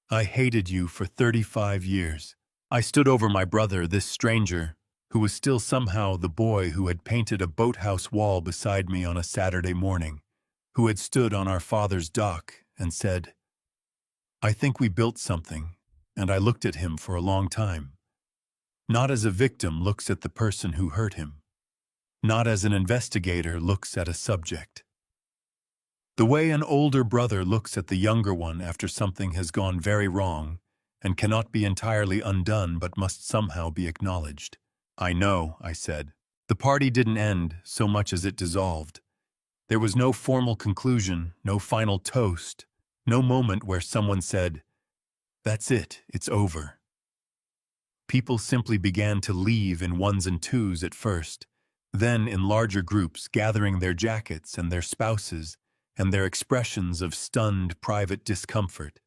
I hated you for 35 years. I stood over my brother, this stranger, who was still somehow the boy who had painted a boathouse wall beside me on a Saturday morning, who had stood on our father's dock and said, I think we built something, and I looked at him for a long time. Not as a victim looks at the person who hurt him. Not as an investigator looks at a subject. The way an older brother looks at the younger one after something has gone very wrong and cannot be entirely undone but must somehow be acknowledged. I know, I said. The party didn't end so much as it dissolved. There was no formal conclusion, no final toast, no moment where someone said, that's it, it's over. People simply began to leave in ones and twos at first, then in larger groups gathering their jackets and their spouses and their expressions of stunned private discomfort,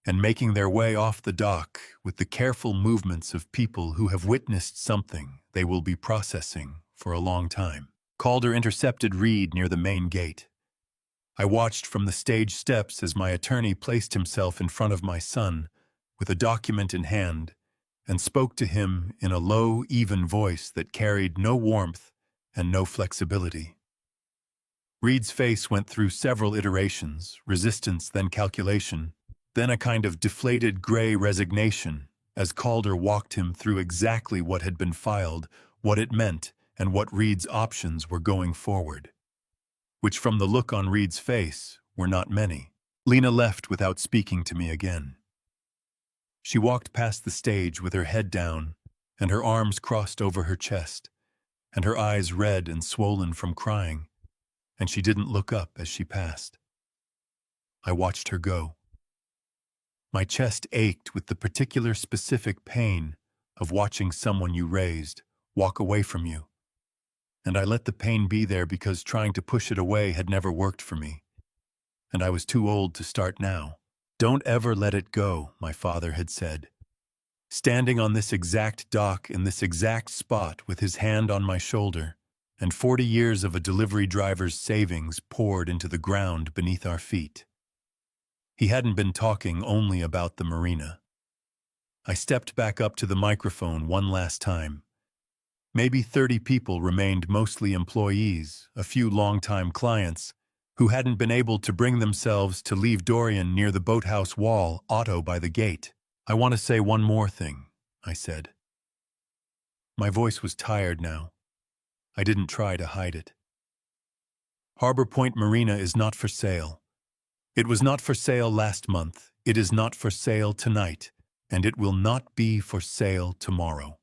and making their way off the dock with the careful movements of people who have witnessed something they will be processing for a long time. Calder intercepted Reed near the main gate. I watched from the stage steps as my attorney placed himself in front of my son with a document in hand and spoke to him in a low, even voice that carried no warmth and no flexibility. Reed's face went through several iterations, resistance, then calculation, then a kind of deflated gray resignation as Calder walked him through exactly what had been filed, what it meant, and what Reed's options were going forward. Which from the look on Reed's face were not many. Lena left without speaking to me again. She walked past the stage with her head down and her arms crossed over her chest, and her eyes red and swollen from crying, and she didn't look up as she passed. I watched her go. My chest ached with the particular specific pain of watching someone you raised walk away from you. And I let the pain be there because trying to push it away had never worked for me. And I was too old to start now. Don't ever let it go, my father had said. Standing on this exact dock in this exact spot with his hand on my shoulder, and 40 years of a delivery driver's savings poured into the ground beneath our feet. He hadn't been talking only about the marina. I stepped back up to the microphone one last time. Maybe 30 people remained, mostly employees, a few longtime clients, who hadn't been able to bring themselves to leave Dorian near the boathouse wall, Otto by the gate. I want to say one more thing, I said. My voice was tired now. I didn't try to hide it. Harbor Point Marina is not for sale. It was not for sale last month, it is not for sale tonight, and it will not be for sale tomorrow.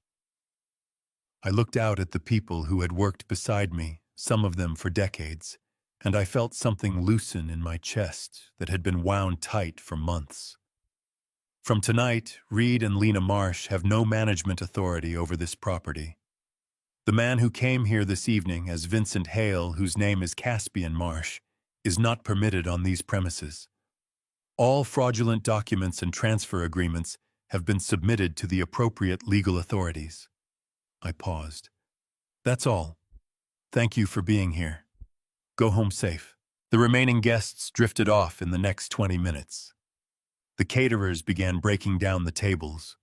I looked out at the people who had worked beside me, some of them for decades, and I felt something loosen in my chest that had been wound tight for months. From tonight, Reed and Lena Marsh have no management authority over this property. The man who came here this evening as Vincent Hale, whose name is Caspian Marsh, is not permitted on these premises. All fraudulent documents and transfer agreements have been submitted to the appropriate legal authorities. I paused. That's all. Thank you for being here. Go home safe. The remaining guests drifted off in the next 20 minutes. The caterers began breaking down the tables.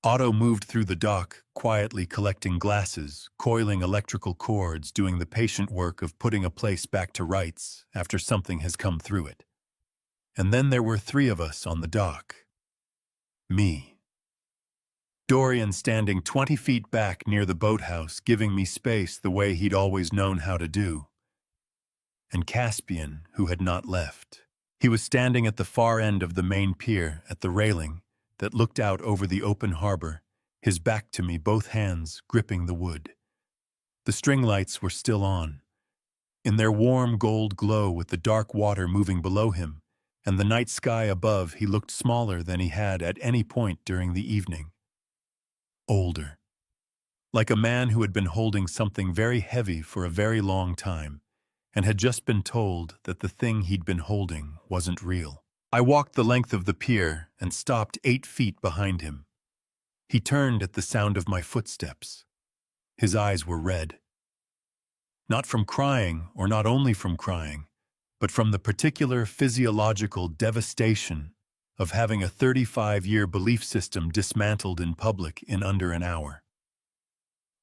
Otto moved through the dock, quietly collecting glasses, coiling electrical cords, doing the patient work of putting a place back to rights after something has come through it. And then there were 3 of us on the dock. Me. Dorian standing 20 feet back near the boathouse, giving me space the way he'd always known how to do. And Caspian, who had not left. He was standing at the far end of the main pier, at the railing that looked out over the open harbor, his back to me, both hands gripping the wood. The string lights were still on. In their warm gold glow with the dark water moving below him, and the night sky above, he looked smaller than he had at any point during the evening. Older. Like a man who had been holding something very heavy for a very long time, and had just been told that the thing he'd been holding wasn't real. I walked the length of the pier and stopped 8 feet behind him. He turned at the sound of my footsteps. His eyes were red. Not from crying, or not only from crying, but from the particular physiological devastation of having a 35-year belief system dismantled in public in under an hour.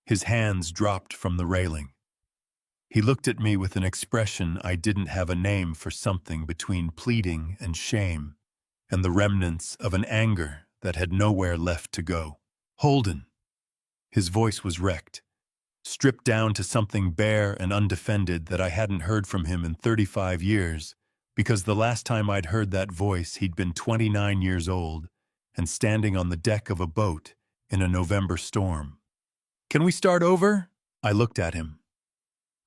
His hands dropped from the railing. He looked at me with an expression I didn't have a name for, something between pleading and shame, and the remnants of an anger that had nowhere left to go. "Holden." His voice was wrecked, stripped down to something bare and undefended that I hadn't heard from him in 35 years, because the last time I'd heard that voice he'd been 29 years old and standing on the deck of a boat in a November storm. "Can we start over?" I looked at him.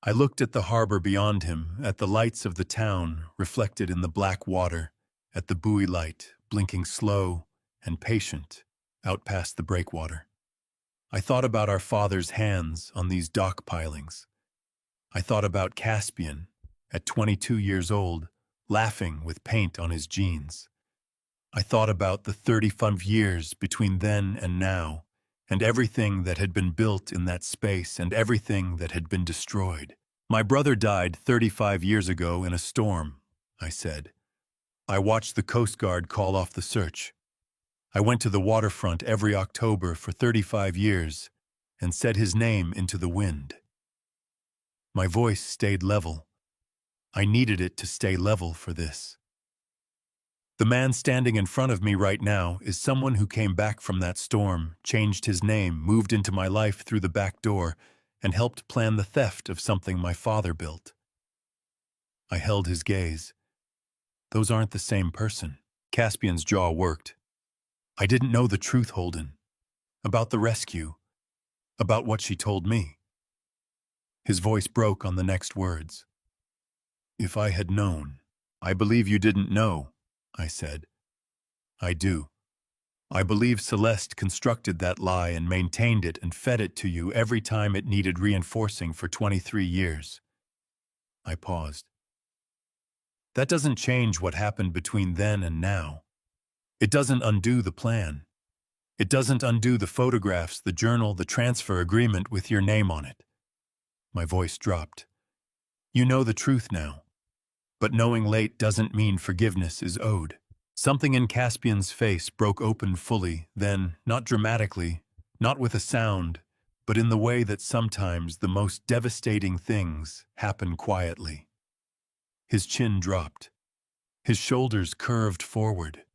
I looked at the harbor beyond him, at the lights of the town reflected in the black water, at the buoy light blinking slow and patient out past the breakwater. I thought about our father's hands on these dock pilings. I thought about Caspian, at 22 years old, laughing with paint on his jeans. I thought about the 35 years between then and now, and everything that had been built in that space and everything that had been destroyed. "My brother died 35 years ago in a storm," I said. "I watched the Coast Guard call off the search. I went to the waterfront every October for 35 years and said his name into the wind." My voice stayed level. I needed it to stay level for this. The man standing in front of me right now is someone who came back from that storm, changed his name, moved into my life through the back door, and helped plan the theft of something my father built. I held his gaze. Those aren't the same person. Caspian's jaw worked. "I didn't know the truth, Holden. About the rescue. About what she told me." His voice broke on the next words. "If I had known." "I believe you didn't know," I said. "I do. I believe Celeste constructed that lie and maintained it and fed it to you every time it needed reinforcing for 23 years. I paused. "That doesn't change what happened between then and now. It doesn't undo the plan. It doesn't undo the photographs, the journal, the transfer agreement with your name on it." My voice dropped. "You know the truth now. But knowing late doesn't mean forgiveness is owed." Something in Caspian's face broke open fully, then, not dramatically, not with a sound, but in the way that sometimes the most devastating things happen quietly. His chin dropped. His shoulders curved forward.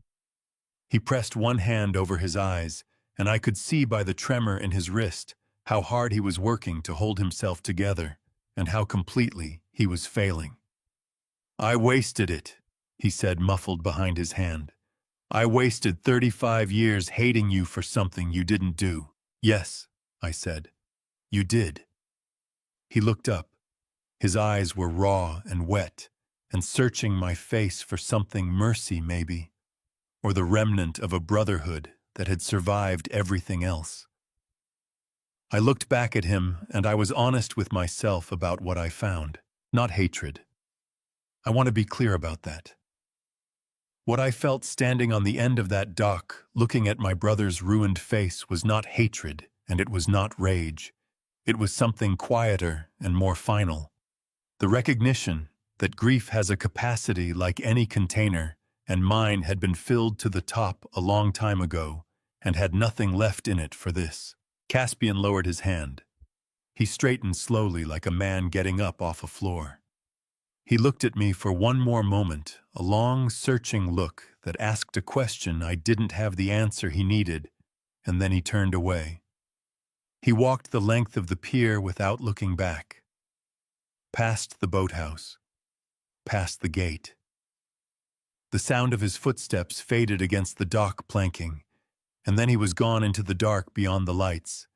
He pressed one hand over his eyes, and I could see by the tremor in his wrist how hard he was working to hold himself together, and how completely he was failing. "I wasted it," he said, muffled behind his hand. "I wasted 35 years hating you for something you didn't do." "Yes," I said. "You did." He looked up. His eyes were raw and wet, and searching my face for something, mercy maybe, or the remnant of a brotherhood that had survived everything else. I looked back at him, and I was honest with myself about what I found. Not hatred. I want to be clear about that. What I felt standing on the end of that dock, looking at my brother's ruined face, was not hatred, and it was not rage. It was something quieter and more final. The recognition that grief has a capacity like any container, and mine had been filled to the top a long time ago, and had nothing left in it for this. Caspian lowered his hand. He straightened slowly like a man getting up off a floor. He looked at me for one more moment, a long, searching look that asked a question I didn't have the answer he needed, and then he turned away. He walked the length of the pier without looking back. Past the boathouse. Past the gate. The sound of his footsteps faded against the dock planking, and then he was gone into the dark beyond the lights,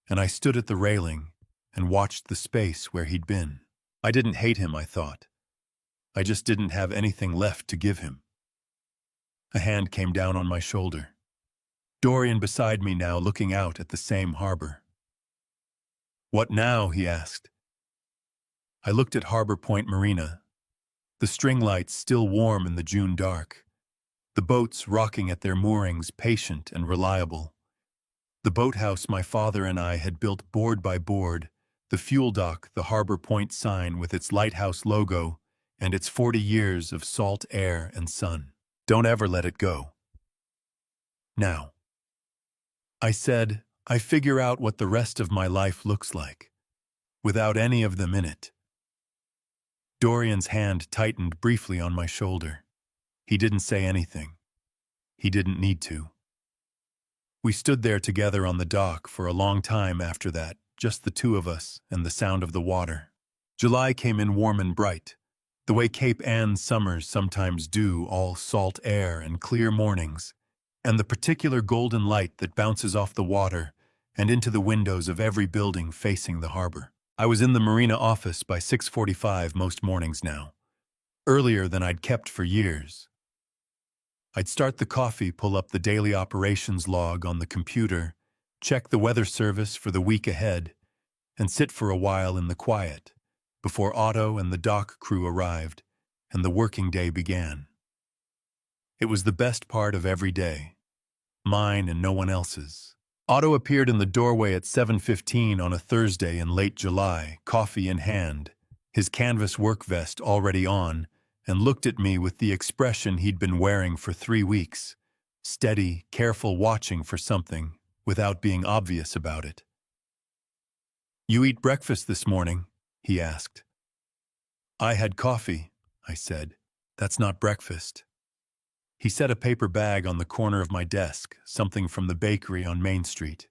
and I stood at the railing and watched the space where he'd been. I didn't hate him, I thought. I just didn't have anything left to give him. A hand came down on my shoulder. Dorian beside me now, looking out at the same harbor. "What now?" he asked. I looked at Harbor Point Marina, the string lights still warm in the June dark, the boats rocking at their moorings, patient and reliable. The boathouse my father and I had built board by board, the fuel dock, the Harbor Point sign with its lighthouse logo, and its 40 years of salt air and sun. Don't ever let it go. Now, I said, I figure out what the rest of my life looks like, without any of them in it. Dorian's hand tightened briefly on my shoulder. He didn't say anything. He didn't need to. We stood there together on the dock for a long time after that, just the two of us and the sound of the water. July came in warm and bright, the way Cape Ann summers sometimes do, all salt air and clear mornings, and the particular golden light that bounces off the water and into the windows of every building facing the harbor. I was in the marina office by 6:45 most mornings now, earlier than I'd kept for years. I'd start the coffee, pull up the daily operations log on the computer, check the weather service for the week ahead, and sit for a while in the quiet before Otto and the dock crew arrived and the working day began. It was the best part of every day, mine and no one else's. Otto appeared in the doorway at 7:15 on a Thursday in late July, coffee in hand, his canvas work vest already on, and looked at me with the expression he'd been wearing for 3 weeks, steady, careful, watching for something without being obvious about it. "You eat breakfast this morning?" he asked. "I had coffee," I said. "That's not breakfast." He set a paper bag on the corner of my desk, something from the bakery on Main Street.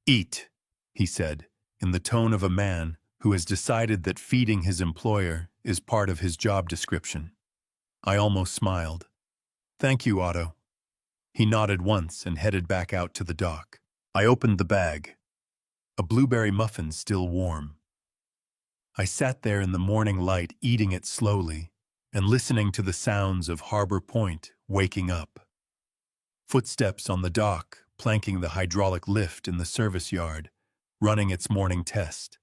"Eat," he said, in the tone of a man who has decided that feeding his employer is part of his job description. I almost smiled. "Thank you, Otto." He nodded once and headed back out to the dock. I opened the bag. A blueberry muffin still warm. I sat there in the morning light, eating it slowly, and listening to the sounds of Harbor Point waking up. Footsteps on the dock, planking the hydraulic lift in the service yard, running its morning test.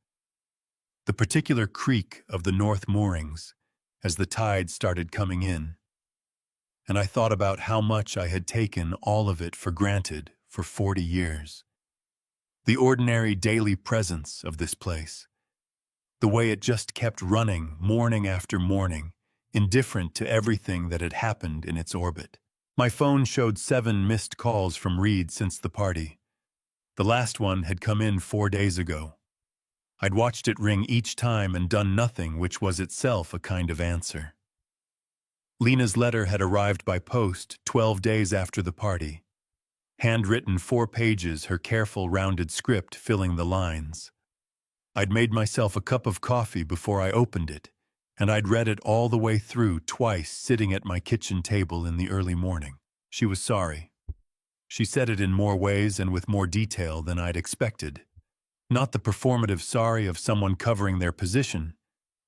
The particular creak of the north moorings as the tide started coming in. And I thought about how much I had taken all of it for granted for 40 years. The ordinary daily presence of this place. The way it just kept running morning after morning, indifferent to everything that had happened in its orbit. My phone showed 7 missed calls from Reed since the party. The last one had come in 4 days ago. I'd watched it ring each time and done nothing, which was itself a kind of answer. Lena's letter had arrived by post 12 days after the party. Handwritten 4 pages, her careful rounded script filling the lines. I'd made myself a cup of coffee before I opened it, and I'd read it all the way through twice sitting at my kitchen table in the early morning. She was sorry. She said it in more ways and with more detail than I'd expected. Not the performative sorry of someone covering their position,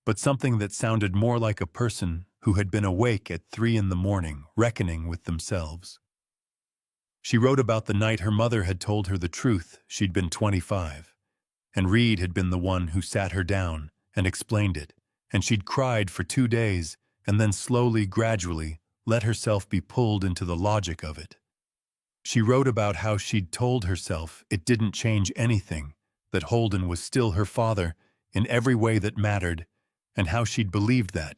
but something that sounded more like a person who had been awake at 3 in the morning, reckoning with themselves. She wrote about the night her mother had told her the truth she'd been 25, and Reed had been the one who sat her down and explained it, and she'd cried for 2 days and then slowly, gradually, let herself be pulled into the logic of it. She wrote about how she'd told herself it didn't change anything, that Holden was still her father in every way that mattered, and how she'd believed that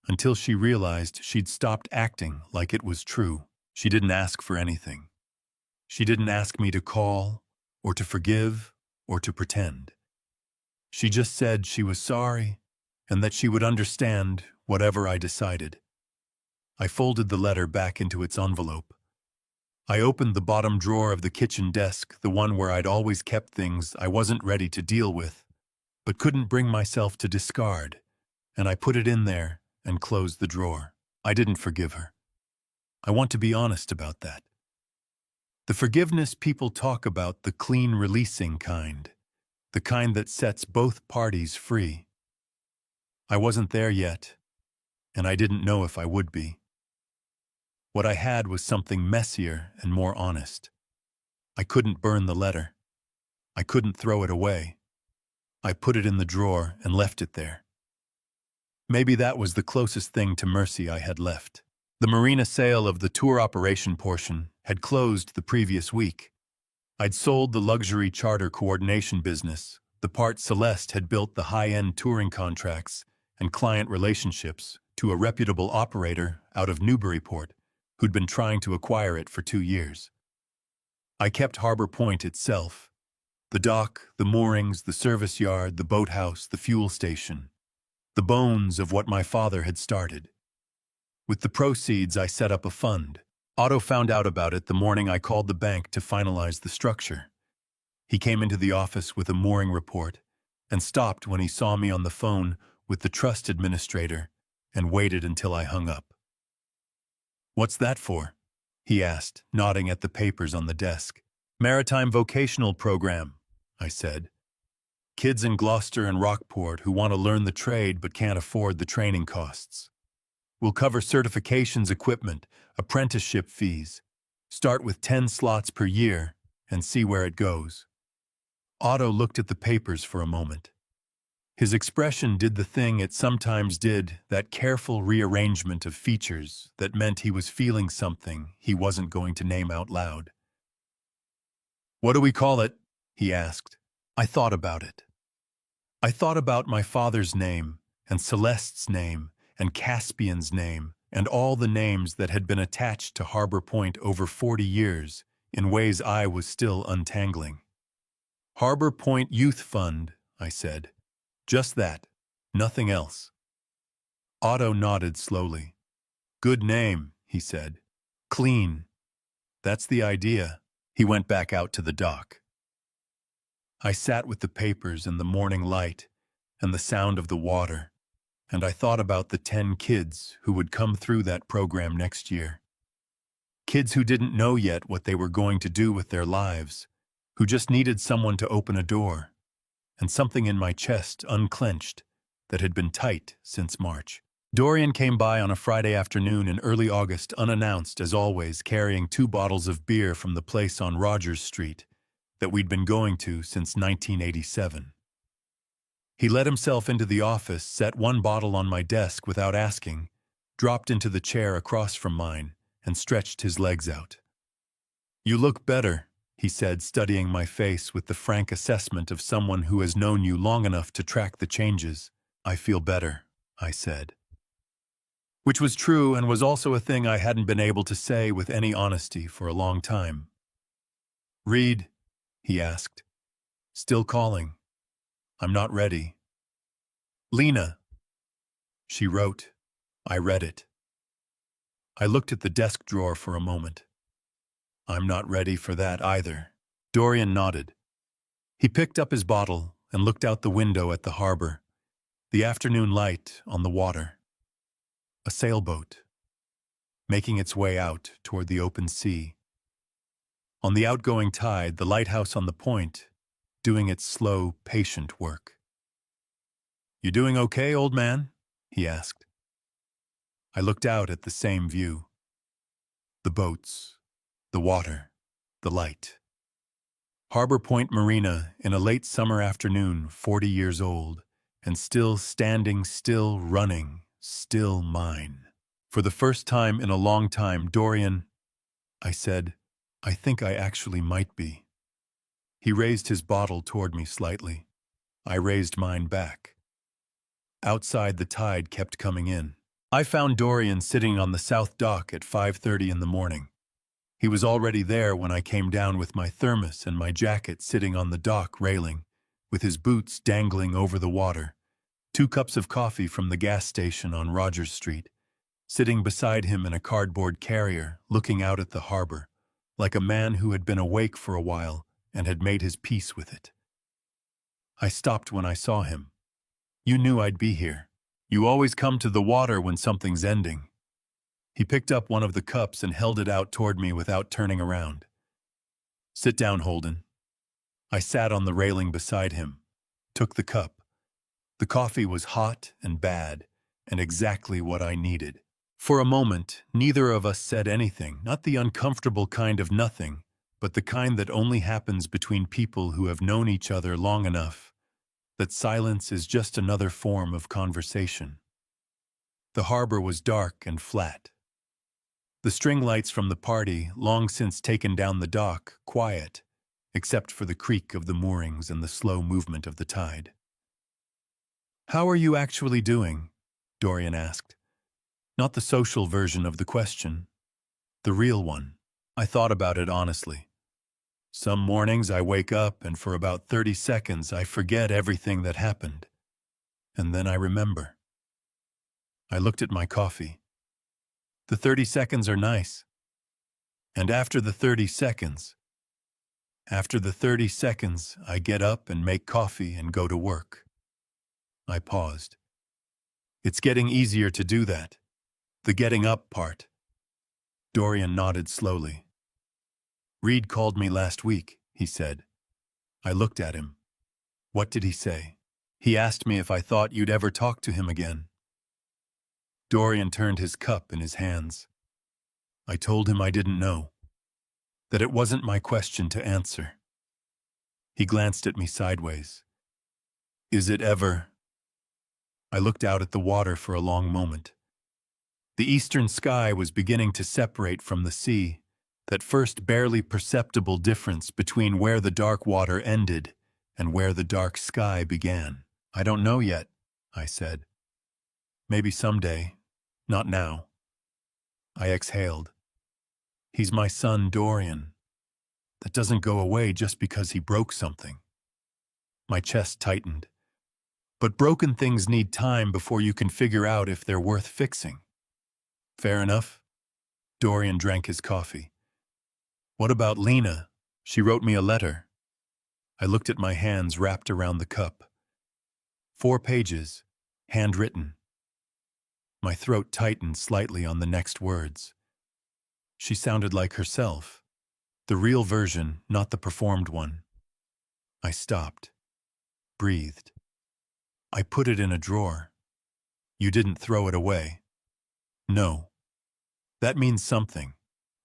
until she realized she'd stopped acting like it was true. She didn't ask for anything. She didn't ask me to call, or to forgive, or to pretend. She just said she was sorry, and that she would understand whatever I decided. I folded the letter back into its envelope. I opened the bottom drawer of the kitchen desk, the one where I'd always kept things I wasn't ready to deal with, but couldn't bring myself to discard, and I put it in there and closed the drawer. I didn't forgive her. I want to be honest about that. The forgiveness people talk about, the clean releasing kind, the kind that sets both parties free. I wasn't there yet, and I didn't know if I would be. What I had was something messier and more honest. I couldn't burn the letter. I couldn't throw it away. I put it in the drawer and left it there. Maybe that was the closest thing to mercy I had left. The marina sale of the tour operation portion had closed the previous week. I'd sold the luxury charter coordination business, the part Celeste had built the high-end touring contracts and client relationships to a reputable operator out of Newburyport who'd been trying to acquire it for 2 years. I kept Harbor Point itself, the dock, the moorings, the service yard, the boathouse, the fuel station, the bones of what my father had started. With the proceeds, I set up a fund. Otto found out about it the morning I called the bank to finalize the structure. He came into the office with a mooring report and stopped when he saw me on the phone with the trust administrator and waited until I hung up. "What's that for?" he asked, nodding at the papers on the desk. "Maritime vocational program," I said. "Kids in Gloucester and Rockport who want to learn the trade but can't afford the training costs. We'll cover certifications, equipment, apprenticeship fees. Start with 10 slots per year and see where it goes." Otto looked at the papers for a moment. His expression did the thing it sometimes did, that careful rearrangement of features that meant he was feeling something he wasn't going to name out loud. "What do we call it?" he asked. I thought about it. I thought about my father's name, and Celeste's name, and Caspian's name, and all the names that had been attached to Harbor Point over 40 years in ways I was still untangling. "Harbor Point Youth Fund," I said. "Just that. Nothing else." Otto nodded slowly. "Good name," he said. "Clean. That's the idea." He went back out to the dock. I sat with the papers and the morning light and the sound of the water, and I thought about the 10 kids who would come through that program next year. Kids who didn't know yet what they were going to do with their lives, who just needed someone to open a door, and something in my chest unclenched that had been tight since March. Dorian came by on a Friday afternoon in early August, unannounced as always, carrying 2 bottles of beer from the place on Rogers Street that we'd been going to since 1987. He let himself into the office, set 1 bottle on my desk without asking, dropped into the chair across from mine, and stretched his legs out. "You look better," he said, studying my face with the frank assessment of someone who has known you long enough to track the changes. "I feel better," I said. Which was true and was also a thing I hadn't been able to say with any honesty for a long time. "Read?" he asked. "Still calling. I'm not ready." "Lena." She wrote. I read it. I looked at the desk drawer for a moment. "I'm not ready for that either." Dorian nodded. He picked up his bottle and looked out the window at the harbor, the afternoon light on the water. A sailboat, making its way out toward the open sea. On the outgoing tide, the lighthouse on the point, doing its slow, patient work. "You doing okay, old man?" he asked. I looked out at the same view. The boats, the water, the light. Harbor Point Marina in a late summer afternoon, 40 years old, and still standing, still running, still mine. For the first time in a long time, "Dorian," I said, "I think I actually might be." He raised his bottle toward me slightly. I raised mine back. Outside, the tide kept coming in. I found Dorian sitting on the south dock at 5:30 in the morning. He was already there when I came down with my thermos and my jacket sitting on the dock railing, with his boots dangling over the water, 2 cups of coffee from the gas station on Rogers Street, sitting beside him in a cardboard carrier, looking out at the harbor, like a man who had been awake for a while and had made his peace with it. I stopped when I saw him. "You knew I'd be here. You always come to the water when something's ending." He picked up one of the cups and held it out toward me without turning around. "Sit down, Holden." I sat on the railing beside him, took the cup. The coffee was hot and bad, and exactly what I needed. For a moment, neither of us said anything, not the uncomfortable kind of nothing, but the kind that only happens between people who have known each other long enough that silence is just another form of conversation. The harbor was dark and flat. The string lights from the party, long since taken down the dock, quiet, except for the creak of the moorings and the slow movement of the tide. "How are you actually doing?" Dorian asked. Not the social version of the question. The real one. I thought about it honestly. Some mornings I wake up and for about 30 seconds I forget everything that happened. And then I remember. I looked at my coffee. The 30 seconds are nice. And after the 30 seconds, I get up and make coffee and go to work. I paused. It's getting easier to do that. The getting up part. Dorian nodded slowly. "Reed called me last week," he said. I looked at him. "What did he say?" "He asked me if I thought you'd ever talk to him again." Dorian turned his cup in his hands. I told him I didn't know, that it wasn't my question to answer. He glanced at me sideways. "Is it ever?" I looked out at the water for a long moment. The eastern sky was beginning to separate from the sea, that first barely perceptible difference between where the dark water ended and where the dark sky began. "I don't know yet," I said. "Maybe someday, not now." I exhaled. "He's my son, Dorian. That doesn't go away just because he broke something." My chest tightened. "But broken things need time before you can figure out if they're worth fixing." "Fair enough." Dorian drank his coffee. "What about Lena? She wrote me a letter." I looked at my hands wrapped around the cup. 4 pages, handwritten. My throat tightened slightly on the next words. She sounded like herself. The real version, not the performed one. I stopped. Breathed. "I put it in a drawer." "You didn't throw it away?" "No." "That means something,"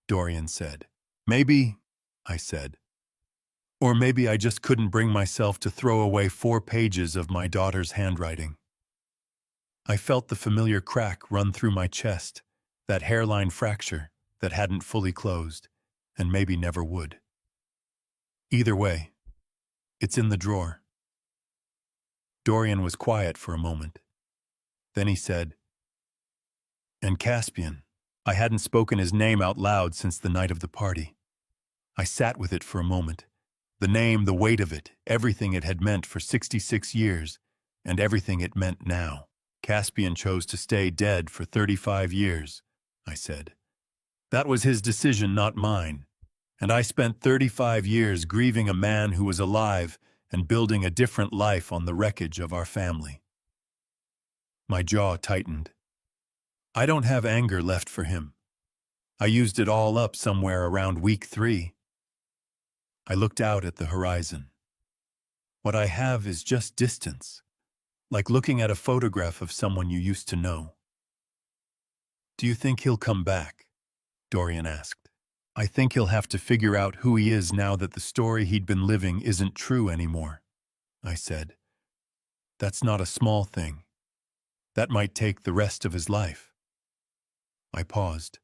Dorian said. "Maybe," I said. "Or maybe I just couldn't bring myself to throw away 4 pages of my daughter's handwriting." I felt the familiar crack run through my chest, that hairline fracture that hadn't fully closed, and maybe never would. "Either way, it's in the drawer." Dorian was quiet for a moment. Then he said, "And Caspian." I hadn't spoken his name out loud since the night of the party. I sat with it for a moment. The name, the weight of it, everything it had meant for 66 years, and everything it meant now. "Caspian chose to stay dead for 35 years, I said. "That was his decision, not mine. And I spent 35 years grieving a man who was alive and building a different life on the wreckage of our family." My jaw tightened. I don't have anger left for him. I used it all up somewhere around week 3. I looked out at the horizon. What I have is just distance, like looking at a photograph of someone you used to know. "Do you think he'll come back?" Dorian asked. "I think he'll have to figure out who he is now that the story he'd been living isn't true anymore," I said. "That's not a small thing. That might take the rest of his life." I paused.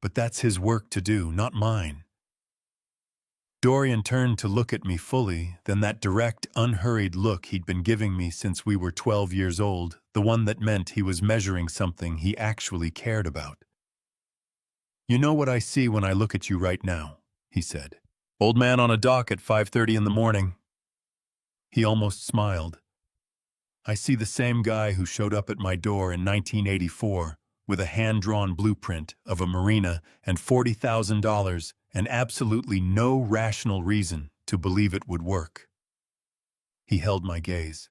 "But that's his work to do, not mine." Dorian turned to look at me fully, then that direct, unhurried look he'd been giving me since we were 12 years old, the one that meant he was measuring something he actually cared about. "You know what I see when I look at you right now," he said. "Old man on a dock at 5:30 in the morning." He almost smiled. "I see the same guy who showed up at my door in 1984 with a hand-drawn blueprint of a marina and $40,000 and absolutely no rational reason to believe it would work." He held my gaze.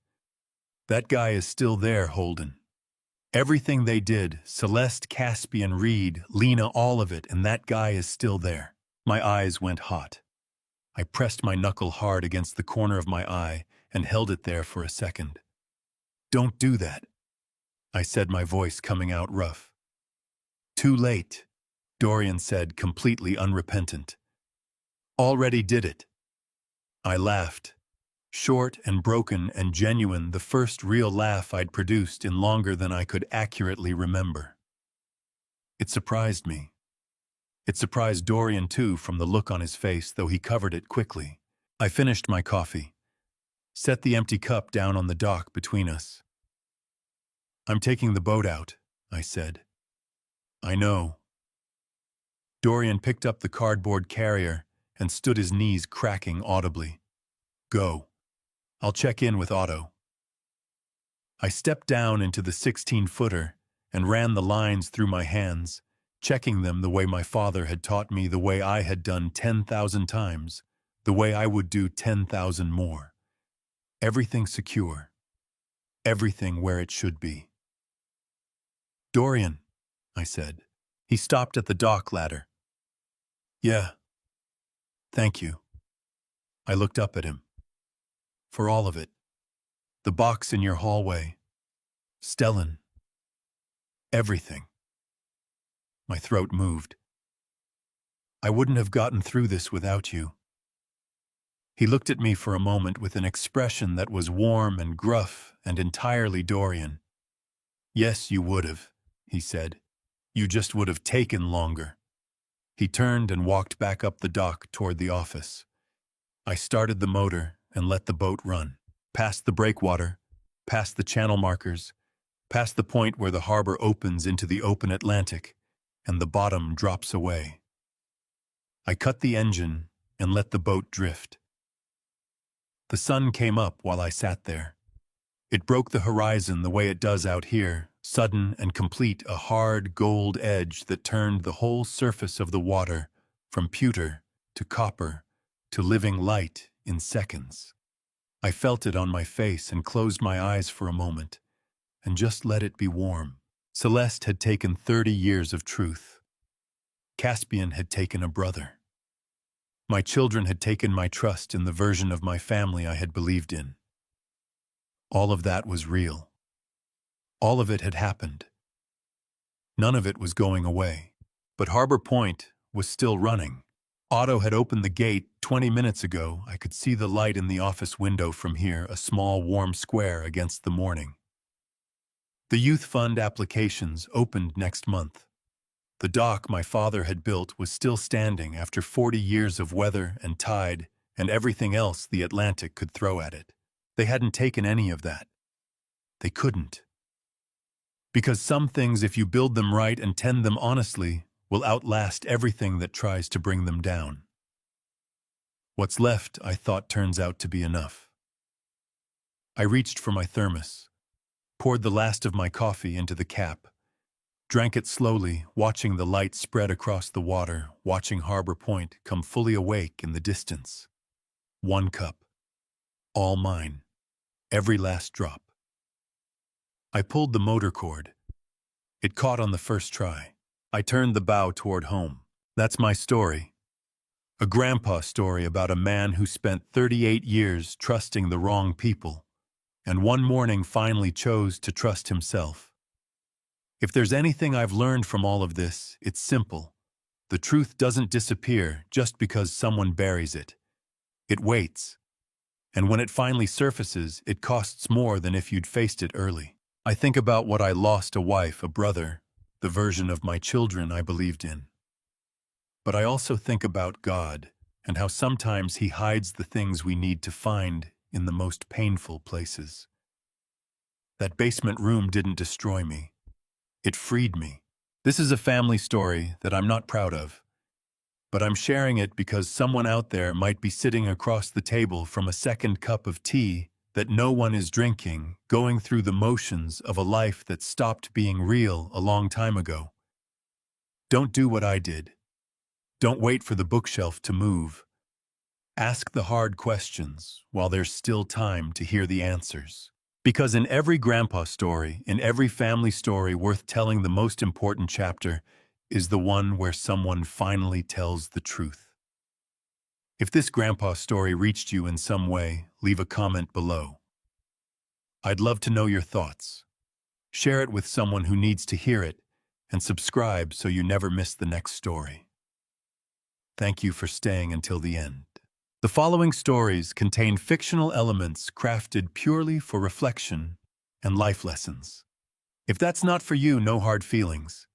"That guy is still there, Holden. Everything they did, Celeste, Caspian, Reed, Lena, all of it, and that guy is still there." My eyes went hot. I pressed my knuckle hard against the corner of my eye and held it there for a second. "Don't do that," I said, my voice coming out rough. "Too late," Dorian said, completely unrepentant. "Already did it." I laughed. Short and broken and genuine, the first real laugh I'd produced in longer than I could accurately remember. It surprised me. It surprised Dorian too, from the look on his face, though he covered it quickly. I finished my coffee, set the empty cup down on the dock between us. "I'm taking the boat out," I said. "I know." Dorian picked up the cardboard carrier and stood his knees cracking audibly. "Go. I'll check in with Otto." I stepped down into the 16-footer and ran the lines through my hands, checking them the way my father had taught me, the way I had done 10,000 times, the way I would do 10,000 more. Everything secure. Everything where it should be. "Dorian," I said. He stopped at the dock ladder. "Yeah. Thank you." I looked up at him. "For all of it. The box in your hallway. Stellan. Everything." My throat moved. "I wouldn't have gotten through this without you." He looked at me for a moment with an expression that was warm and gruff and entirely Dorian. "Yes, you would have," he said. "You just would have taken longer." He turned and walked back up the dock toward the office. I started the motor and let the boat run. Past the breakwater, past the channel markers, past the point where the harbor opens into the open Atlantic, and the bottom drops away. I cut the engine and let the boat drift. The sun came up while I sat there. It broke the horizon the way it does out here, sudden and complete, a hard gold edge that turned the whole surface of the water from pewter to copper to living light in seconds. I felt it on my face and closed my eyes for a moment and just let it be warm. Celeste had taken 30 years of truth. Caspian had taken a brother. My children had taken my trust in the version of my family I had believed in. All of that was real. All of it had happened. None of it was going away. But Harbor Point was still running. Otto had opened the gate 20 minutes ago. I could see the light in the office window from here, a small warm square against the morning. The youth fund applications opened next month. The dock my father had built was still standing after 40 years of weather and tide and everything else the Atlantic could throw at it. They hadn't taken any of that. They couldn't. Because some things, if you build them right and tend them honestly, will outlast everything that tries to bring them down. What's left, I thought, turns out to be enough. I reached for my thermos, poured the last of my coffee into the cap, drank it slowly, watching the light spread across the water, watching Harbor Point come fully awake in the distance. 1 cup. All mine. Every last drop. I pulled the motor cord. It caught on the first try. I turned the bow toward home. That's my story. A grandpa story about a man who spent 38 years trusting the wrong people, and one morning finally chose to trust himself. If there's anything I've learned from all of this, it's simple. The truth doesn't disappear just because someone buries it. It waits. And when it finally surfaces, it costs more than if you'd faced it early. I think about what I lost: a wife, a brother, the version of my children I believed in. But I also think about God and how sometimes He hides the things we need to find in the most painful places. That basement room didn't destroy me. It freed me. This is a family story that I'm not proud of, but I'm sharing it because someone out there might be sitting across the table from a second cup of tea that no one is drinking, going through the motions of a life that stopped being real a long time ago. Don't do what I did. Don't wait for the bookshelf to move. Ask the hard questions while there's still time to hear the answers. Because in every grandpa story, in every family story worth telling, the most important chapter is the one where someone finally tells the truth. If this grandpa story reached you in some way, leave a comment below. I'd love to know your thoughts. Share it with someone who needs to hear it, and subscribe so you never miss the next story. Thank you for staying until the end. The following stories contain fictional elements crafted purely for reflection and life lessons. If that's not for you, no hard feelings.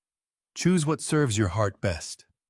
Choose what serves your heart best.